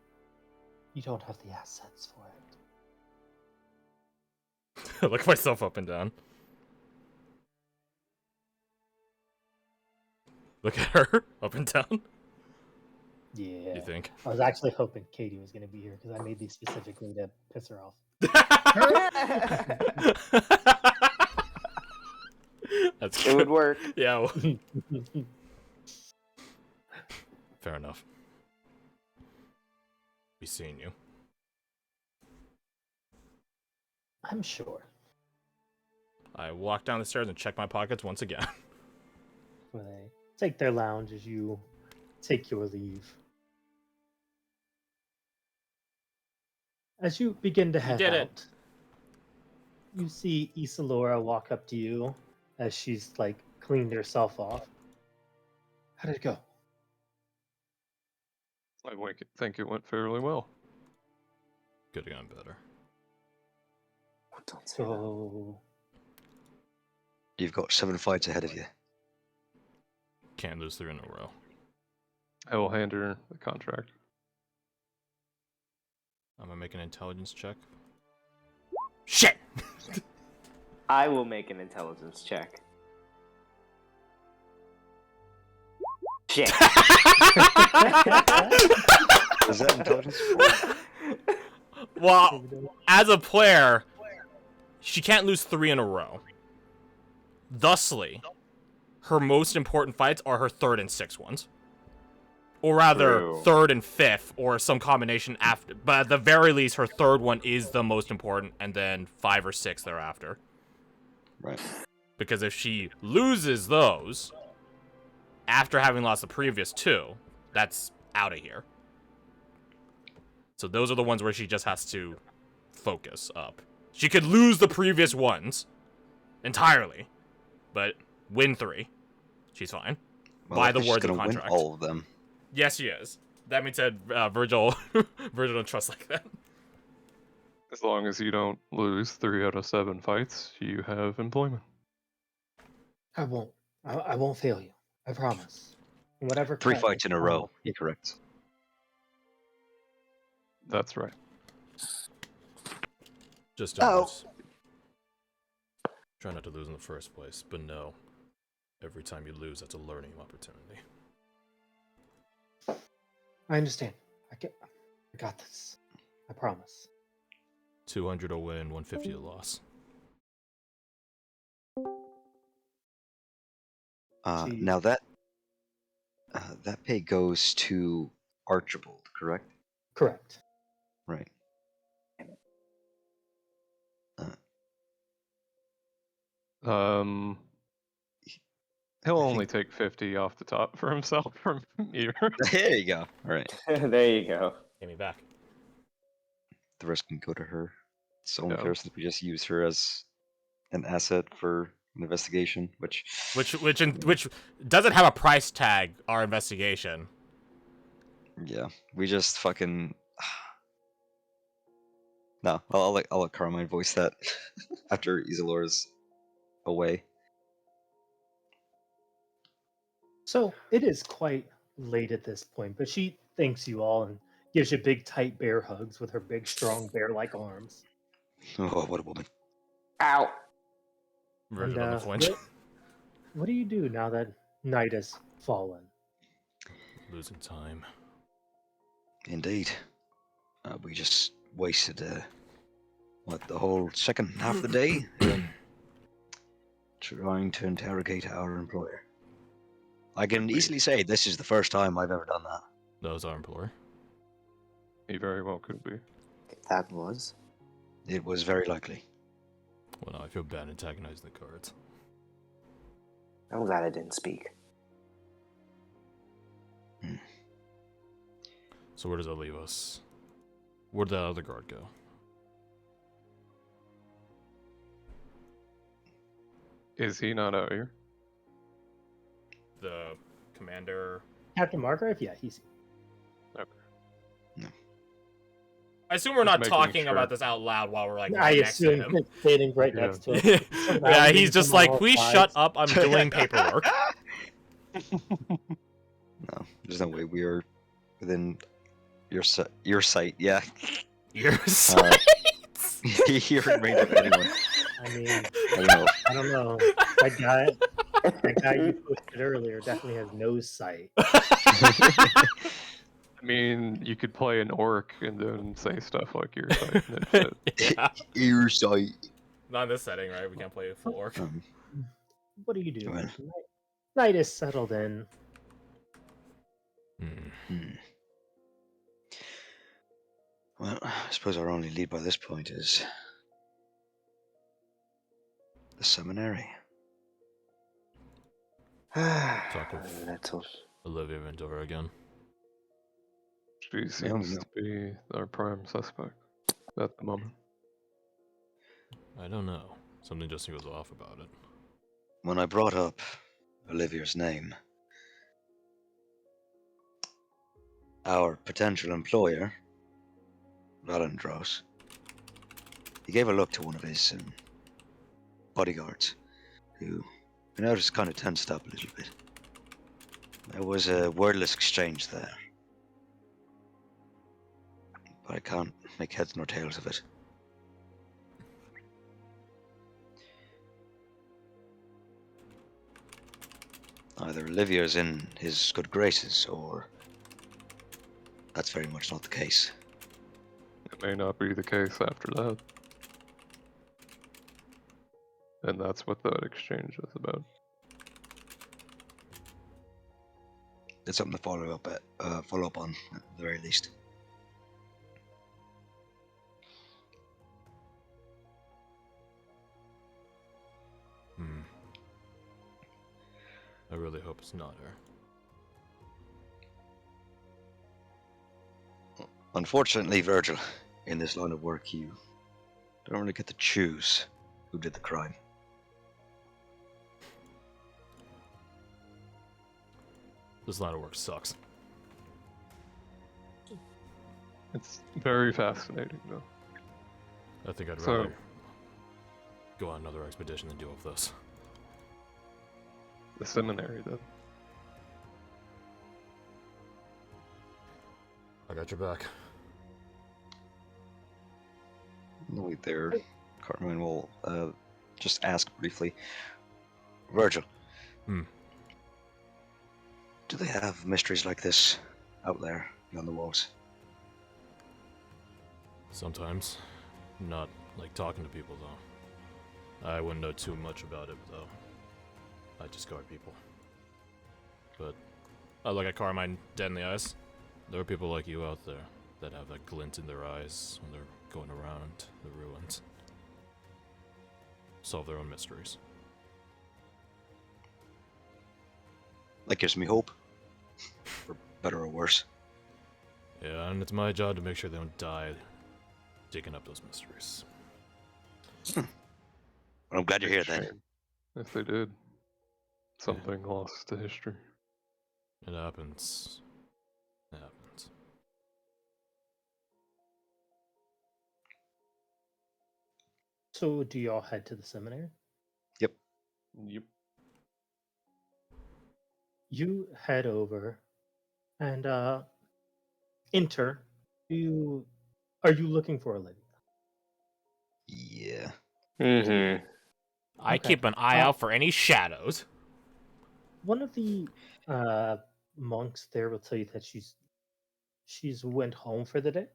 You don't have the assets for it. I look myself up and down. Look at her up and down. Yeah. You think? I was actually hoping Katie was going to be here because I made these specifically to piss her off. That's It good. would work. Yeah. Fair enough. be seeing you. I'm sure. I walk down the stairs and check my pockets once again. Where they take their lounge as you take your leave. As you begin to head did out, it. you see Isalora walk up to you as she's like cleaned herself off. How did it go? I think it went fairly well. Could have gone better. Don't say that. So You've got 7 fights ahead of you. Can't lose 3 in a row. I will hand her the contract. I'm gonna make an intelligence check. Shit! I will make an intelligence check. Shit. Is that intelligence? Well, as a player, she can't lose 3 in a row. Thusly, her most important fights are her 3rd and 6th ones. Or rather, True. 3rd and 5th, or some combination after. But at the very least, her 3rd one is the most important, and then 5 or 6 thereafter. Right. Because if she loses those, after having lost the previous 2, that's out of here. So those are the ones where she just has to focus up. She could lose the previous ones entirely, but win 3. She's fine. Well, By I the think she's words of gonna win contract. all of them. Yes, she is. That means that Virgil don't trust like that. As long as you don't lose 3 out of 7 fights, you have employment. I won't. I won't fail you. I promise. Whatever. 3 cut fights in a is row. fine. You're correct. That's right. Just don't Oh. lose. Try not to lose in the first place, but no. Every time you lose, that's a learning opportunity. I understand. I got this. I promise. 200 a win, 150 a loss. Gee. Now that pay goes to Archibald, correct? Correct. Right. He'll I only think- take 50 off the top for himself from here. There you go. All right. There you go. Get me back. The rest can go to her. It's only Yeah. fair since we just use her as an asset for an investigation, which Which doesn't have a price tag, our investigation. yeah, we just fucking. No, I'll let Carmine voice that after Isalora's away. So it is quite late at this point, but she thanks you all and gives you big, tight bear hugs with her big, strong bear-like arms. Oh, what a woman! Ow. Virgil And, on the flinch. what do you do now that night has fallen? Losing time. Indeed, we just wasted the whole second half of the day trying to interrogate our employer. I can easily say this is the first time I've ever done that. That was our employer. He very well could be. That was. It was very likely. Well, now I feel bad antagonizing the cards. I'm glad I didn't speak. So where does that leave us? Where'd that other guard go? Is he not out here? The commander. Captain Margrave? Yeah, he's. I assume we're Just not making talking sure. about this out loud while we're like I right next to assume him. it's standing right Yeah. next to him. Yeah, he's just like, please shut up, I'm doing paperwork. No, there's no way we are within your sight. Yeah, You're you're in range of anyone. I mean, I don't know. I don't know. That guy you posted earlier definitely has no sight. I mean, you could play an orc and then say stuff like you're fighting and shit. Yeah. Ear sight. Not in this setting, right? We can't play a full orc. What do you do? Well. Night is settled in. Hmm. I suppose our only lead by this point is the seminary. Talk of Little. Olivia Andora again. She seems to be our prime suspect at the moment. I don't know. Something just feels off about it. When I brought up Olivia's name, our potential employer, Valendros, he gave a look to one of his bodyguards, who I noticed kind of tensed up a little bit. There was a wordless exchange there, but I can't make heads nor tails of it. Either Olivia's in his good graces, or that's very much not the case. It may not be the case after that. And that's what that exchange is about. It's something to follow up on at the very least. I really hope it's not her. Unfortunately, Virgil, in this line of work, you don't really get to choose who did the crime. This line of work sucks. It's very fascinating, though. I think I'd So- rather go on another expedition than deal with this. The seminary, then. I got your back. Wait there, Cartman will just ask briefly. Virgil. Hmm. Do they have mysteries like this out there beyond the walls? Sometimes. Not like talking to people, though. I wouldn't know too much about it, though. I just guard people. But I look at Carmine dead in the eyes. There are people like you out there that have that glint in their eyes when they're going around the ruins. Solve their own mysteries. That gives me hope. For better or worse. Yeah, and it's my job to make sure they don't die digging up those mysteries. Well, I'm glad you're here then. Shame if they did. Something lost to history. It happens. It happens. So, do y'all head to the seminary? Yep. You head over and enter. Are you looking for Olivia? Yeah. Mm-hmm. I Okay. keep an eye out for any shadows. One of the monks there will tell you that she's went home for the day.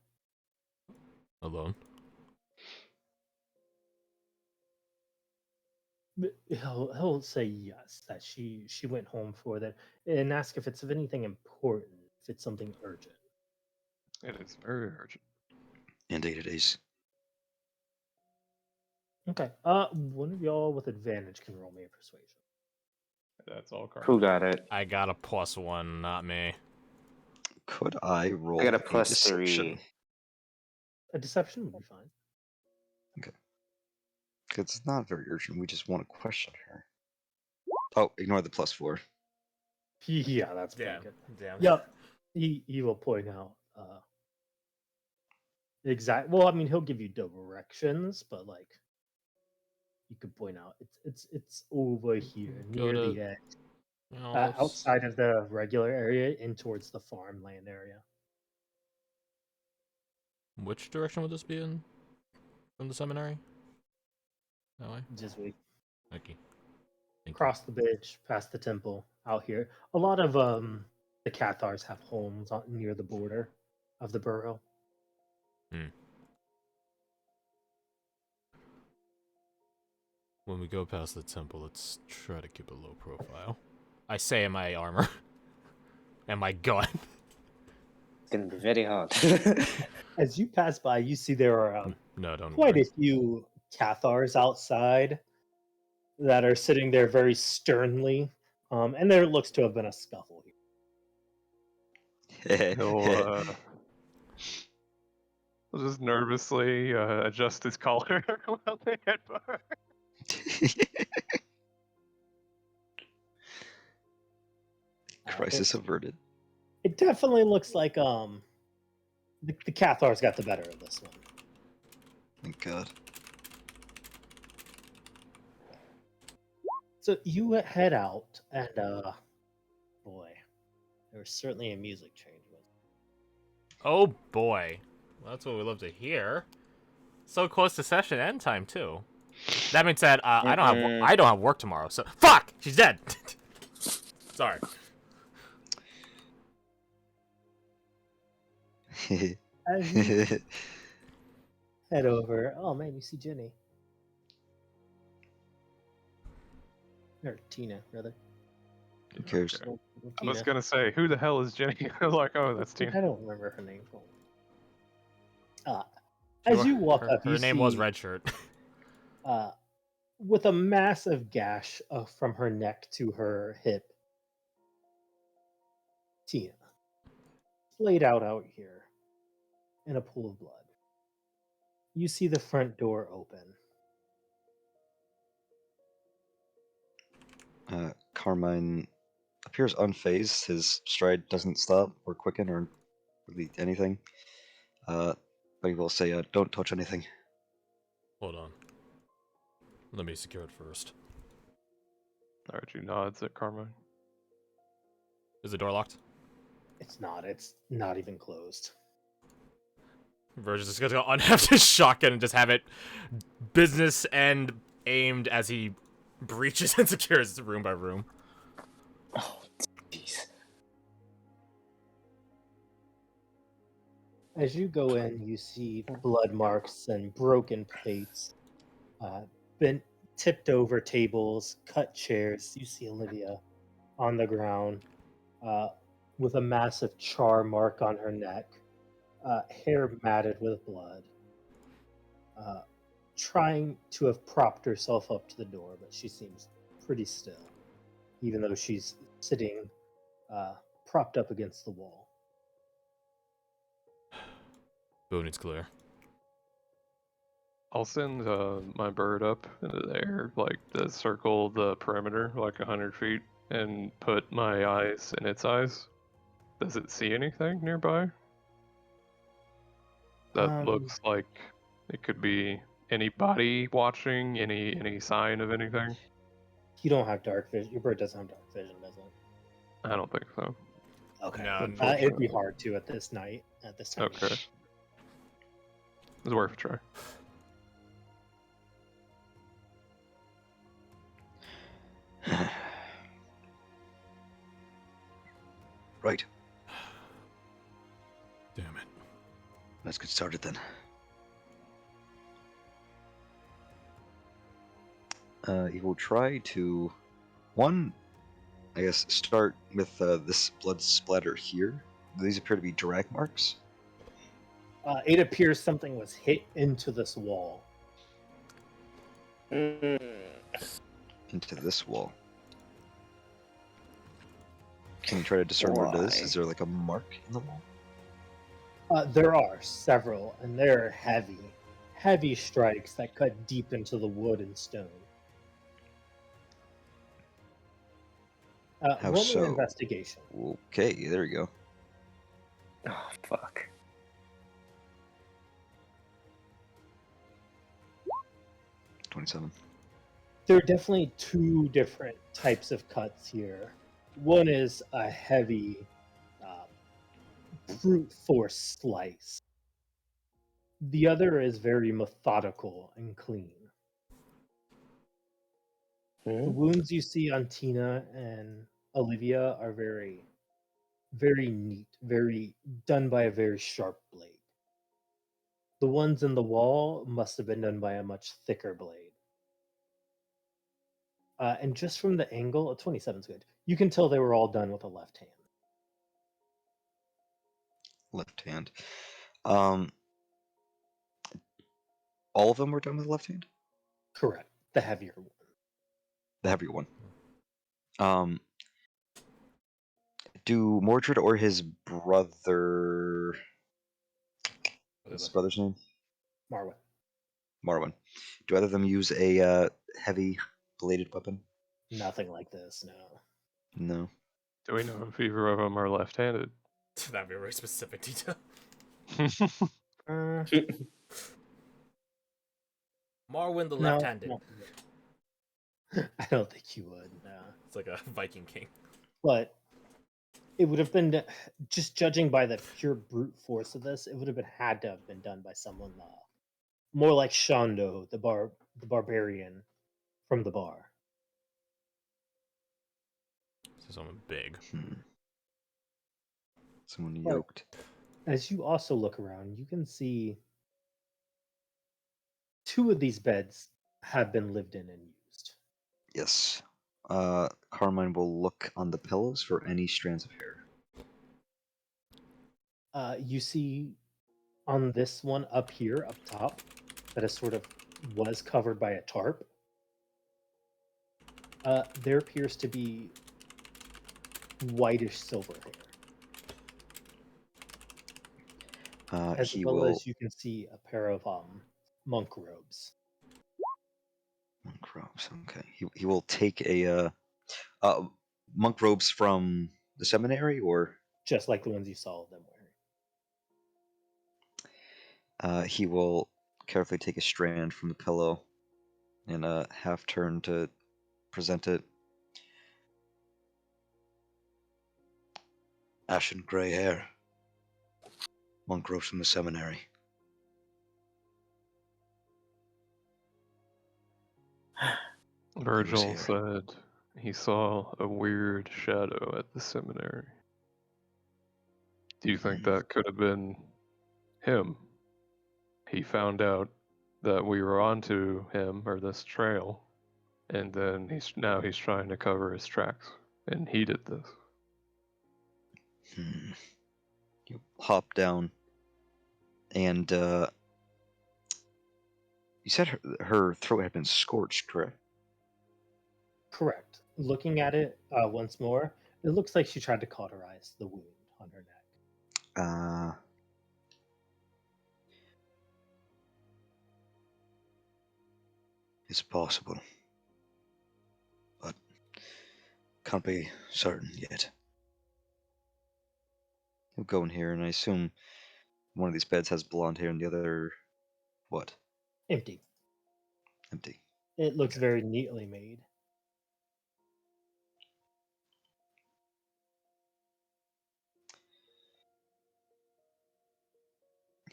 Alone. He'll say yes, that she went home for that, and ask if it's of anything important, if it's something urgent. It is very urgent. Indeed it is. Okay. One of y'all with advantage can roll me a persuasion. That's all Carl. Who got it? I got a +1, not me. Could I roll I got a plus deception? 3. A deception would be fine. It's not very urgent, we just want to question her. Oh, ignore the +4. Yeah, that's pretty good. Damn. Yep. He will point out well, I mean, he'll give you directions, but like you could point out it's over here Go near to- the edge. No, Outside of the regular area in towards the farmland area. Which direction would this be in? From the seminary? That way? Just wait. Thank you. Thank you. Across the bridge, past the temple, out here. A lot of the Cathars have homes near the border of the borough. When we go past the temple, let's try to keep a low profile. I say in my armor. And my gun. can be very hard. As you pass by, you see there are No, don't quite worry. a few Cathars outside that are sitting there very sternly, and there looks to have been a scuffle here. He'll just nervously adjust his collar while they head by. Crisis averted. It definitely looks like the Cathars got the better of this one. Thank God. So you head out, and boy, there was certainly a music change. Oh boy, well, that's what we love to hear. So close to session end time too. That being said, I don't have work tomorrow. So fuck, she's dead. Sorry. As you head over, oh man, you see Jenny. Or Tina, rather. Who cares? Okay. I was gonna say, who the hell is Jenny? I was like, oh, that's I Tina. don't remember her name. As you walk up, her you name see, was Red Shirt. with a massive gash from her neck to her hip, Tina, laid out here in a pool of blood. You see the front door open. Carmine appears unfazed. His stride doesn't stop or quicken or really anything. But he will say, "Don't touch anything." Hold on. Let me secure it first. Archie nods at Carmine. Is the door locked? It's not even closed. Virgil's just gonna unheft his shotgun and just have it business end aimed as he breaches and secures room by room. Oh, jeez. As you go in, you see blood marks and broken plates, bent, tipped over tables, cut chairs. You see Olivia on the ground with a massive char mark on her neck, hair matted with blood, trying to have propped herself up to the door, but she seems pretty still, even though she's sitting propped up against the wall. Boone, it's clear. I'll send my bird up into the air, like to circle the perimeter, like 100 feet, and put my eyes in its eyes. Does it see anything nearby? That looks like it could be anybody watching, any sign of anything. You don't have dark vision. Your bird doesn't have dark vision, does it? I don't think so. Okay. No, It'd be hard to at this time. Okay. It's worth a try. Right. Damn it. Let's get started then. He will try to, I guess, start with this blood splatter here. These appear to be drag marks. It appears something was hit into this wall. Into this wall. Can you try to discern what it is? Why? Is there like a mark in the wall? There are several, and they're heavy strikes that cut deep into the wood and stone. How roll me so? an investigation. Okay, there you go. Oh, fuck. 27. There are definitely two different types of cuts here. One is a heavy brute force slice. The other is very methodical and clean. The wounds you see on Tina and Olivia are very, very neat, very done by a very sharp blade. The ones in the wall must have been done by a much thicker blade. And just from the angle, 27 is good. You can tell they were all done with a left hand. left hand. All of them were done with left hand? Correct. The heavier one. The heavier one. Do Mordred or his brother... What's his brother's name? Marwyn. Marwyn. Do either of them use a heavy bladed weapon? Nothing like this, no. No. Do we know if either of them are left-handed? That'd be a very specific detail. Marwyn the No, left-handed. no. I don't think you would, no. It's like a Viking king. But it would have been, just judging by the pure brute force of this, it would have had to have been done by someone more like Shondo, the barbarian from the bar. So someone big. Someone But yoked. as you also look around, you can see 2 of these beds have been lived in and used. Yes. Carmine will look on the pillows for any strands of hair. You see on this one up here, up top, that is sort of was covered by a tarp. There appears to be whitish silver hair, as He well will... as you can see a pair of monk robes. Monk robes, okay. He will take a... monk robes from the seminary, or... Just like the ones you saw them wearing. He will carefully take a strand from the pillow and half turn to present it. Ashen gray hair. Monk robes from the seminary. Virgil here. said he saw a weird shadow at the seminary. Do you think that could have been him? He found out that we were onto him, or this trail, and then he's trying to cover his tracks, and he did this. You hop down, and you said her throat had been scorched, correct? Correct. Looking at it once more, it looks like she tried to cauterize the wound on her neck. It's possible, but can't be certain yet. He'll go in here, and I assume one of these beds has blonde hair, and the other, what? Empty. Empty. It looks very neatly made.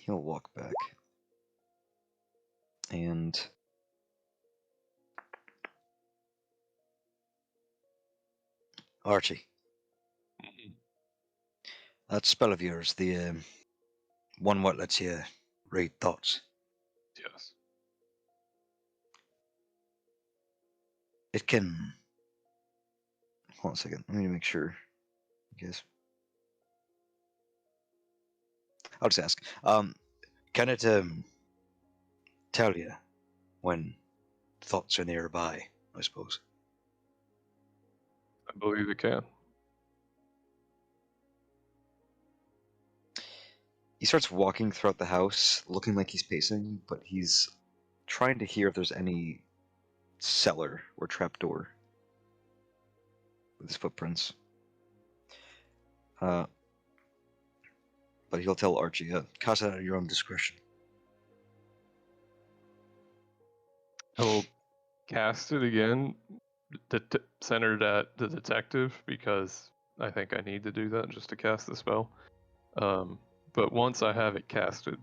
He'll walk back, and Archie, that spell of yours, the one what lets you read thoughts. Yes. It can. Hold on a second. Let me make sure. I guess. I'll just ask. Can it tell you when thoughts are nearby? I suppose. I believe it can. He starts walking throughout the house, looking like he's pacing, but he's trying to hear if there's any cellar or trapdoor with his footprints. But he'll tell Archie, cast it at your own discretion. He'll cast it again, centered at the detective, because I think I need to do that just to cast the spell. But once I have it casted,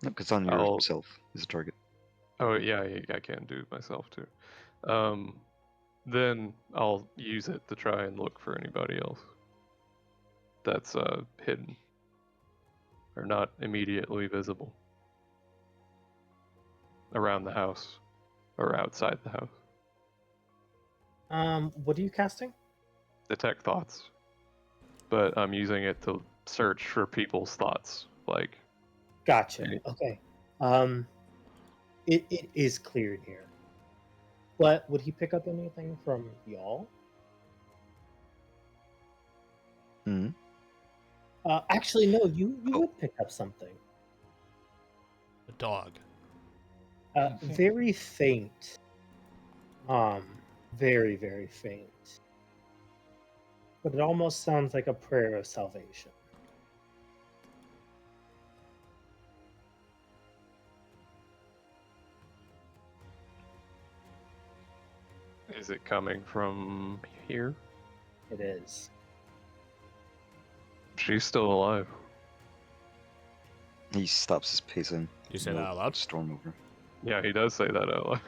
Look, it's on yourself as a target. Oh yeah, I can do it myself too. Then I'll use it to try and look for anybody else that's hidden or not immediately visible around the house or outside the house. What are you casting? Detect thoughts, but I'm using it to search for people's thoughts. Like, Gotcha. Right. Okay. It is clear in here. But would he pick up anything from y'all? Hmm. Actually, no. You Oh. would pick up something. A dog. Very faint. Very, very faint. But it almost sounds like a prayer of salvation. is it coming from here? It is. She's still alive. He stops his pacing. You say and that will out loud? Storm over. Yeah, he does say that out loud.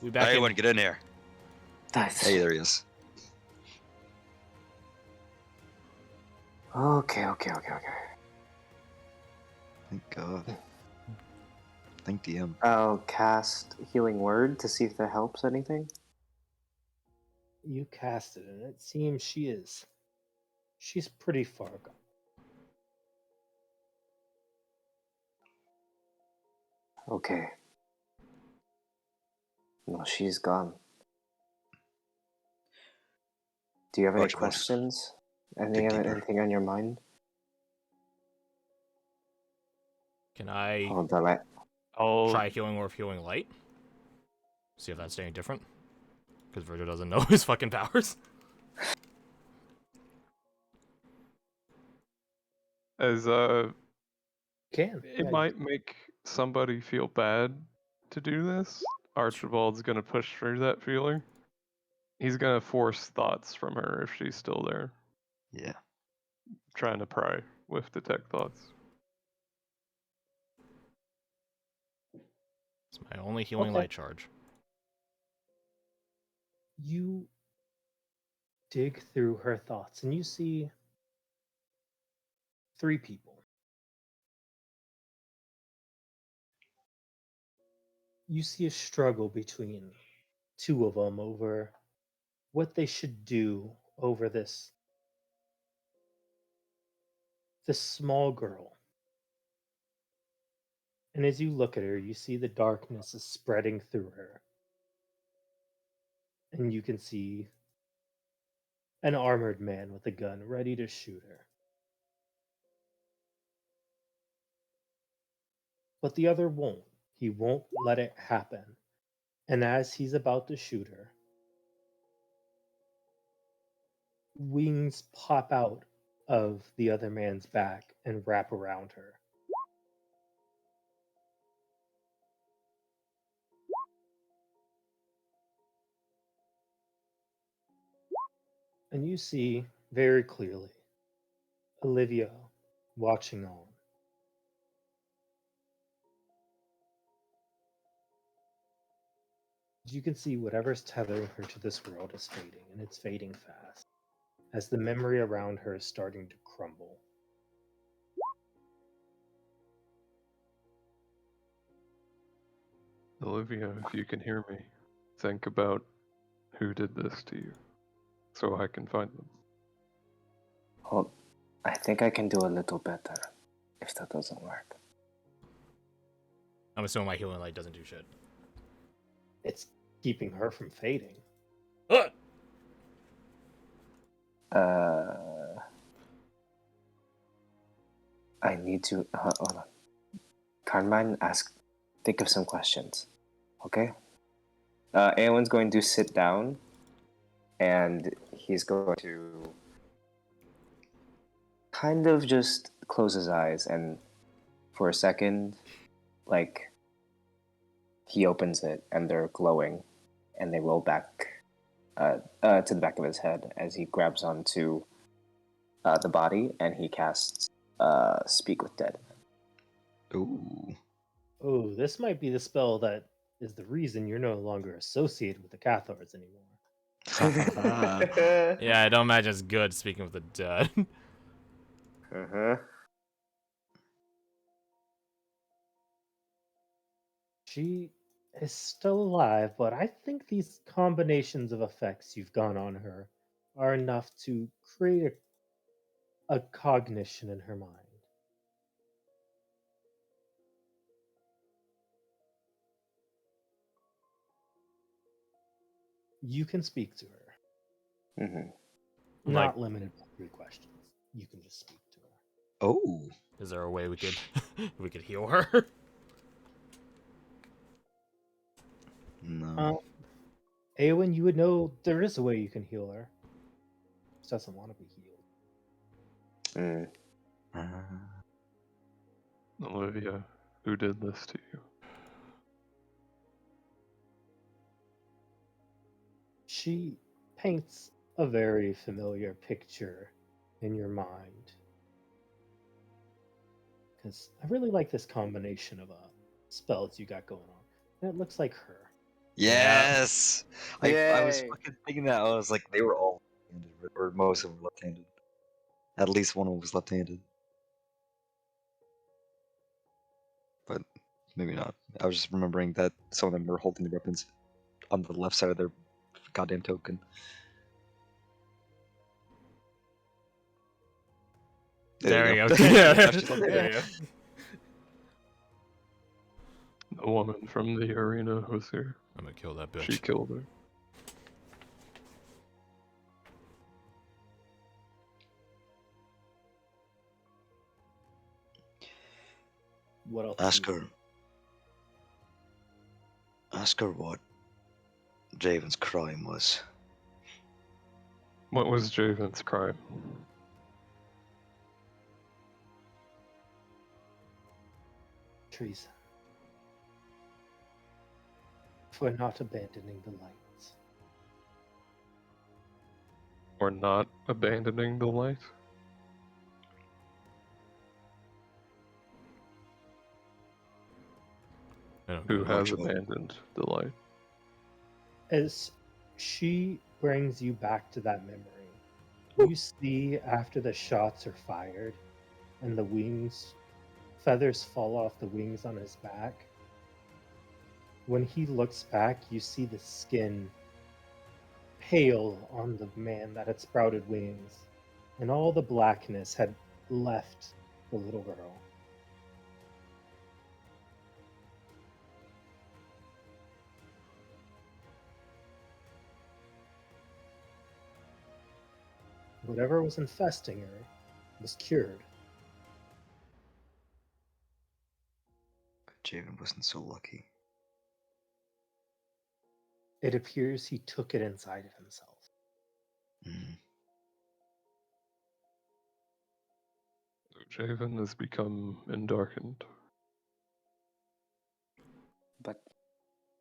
We back in. Anyone, get in here. Nice. Hey, there he is. Okay. Thank God. Thank DM. I'll cast Healing Word to see if that helps anything. You cast it, and it seems she's pretty far gone. Okay. No, she's gone. Do you have any Archibald. questions? Dig deeper. Anything on your mind? Can I Hold on, I'll try healing or healing light? See if that's any different. Because Virgil doesn't know his fucking powers. as Can it yeah, might make somebody feel bad to do this. Archibald's gonna push through that feeling. He's gonna force thoughts from her if she's still there, Yeah. trying to pry with detect thoughts. It's my only healing Okay. light charge. You dig through her thoughts, and you see 3 people. You see a struggle between 2 of them over what they should do over this small girl. And as you look at her, you see the darkness is spreading through her. And you can see an armored man with a gun ready to shoot her. But the other won't. He won't let it happen. And as he's about to shoot her, wings pop out of the other man's back and wrap around her. And you see very clearly Olivia watching on. You can see whatever's tethering her to this world is fading, and it's fading fast, as the memory around her is starting to crumble. Olivia, if you can hear me, think about who did this to you, so I can find them. hold. I think I can do a little better. If that doesn't work, I'm assuming my healing light doesn't do shit. It's keeping her from fading. I need to. Hold on. Carmine, think of some questions. Okay. Aowen's going to sit down, and he's going to kind of just close his eyes, and for a second, like, he opens it, and they're glowing, and they roll back to the back of his head as he grabs onto the body, and he casts Speak with Dead. Ooh. Oh, this might be the spell that is the reason you're no longer associated with the Cathars anymore. Yeah, I don't imagine it's good speaking with the dead. Uh-huh. She is still alive, but I think these combinations of effects you've gone on her are enough to create a cognition in her mind. You can speak to her, Mm-hmm. not limited to 3 questions. You can just speak to her. Oh. Is there a way we could we could heal her? No. Eowyn, you would know there is a way you can heal her. She doesn't want to be healed. Olivia, who did this to you? She paints a very familiar picture in your mind. Because I really like this combination of spells you got going on. And it looks like her. Yes. I was Yay. fucking thinking that. I was like, they were all left-handed, or most of them left-handed. At least one of them was left-handed. But maybe not. I was just remembering that some of them were holding the weapons on the left side of their goddamn token. There you go. Now she's left-handed. There you go. The woman from the arena was here. I'm gonna kill that She bitch. killed her. What else? Ask her. Ask her what Javen's crime was. What was Javen's crime? Treason. For not abandoning the lights. Or not abandoning the light? I don't Who get it. has Joe. abandoned the light? As she brings you back to that memory, you see after the shots are fired and the wings, feathers fall off the wings on his back. When he looks back, you see the skin pale on the man that had sprouted wings, and all the blackness had left the little girl. Whatever was infesting her was cured. Javen wasn't so lucky. It appears he took it inside of himself. Mm. Javen has become endarkened. But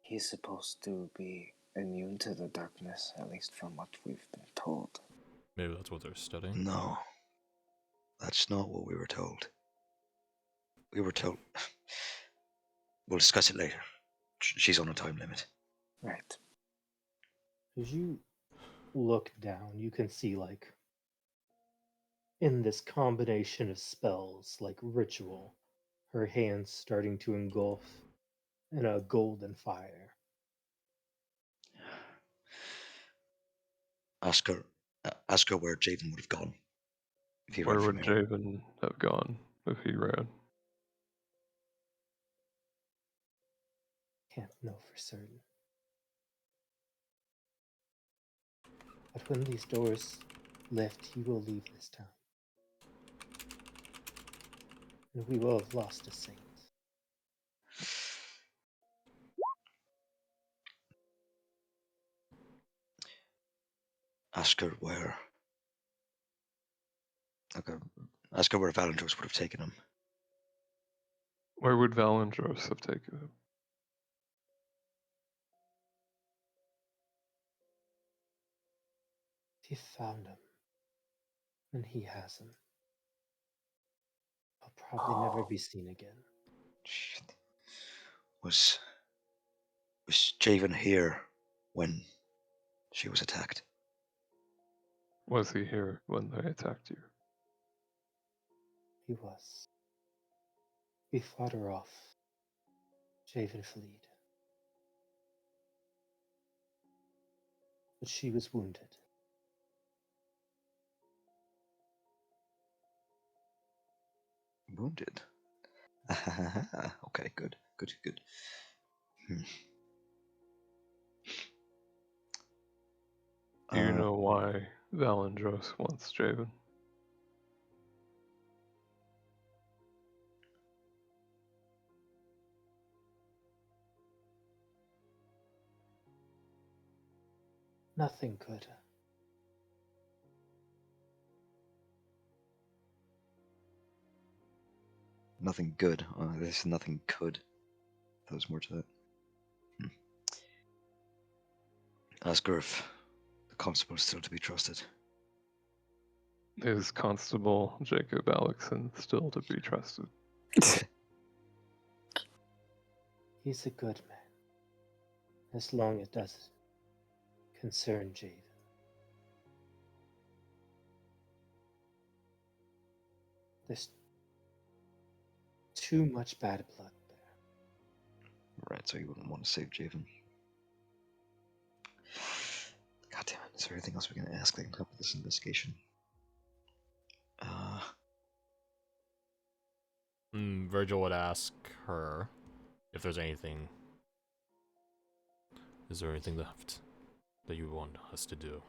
he's supposed to be immune to the darkness, at least from what we've been told. Maybe that's what they're studying. No. That's not what we were told. We were told. We'll discuss it later. She's on a time limit. Right. As you look down, you can see, like, in this combination of spells, like ritual, her hands starting to engulf in a golden fire. Ask her where Javen would have gone if he Where ran would from here. Javen have gone if he ran? Can't know for certain. But when these doors lift, he will leave this town. And we will have lost a saint. Ask her where. Okay. Ask her where Valentros would have taken him. Where would Valendros have taken him? He found him. And he hasn't. He'll probably never be seen again. Shit. Was Javen here when she was attacked? Was he here when they attacked you? He was. We fought her off. Javen fled. But she was wounded. wounded. Okay, good. Hmm. Do you know why Valendros wants Javen? Nothing good. Nothing good. There's nothing good. There was more to that. Ask her if the constable is still to be trusted. Is Constable Jacob Alexson still to be trusted? He's a good man. As long as it doesn't concern Javen. There's too much bad blood there. Right, so you wouldn't want to save Javen. God damn it, is there anything else we can ask that can help with this investigation? Virgil would ask her if there's anything. Is there anything left that you want us to do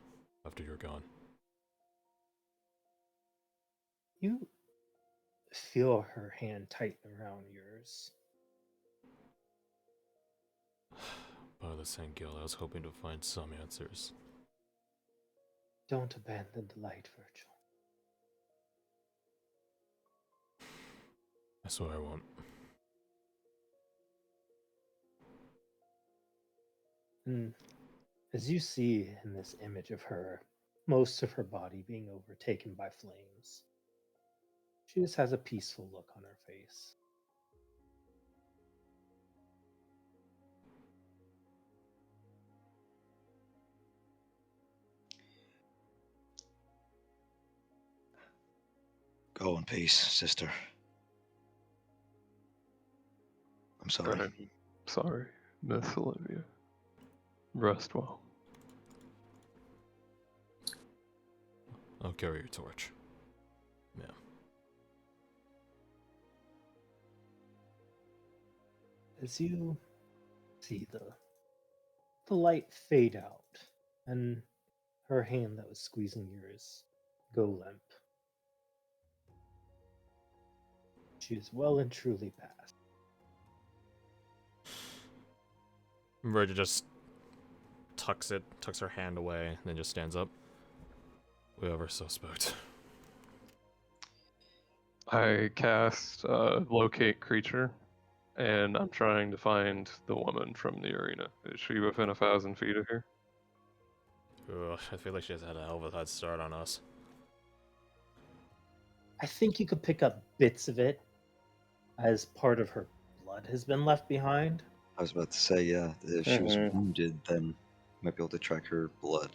after you're gone? You feel her hand tighten around yours. By the St. Gil, I was hoping to find some answers. Don't abandon the light, Virgil. I swear I won't. And as you see in this image of her, most of her body being overtaken by flames, she just has a peaceful look on her face. Go in peace, sister. I'm sorry. I'm sorry, Miss Olivia. Rest well. I'll carry your torch. Yeah. As you see the light fade out, and her hand that was squeezing yours go limp. She is well and truly past. Virgil just tucks her hand away, and then just stands up. We ever so spooked. I cast Locate Creature, and I'm trying to find the woman from the arena. Is she within 1,000 feet of here? Ugh, I feel like she has had a hell of a head start on us. I think you could pick up bits of it as part of her blood has been left behind. I was about to say, yeah, if she was wounded, then you might be able to track her blood.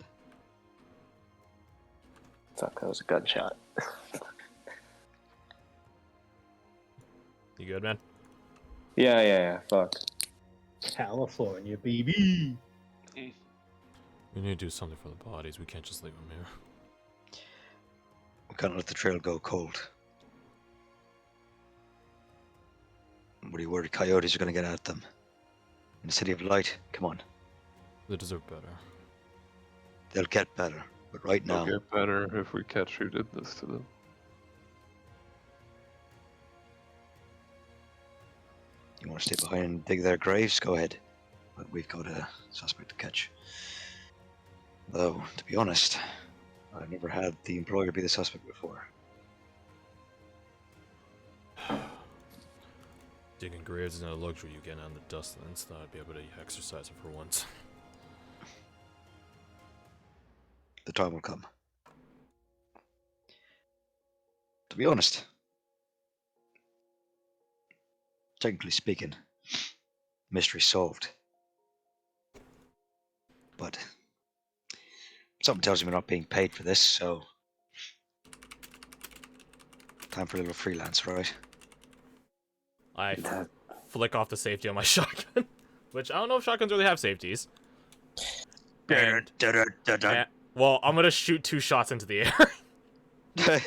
Fuck, that was a gunshot. You good, man? Yeah. Fuck. California, baby! We need to do something for the bodies. We can't just leave them here. We can't let the trail go cold. What are you worried coyotes are going to get at them? In the City of Light? Come on. They deserve better. They'll get better. But right now... They'll get better if we catch who did this to them. You want to stay behind and dig their graves? Go ahead. But we've got a suspect to catch. Though, to be honest, I've never had the employer be the suspect before. Digging graves isn't a luxury you get on the dustlands. Thought I'd be able to exercise it for once. The time will come. To be honest, technically speaking, mystery solved. But something tells me we're not being paid for this, so time for a little freelance, right? I flick off the safety on my shotgun, which I don't know if shotguns really have safeties. And, well, I'm gonna shoot 2 shots into the air.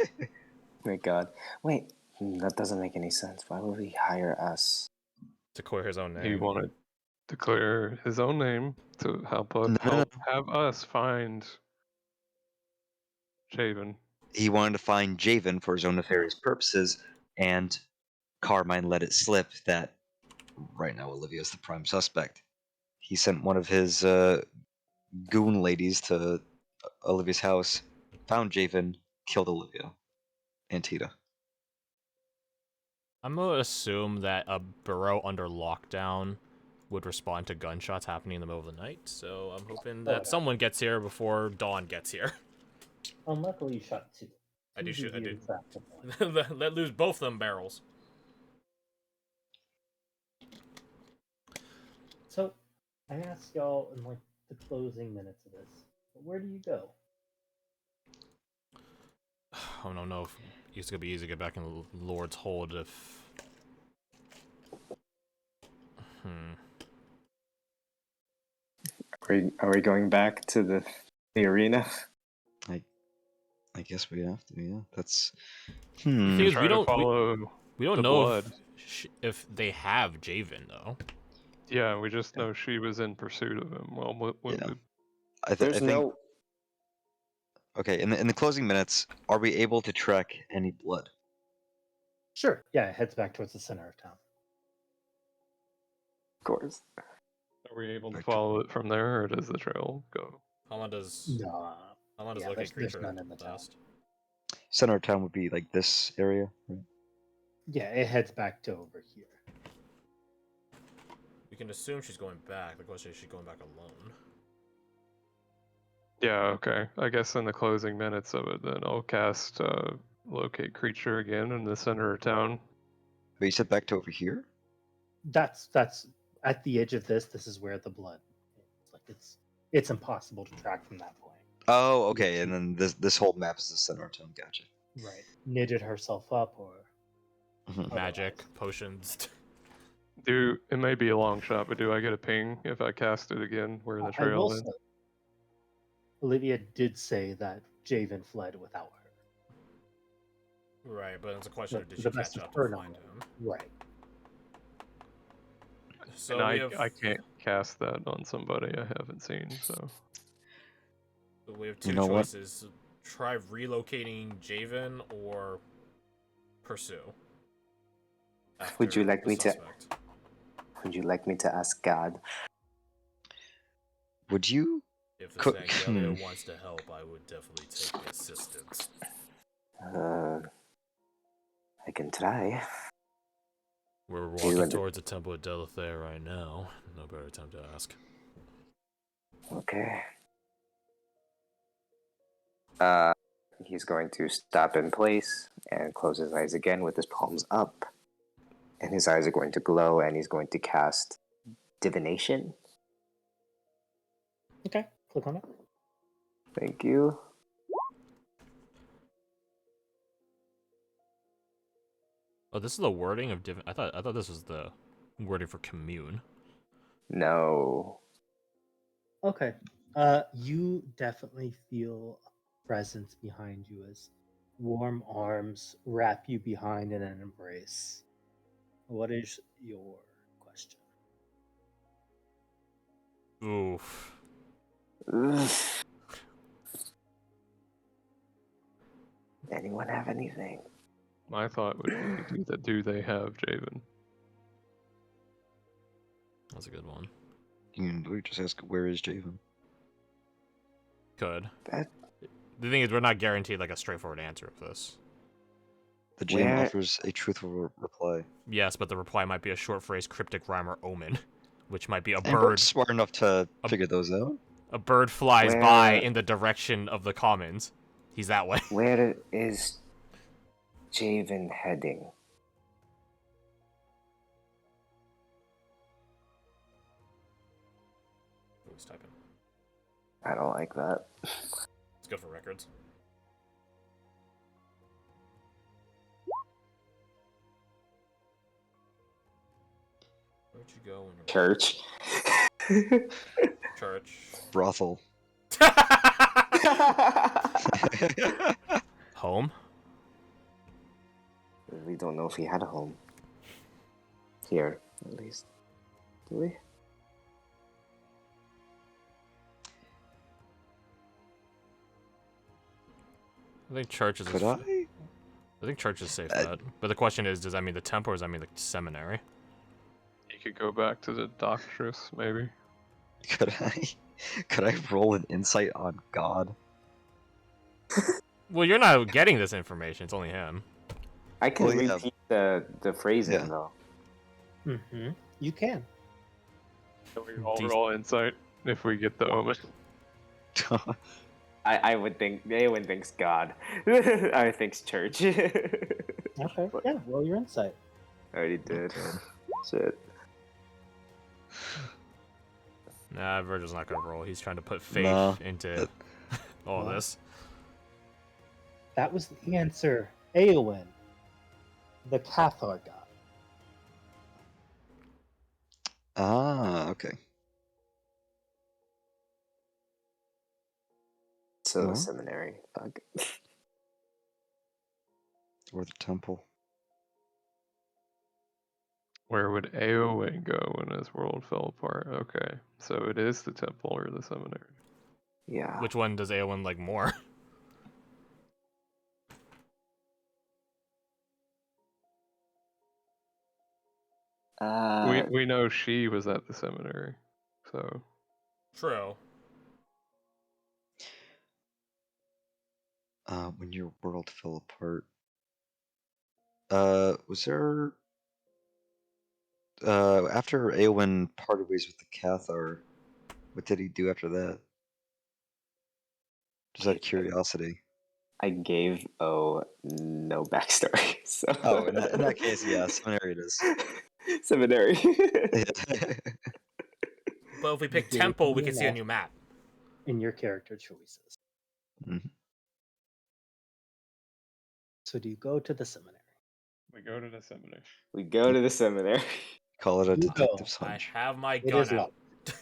My God. Wait, That doesn't make any sense. Why would he hire us? To clear his own He name. wanted to clear his own name to help us, No. have us find Javen. He wanted to find Javen for his own nefarious purposes, and Carmine let it slip that right now Olivia's the prime suspect. He sent one of his goon ladies to Olivia's house, found Javen, killed Olivia and Tita. I'm gonna assume that a borough under lockdown would respond to gunshots happening in the middle of the night, so I'm hoping that someone gets here before dawn gets here. Luckily you shot two. I do shoot. I do. Exactly. Let loose both them barrels. So, I asked y'all in like the closing minutes of this, but where do you go? I don't know if it's gonna be easy to get back in the Lord's hold if. Are we going back to the arena? I guess we have to, yeah. That's... The thing is, Try to follow we don't the know blood. if they have Javen though. Yeah, we just know she was in pursuit of him. Well, Yeah. I There's think... no. Okay, in the closing minutes, are we able to track any blood? Sure. Yeah, it heads back towards the center of town. Of course. Are we able to follow it from there, or does the trail go? How long does No. locate there's creature none in the town. last? Center of town would be like this area, right? Yeah, it heads back to over here. We can assume she's going back. The question is, she's going back alone. Yeah, okay. I guess in the closing minutes of it, then I'll cast locate creature again in the center of town. But you said back to over here? That's at the edge of this. This is where the blood. It's like it's impossible to track from that point. Oh, okay. And then this whole map is the center of town. Gotcha. Right. Knitted herself up or Magic, potions. It may be a long shot, but do I get a ping if I cast it again where the I trail will is? say, Olivia did say that Javen fled without her. Right, but it's a question of did The she best catch of up her to find knowledge. him? Right. So And we have I can't cast that on somebody I haven't seen, so. we have two You know what? choices: try relocating Javen or pursue. Would you after like the me to- suspect. Would you like me to ask God? Would you? If the Co- Sangalia wants to help, I would definitely take the assistance. I can try. We're You walking and- towards the Temple of Delathair right now. No better time to ask. Okay. He's going to stop in place and close his eyes again with his palms up. And his eyes are going to glow, and he's going to cast Divination. Okay. Click on it. Thank you. Oh, this is the wording of I thought this was the wording for commune. No. Okay. You definitely feel a presence behind you as warm arms wrap you behind in an embrace. What is your question? Oof. Ugh. Anyone have anything? My thought would be, do they have Javen? That's a good one. You can literally just ask, where is Javen? Could. That- The thing is, we're not guaranteed like a straightforward answer of this. The GM Where- offers a truthful reply. Yes, but the reply might be a short phrase, cryptic rhyme, or omen, which might be a And bird. we're smart enough to figure those out. A bird flies by Where- in the direction of the commons. He's that way. Where is Javen heading? Let's type in. I don't like that. It's good for records. Where'd you go when you're Church. church? Brothel. Home? We don't know if he had a home. Here, at least. Do we? I think church is. Could I? I think church is safe bet. But the question is, does that mean the temple or does that mean the seminary? You could go back to the doctress, maybe. Could I? Could I roll an insight on God? Well, you're not getting this information. It's only him. I can Well, yeah. repeat the phrasing Yeah. though. Mm-hmm. You can. Can we all Dec- roll insight if we get the omen? I would think Eowyn thinks God. I thinks church. Okay. Yeah. Roll your insight. Already did. Shit. Nah, Virgil's not gonna roll. He's trying to put faith No, into all Well. this. That was the answer. Eowyn, the Cathar god. Ah, okay. So Well. the seminary. Fuck. Or the temple. Where would Eowyn go when his world fell apart? Okay, so it is the temple or the seminary. Yeah. Which one does Eowyn like more? We know she was at the seminary, so True. When your world fell apart. Was there after Eowyn parted ways with the Cathar, what did he do after that? Just out of curiosity. I gave no backstory. So. Oh, in that case, yeah, seminary it is. Seminary. But if we pick gave temple, we me can see a that. new map. In your character choices. Mhm. So do you go to the seminary? we go to the seminary. We go to the seminary. Call it a You go. detective's I hunch. have my It gun is out. locked.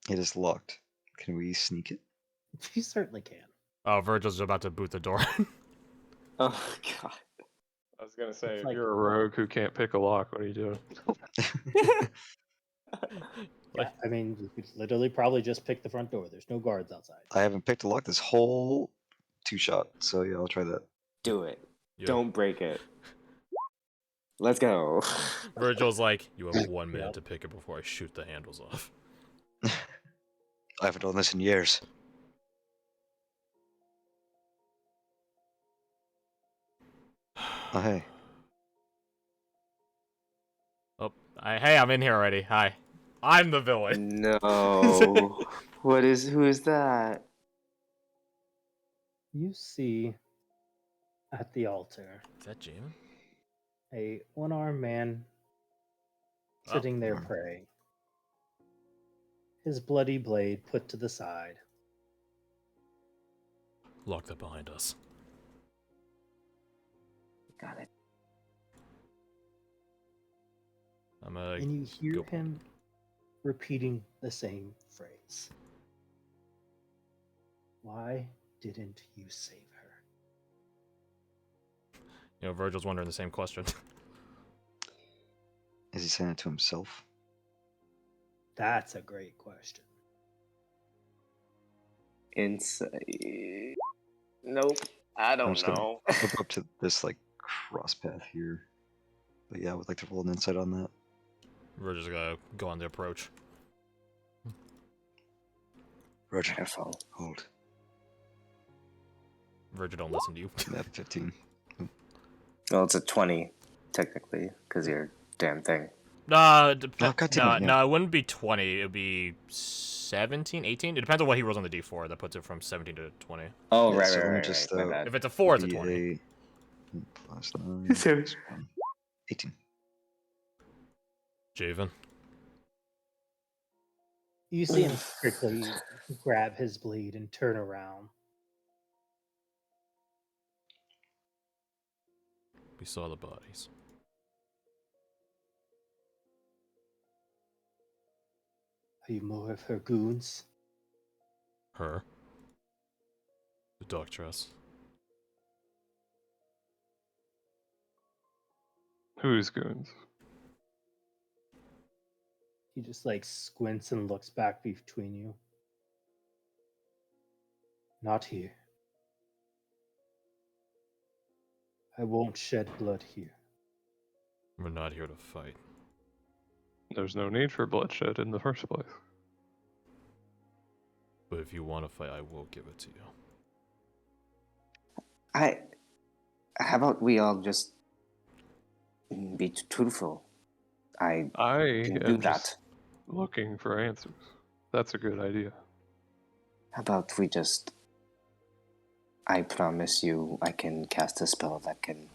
It is locked. Can we sneak it? You certainly can. Oh, Virgil's about to boot the door. Oh god. I was gonna say, It's if like- you're a rogue who can't pick a lock, what are you doing? Yeah, I mean, you could literally probably just pick the front door. There's no guards outside. I haven't picked a lock this whole two-shot, so yeah, I'll try that. Do it. Yeah. Don't break it. Let's go. Virgil's like, you have 1 minute Yep. to pick it before I shoot the handles off. I haven't done this in years. Oh, hey. Oh, hey, I'm in here already. Hi. I'm the villain. No. Who is that? You see at the altar Is that Jamin? a one-armed man Oh. sitting there praying. His bloody blade put to the side. Lock that behind us. Got it. I'm gonna And you hear go- him repeating the same phrase. Why didn't you save her? You know, Virgil's wondering the same question. Is he saying it to himself? That's a great question. Insight. Nope. I I'm don't just gonna- know. I'll go up to this like cross path here. But yeah, I would like to roll an insight on that. Virgil's gonna go on the approach. Roger. Careful. Hold. Virgil, don't listen to you. That 15. Well, it's a 20, technically, because you're a damn thing. No, Oh, God damn it, yeah. no, it wouldn't be 20. It would be 17, 18. It depends on what he rolls on the D4. That puts it from 17 to 20. Oh, Yeah, right, so right, let me right, just, right. My uh, bad. If it's a 4, it's a Be 20. a plus 9 So- plus 1. 18. Javen. You see him quickly grab his blade and turn around. We saw the bodies. Are you more of her goons? Her. The doctress. Whose goons? He just like squints and looks back between you. Not here. I won't shed blood here. We're not here to fight. There's no need for bloodshed in the first place. But if you want to fight, I will give it to you. How about we all just be truthful? I I can do am that. just looking for answers. That's a good idea. How about we just... I promise you I can cast a spell that can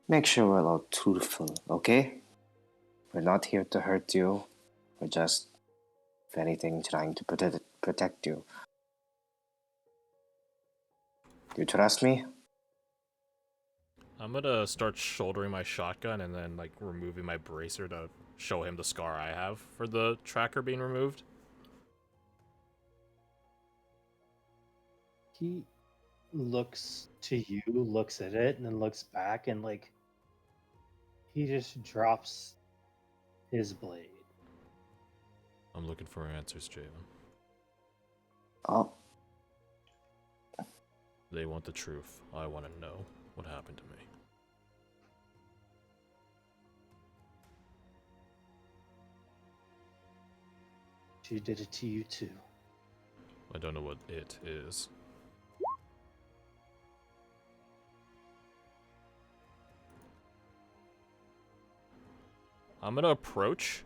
make sure we're all truthful, okay? We're not here to hurt you. We're just, if anything, trying to protect you. Do you trust me? I'm gonna start shouldering my shotgun and then like removing my bracer to show him the scar I have for the tracker being removed. He looks to you, looks at it, and then looks back, and like he just drops his blade. I'm looking for answers, Jalen. Oh, They want the truth. I want to know what happened to me. She did it to you too. I don't know what it is. I'm gonna approach,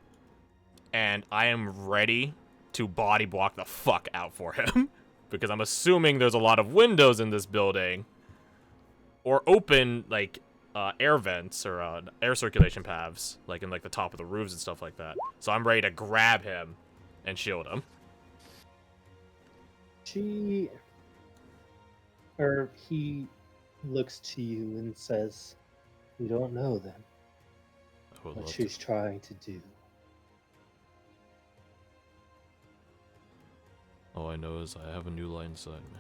and I am ready to body block the fuck out for him. Because I'm assuming there's a lot of windows in this building. Or open, like, air vents or air circulation paths. Like in like the top of the roofs and stuff like that. So I'm ready to grab him and shield him. He looks to you and says, "You don't know then I would what love she's to. trying to do." All I know is I have a new light inside me.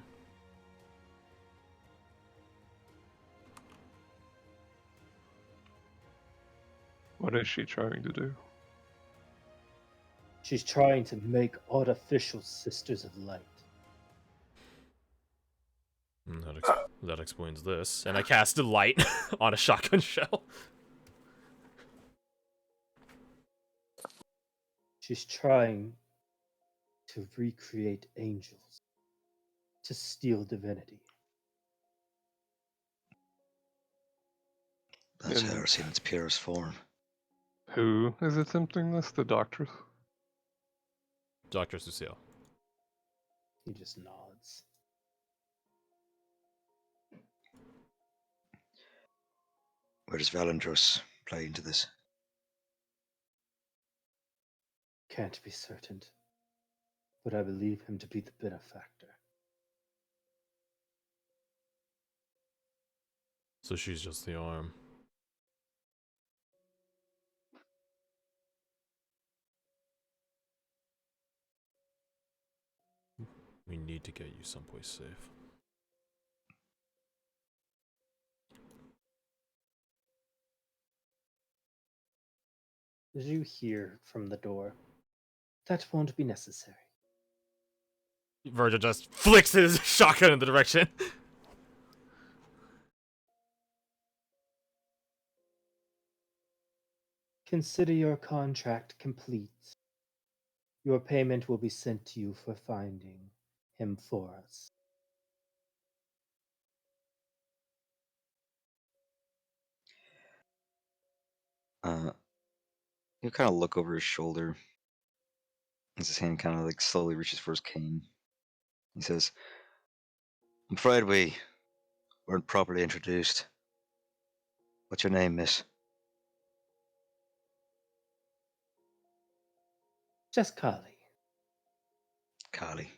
What is she trying to do? She's trying to make artificial sisters of light. That explains this. And I cast a light on a shotgun shell. She's trying to recreate angels, to steal divinity. That's And- heresy in its purest form. Who is attempting this? The doctors? Dr. Cecile. He just nods. Where does Valendros play into this? Can't be certain, but I believe him to be the benefactor. So she's just the arm. We need to get you someplace safe. As you hear from the door, that won't be necessary. Virgil just flicks his shotgun in the direction. Consider your contract complete. Your payment will be sent to you for finding him for us. You kind of look over his shoulder as his hand kind of like slowly reaches for his cane. He says, "I'm afraid we weren't properly introduced. What's your name, miss?" Just Kali. Carly.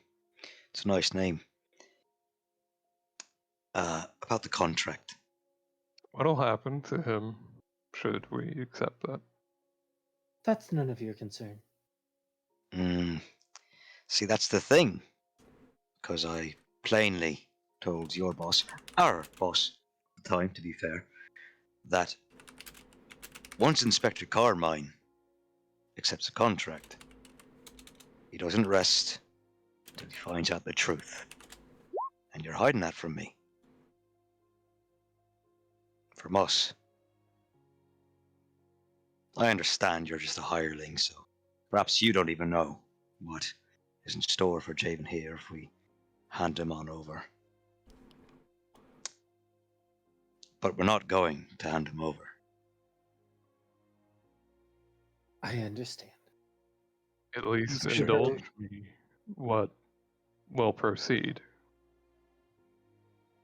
It's a nice name. About the contract. What'll happen to him should we accept that? That's none of your concern. See, that's the thing. Because I plainly told your boss, our boss, at the time, to be fair, that once Inspector Carmine accepts a contract, he doesn't rest until he finds out the truth. And you're hiding that from me. From us. I understand you're just a hireling, so perhaps you don't even know what is in store for Javen here if we hand him on over. But we're not going to hand him over. I understand. At least Sure. indulge me what will proceed.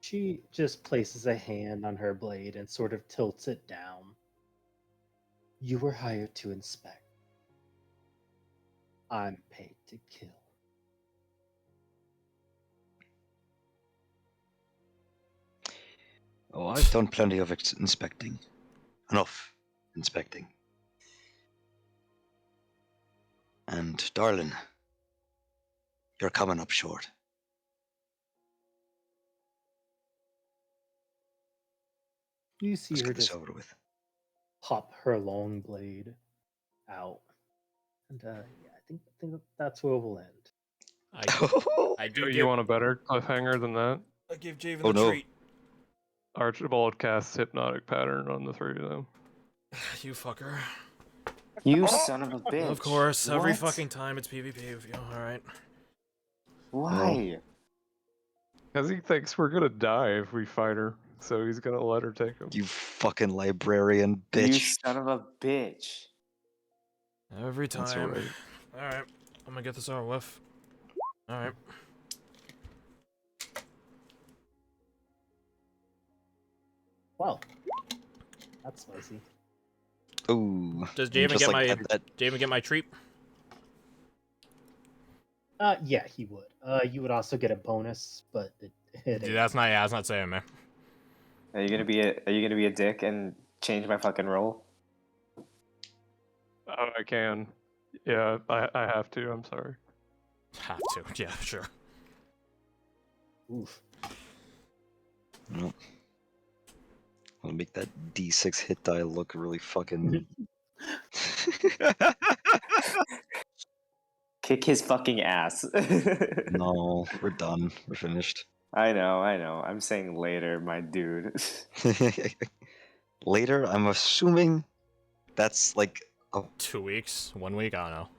She just places a hand on her blade and sort of tilts it down. You were hired to inspect. I'm paid to kill. Oh, I've done plenty of inspecting. Enough inspecting. And, darling, you're coming up short. You see Let's her get this just over with. pop her long blade out. And yeah, I think that's where we'll end. I do You give, want a better cliffhanger than that? I give Javen Oh, the no. treat. Archibald casts hypnotic pattern on the three of them. You fucker. You son of a bitch. Of course, every What? fucking time it's PvP with you. Alright. Why? Because he thinks we're gonna die if we fight her, so he's gonna let her take him. You fucking librarian You bitch. son of a bitch. Every That's time. alright. Alright. I'm gonna get this over with. Alright. Wow. That's spicy. Ooh. Does and Javen just get like my that, Javen get my treat? Yeah, he would. You would also get a bonus, but it Dude, that's not saying, man. Are you gonna be a dick and change my fucking role? Oh, I can. Yeah, I have to. I'm sorry. Have to. Yeah, sure. Oof. no. I'll make that D6 hit die look really fucking. Kick his fucking ass. No, we're done. We're finished. I know. I'm saying later, my dude. Later, I'm assuming that's like a 2 weeks, 1 week, I don't know.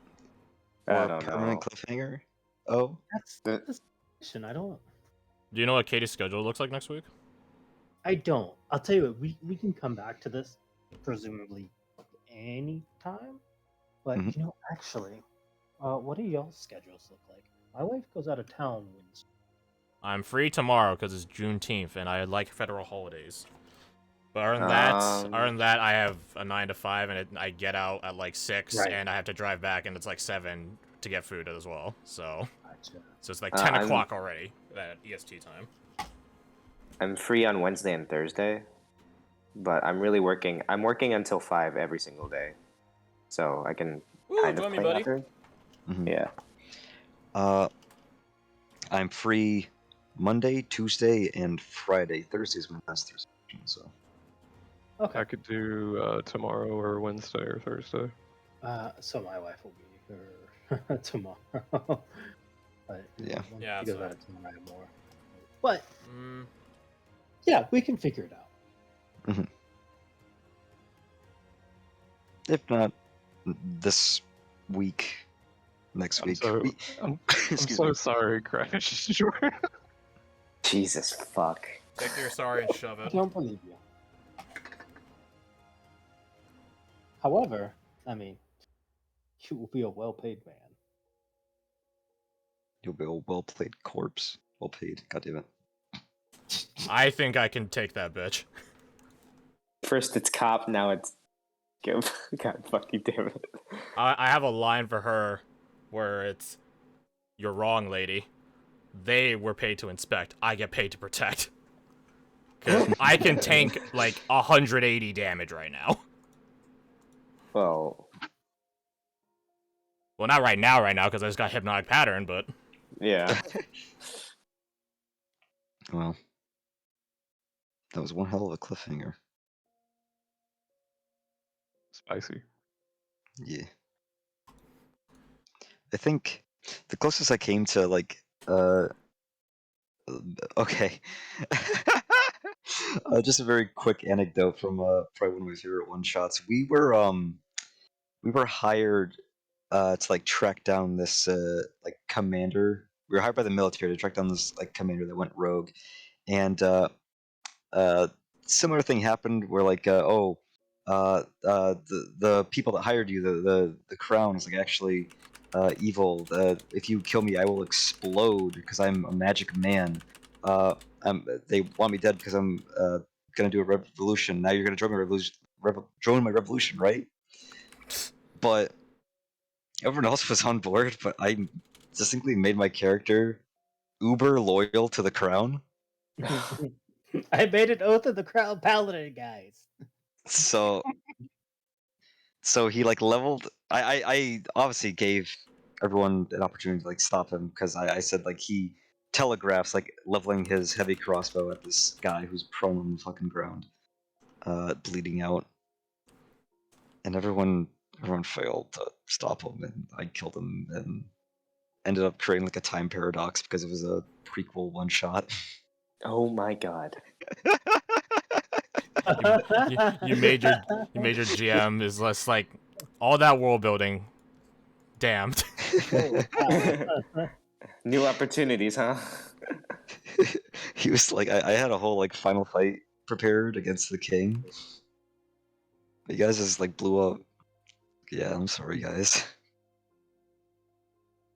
I more don't permanent know. cliffhanger. Oh, That's the question. I don't. Do you know what Katie's schedule looks like next week? I don't. I'll tell you what. We can come back to this, presumably, any time. But Mhm. actually, what do y'all's schedules look like? My wife goes out of town Wednesday. I'm free tomorrow because it's Juneteenth and I like federal holidays. But other than that, I have a 9 to 5 and I get out at like 6 Right. and I have to drive back and it's like 7 to get food as well. So Gotcha. it's like 10 I'm- o'clock already at EST time. I'm free on Wednesday and Thursday, but I'm really working. I'm working until 5 every single day, so I can Ooh, kind of join me, play buddy. after. Mhm. Yeah. I'm free Monday, Tuesday, and Friday. Thursday's my last Thursday, so Okay. I could do tomorrow or Wednesday or Thursday. So my wife will be here tomorrow. But Yeah. once Yeah, she that's goes out of town, I have more. But Mm, yeah, we can figure it out. if not this week, next I'm week. so I'm Excuse so me. sorry, Crash. Jesus fuck. take your sorry and shove I it. don't believe you. However, I mean, you will be a well-paid man. You'll be a well-played corpse. Well paid. God damn it. I think I can take that bitch. First it's cop, now it's. God fucking damn it. I have a line for her where it's, "You're wrong, lady. They were paid to inspect. I get paid to protect." Because I can tank like 180 damage right now. Well, Well, not right now, because I just got hypnotic pattern, but yeah. Well, that was one hell of a cliffhanger. spicy. Yeah. I think the closest I came to like okay. Just a very quick anecdote from probably one of my favorite one shots. We were hired to like track down this like commander. We were hired by the military to track down this like commander that went rogue, and uh, similar thing happened where like the people that hired you, the crown is like actually evil. If you kill me, I will explode because I'm a magic man. They want me dead because I'm gonna do a revolution. Now you're gonna join my revolution. Join my revolution, right? But everyone else was on board, but I distinctly made my character uber loyal to the crown. I made an oath of the crown paladin, guys. So he like leveled. I obviously gave everyone an opportunity to like stop him because I said like he telegraphs like leveling his heavy crossbow at this guy who's prone on the fucking ground, bleeding out, and everyone failed to stop him, and I killed him and ended up creating like a time paradox because it was a prequel one shot. Oh my god. You made your GM is less like all that world building. Damned. New opportunities, huh? He was like, I had a whole like final fight prepared against the king. But you guys just like blew up. Yeah, I'm sorry, guys.